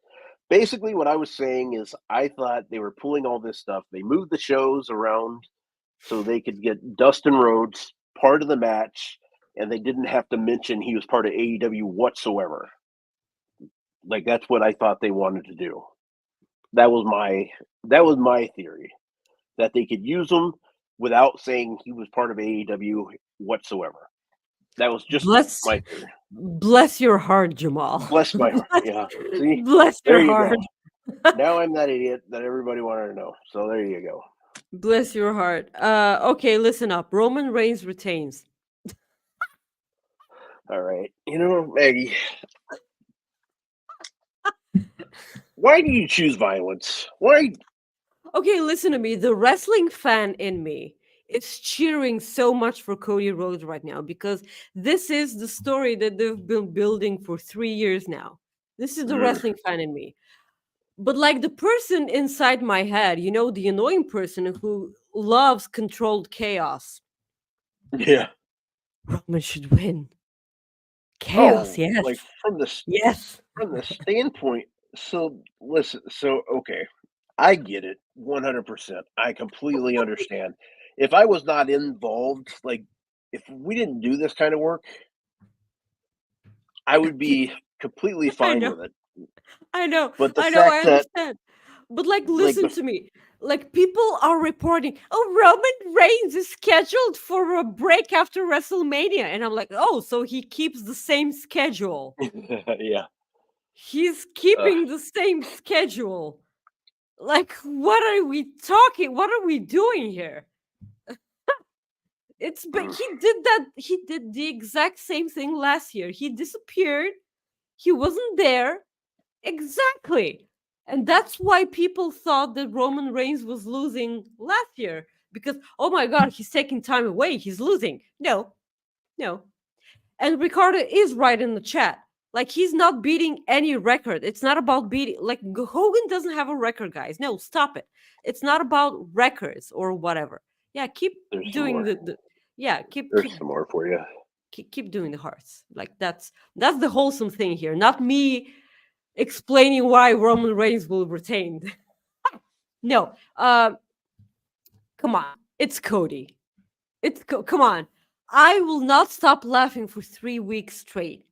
[SPEAKER 1] Basically, what I was saying is I thought they were pulling all this stuff. They moved the shows around so they could get Dustin Rhodes part of the match, and they didn't have to mention he was part of AEW whatsoever. Like that's what I thought they wanted to do. That was my theory, that they could use him without saying he was part of AEW whatsoever. That was just
[SPEAKER 2] Bless
[SPEAKER 1] my theory.
[SPEAKER 2] bless your heart, Jamal.
[SPEAKER 1] Bless my heart.
[SPEAKER 2] bless,
[SPEAKER 1] Yeah. See,
[SPEAKER 2] bless
[SPEAKER 1] there
[SPEAKER 2] your
[SPEAKER 1] you
[SPEAKER 2] heart.
[SPEAKER 1] go. Now I'm that idiot that everybody wanted to know. So there you go.
[SPEAKER 2] Bless your heart. Okay, listen up. Roman Reigns retains.
[SPEAKER 1] All right. Maggie, why do you choose violence? Why?
[SPEAKER 2] Okay, listen to me. The wrestling fan in me is cheering so much for Cody Rhodes right now because this is the story that they've been building for 3 years now. This is the wrestling fan in me. But like the person inside my head, the annoying person who loves controlled chaos.
[SPEAKER 1] Yeah.
[SPEAKER 2] Roman should win. Chaos,
[SPEAKER 1] Oh,
[SPEAKER 2] yes.
[SPEAKER 1] like
[SPEAKER 2] Yes.
[SPEAKER 1] from the standpoint. So listen. So okay, I get it 100%. I completely understand. If I was not involved, like if we didn't do this kind of work, I would be completely
[SPEAKER 2] I
[SPEAKER 1] fine
[SPEAKER 2] know.
[SPEAKER 1] with it.
[SPEAKER 2] I know.
[SPEAKER 1] But the
[SPEAKER 2] I know. I
[SPEAKER 1] fact that
[SPEAKER 2] understand. But like,
[SPEAKER 1] like
[SPEAKER 2] listen
[SPEAKER 1] the
[SPEAKER 2] to me. Like, people are reporting, oh, Roman Reigns is scheduled for a break after WrestleMania, and I'm like, oh, so he keeps the same schedule.
[SPEAKER 1] yeah.
[SPEAKER 2] He's
[SPEAKER 1] Uh,
[SPEAKER 2] keeping the same schedule. Like, what are we talking? What are we doing here? But
[SPEAKER 1] mm,
[SPEAKER 2] he did that. He did the exact same thing last year. He disappeared. He wasn't there. Exactly. And that's why people thought that Roman Reigns was losing last year because, oh my God, he's taking time away. He's losing. No, no. And Ricardo is right in the chat. Like, he's not beating any record. It's not about beating. Like, Hogan doesn't have a record, guys. No, stop it. It's not about records or whatever. Yeah, keep
[SPEAKER 1] there's some
[SPEAKER 2] doing
[SPEAKER 1] more.
[SPEAKER 2] the yeah, keep
[SPEAKER 1] There's
[SPEAKER 2] keep
[SPEAKER 1] some more for you.
[SPEAKER 2] keep doing the hearts. Like, that's the wholesome thing here. Not me explaining why Roman Reigns will retain. No, come on, it's Cody. Come on. I will not stop laughing for 3 weeks straight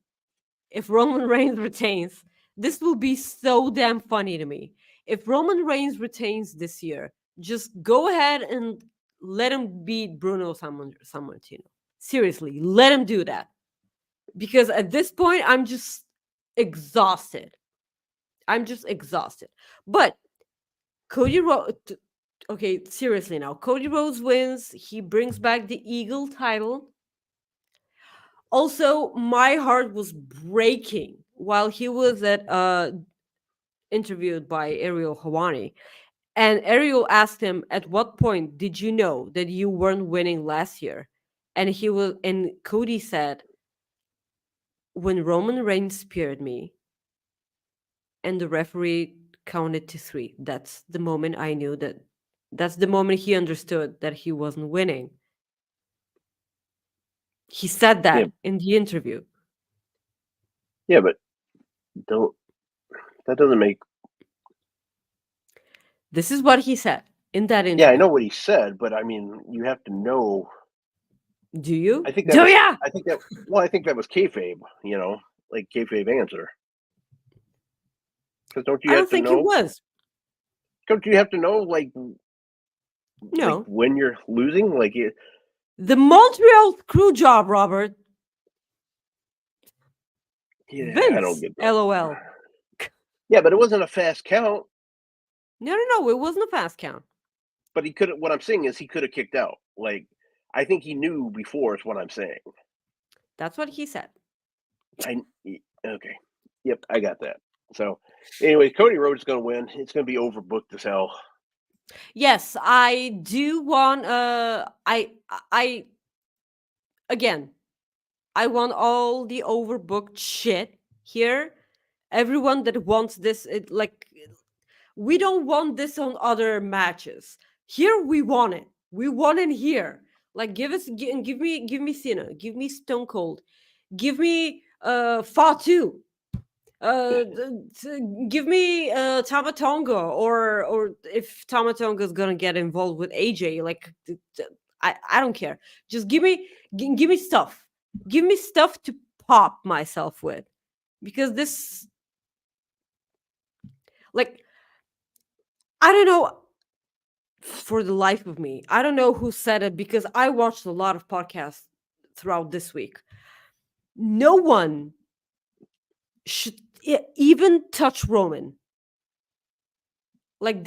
[SPEAKER 2] if Roman Reigns retains. This will be so damn funny to me. If Roman Reigns retains this year, just go ahead and let him beat Bruno Sammartino. Seriously, let him do that. Because at this point, I'm just exhausted. I'm just exhausted. But Cody Rhodes. Okay, seriously now. Cody Rhodes wins. He brings back the Eagle title. Also, my heart was breaking while he was interviewed by Ariel Hawani. And Ariel asked him, at what point did you know that you weren't winning last year? And Cody said, when Roman Reigns speared me and the referee counted to 3. That's the moment I knew that's the moment he understood that he wasn't winning. He said
[SPEAKER 1] Yeah.
[SPEAKER 2] that in the interview.
[SPEAKER 1] Yeah, but don't. That doesn't make.
[SPEAKER 2] This is what he said in that
[SPEAKER 1] Yeah, I
[SPEAKER 2] interview.
[SPEAKER 1] know what he said, but I mean, you have to know.
[SPEAKER 2] Do you?
[SPEAKER 1] I think that
[SPEAKER 2] Do
[SPEAKER 1] was.
[SPEAKER 2] ya?
[SPEAKER 1] I think that. Well, I think that was kayfabe. Like kayfabe answer. Because don't you
[SPEAKER 2] I
[SPEAKER 1] have
[SPEAKER 2] don't
[SPEAKER 1] to
[SPEAKER 2] think it
[SPEAKER 1] know?
[SPEAKER 2] was.
[SPEAKER 1] Don't you have to know like
[SPEAKER 2] No.
[SPEAKER 1] when you're losing? Like it.
[SPEAKER 2] The Montreal screw job, Robert.
[SPEAKER 1] Yeah, I don't
[SPEAKER 2] Vince,
[SPEAKER 1] get that.
[SPEAKER 2] LOL.
[SPEAKER 1] Yeah, but it wasn't a fast count.
[SPEAKER 2] No, it wasn't a fast count.
[SPEAKER 1] But he could have. What I'm saying is he could have kicked out. Like, I think he knew before. Is what I'm saying.
[SPEAKER 2] That's what he said.
[SPEAKER 1] Okay. Yep, I got that. So, anyway, Cody Rhodes is going to win. It's going to be overbooked as hell.
[SPEAKER 2] Yes, I do want. Again, I want all the overbooked shit here. Everyone that wants this, we don't want this on other matches. Here we want it. We want it here. Like give me Cena, give me Stone Cold, give me Fatu, give me Tama Tonga, or if Tama Tonga is gonna get involved with AJ, like I don't care. Just give me stuff. Give me stuff to pop myself with, because this, like, I don't know, for the life of me. I don't know who said it, because I watched a lot of podcasts throughout this week. No one should even touch Roman. Like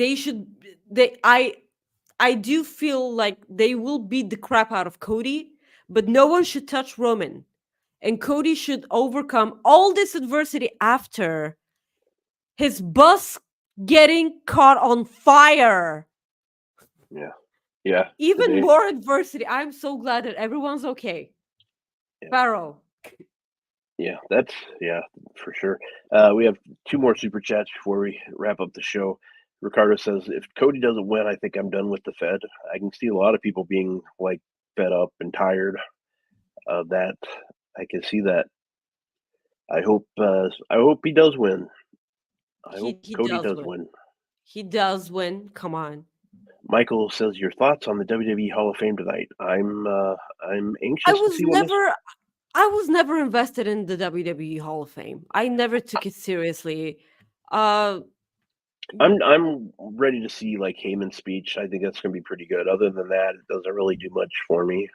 [SPEAKER 2] I do feel like they will beat the crap out of Cody, but no one should touch Roman. And Cody should overcome all this adversity after his bus getting caught on fire.
[SPEAKER 1] Yeah.
[SPEAKER 2] Even more adversity. I'm so glad that everyone's okay.
[SPEAKER 1] Yeah.
[SPEAKER 2] Pharaoh.
[SPEAKER 1] Yeah, that's for sure. We have 2 more super chats before we wrap up the show. Ricardo says, if Cody doesn't win, I think I'm done with the Fed. I can see a lot of people being like fed up and tired of that. I can see that. I hope he does win. I hope Cody does win.
[SPEAKER 2] He does win. Come on.
[SPEAKER 1] Michael says, your thoughts on the WWE Hall of Fame tonight? I'm anxious to see
[SPEAKER 2] I was never invested in the WWE Hall of Fame. I never took it seriously.
[SPEAKER 1] I'm ready to see like Heyman's speech. I think that's going to be pretty good. Other than that, it doesn't really do much for me.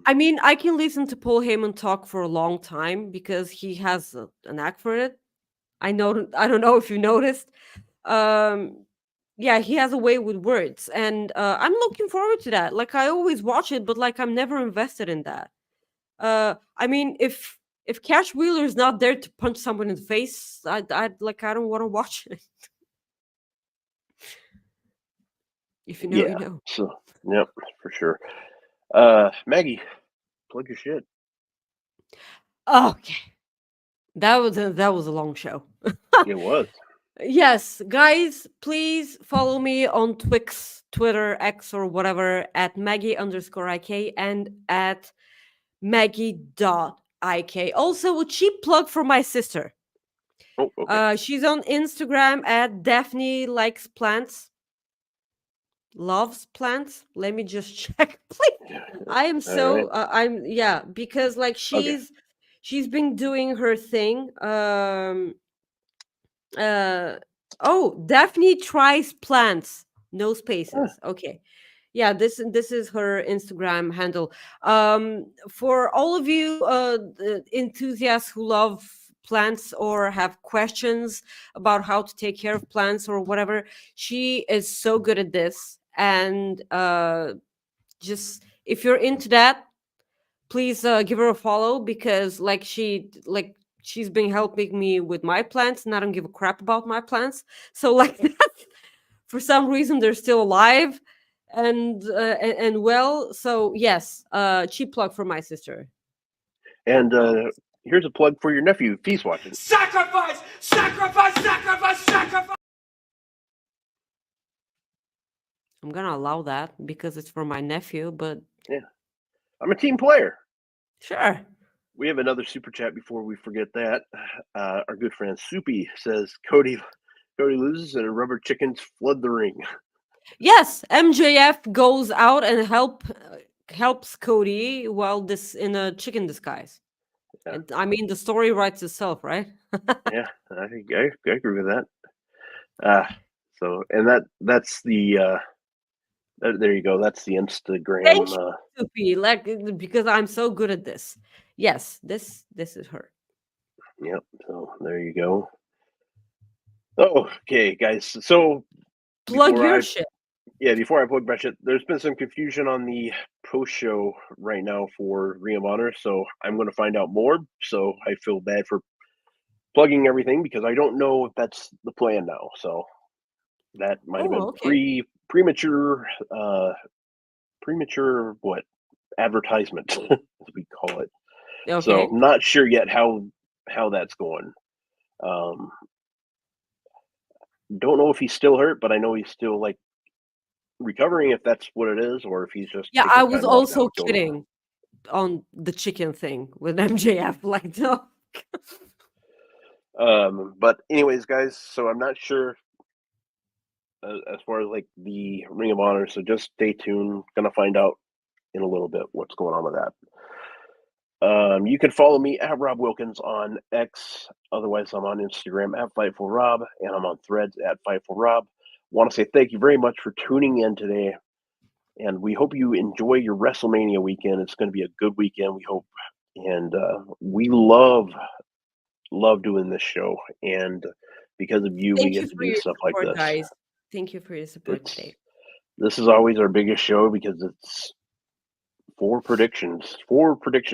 [SPEAKER 2] I mean, I can listen to Paul Heyman talk for a long time because he has a knack for it. I don't know if you noticed. Yeah, he has a way with words, and I'm looking forward to that. Like, I always watch it, but like I'm never invested in that. I mean, if Cash Wheeler is not there to punch someone in the face, I don't want to watch it. If you know, you know.
[SPEAKER 1] So, yep, for sure. Maggie, plug your shit.
[SPEAKER 2] Okay, that was a long show.
[SPEAKER 1] It was.
[SPEAKER 2] Yes, guys, please follow me on Twix, Twitter, X, or whatever at Maggie_IK and at Maggie.IK. Also, a cheap plug for my sister.
[SPEAKER 1] Oh, okay.
[SPEAKER 2] She's on Instagram at Daphne Likes Plants. Loves plants. Let me just check, please. I am so because like she's been doing her thing. Daphne Tries Plants. No spaces. Okay. Yeah, this is her Instagram handle. For all of you enthusiasts who love plants or have questions about how to take care of plants or whatever, she is so good at this. And just if you're into that, please give her a follow, because she's been helping me with my plants, and I don't give a crap about my plants. So like for some reason they're still alive and well. So yes, cheap plug for my sister.
[SPEAKER 1] And here's a plug for your nephew if he's watching.
[SPEAKER 5] Sacrifice! Sacrifice! Sacrifice! Sacrifice!
[SPEAKER 2] I'm gonna allow that because it's for my nephew, but
[SPEAKER 1] yeah, I'm a team player.
[SPEAKER 2] Sure.
[SPEAKER 1] We have another super chat before we forget that. Our good friend Soupy says Cody loses and rubber chickens flood the ring.
[SPEAKER 2] Yes, MJF goes out and helps Cody while this in a chicken disguise. Yeah. And, I mean, the story writes itself, right?
[SPEAKER 1] Yeah, I agree with that. So, and that's the there you go. That's the Instagram.
[SPEAKER 2] Thank you, Soupy, because I'm so good at this. Yes, this is her.
[SPEAKER 1] Yep. So there you go. Oh, okay, guys. So
[SPEAKER 2] Plug
[SPEAKER 1] before
[SPEAKER 2] your
[SPEAKER 1] I
[SPEAKER 2] shit.
[SPEAKER 1] before I plug my shit, there's been some confusion on the post show right now for Ring of Honor, so I'm going to find out more. So I feel bad for plugging everything because I don't know if that's the plan now. So that might have been
[SPEAKER 2] Okay.
[SPEAKER 1] premature what advertisement as we call it. So
[SPEAKER 2] Okay.
[SPEAKER 1] I'm not sure yet how that's going. Don't know if he's still hurt, but I know he's still like recovering, if that's what it is, or if he's just
[SPEAKER 2] Yeah,
[SPEAKER 1] taking
[SPEAKER 2] I was
[SPEAKER 1] time off now.
[SPEAKER 2] also kidding on the chicken thing with MJF. Like, no.
[SPEAKER 1] But anyways, guys, so I'm not sure as far as like the Ring of Honor, so just stay tuned. Gonna find out in a little bit what's going on with that. You can follow me at Rob Wilkins on X. Otherwise, I'm on Instagram at Fightful Rob, and I'm on Threads at Fightful Rob. Want to say thank you very much for tuning in today, and we hope you enjoy your WrestleMania weekend. It's going to be a good weekend, we hope, and we love doing this show, and because of you, we
[SPEAKER 2] Thank you
[SPEAKER 1] get to
[SPEAKER 2] for
[SPEAKER 1] do
[SPEAKER 2] your
[SPEAKER 1] stuff like
[SPEAKER 2] support,
[SPEAKER 1] this.
[SPEAKER 2] guys. Thank you for your support today.
[SPEAKER 1] This is always our biggest show because it's four prediction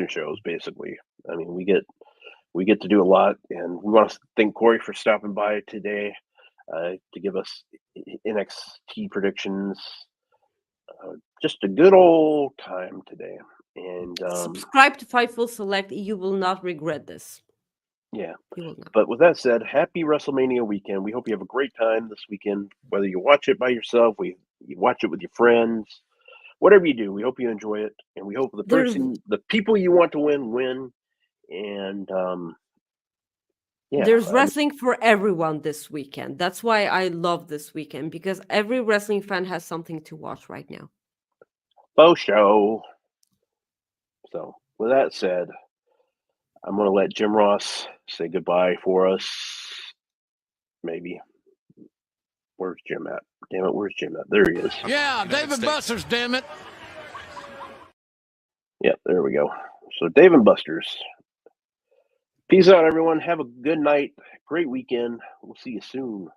[SPEAKER 1] shows basically. I mean, we get to do a lot, and we want to thank Corey for stopping by today to give us NXT predictions. Just a good old time today, and
[SPEAKER 2] Subscribe to Fightful Select. You will not regret this.
[SPEAKER 1] yeah.
[SPEAKER 2] You will not.
[SPEAKER 1] But with that said, happy WrestleMania weekend. We hope you have a great time this weekend, whether you watch it by yourself, you watch it with your friends, whatever you do. We hope you enjoy it, and we hope the people you want to win. And yeah,
[SPEAKER 2] there's wrestling for everyone this weekend. That's why I love this weekend, because every wrestling fan has something to watch right now.
[SPEAKER 1] faux show. So with that said, I'm going to let Jim Ross say goodbye for us. Maybe. Where's Jim at? Damn it, where's Jim at? There he is.
[SPEAKER 5] Yeah, David Buster's, damn it.
[SPEAKER 1] Yeah, there we go. So Dave and Buster's. Peace out, everyone. Have a good night. Great weekend. We'll see you soon.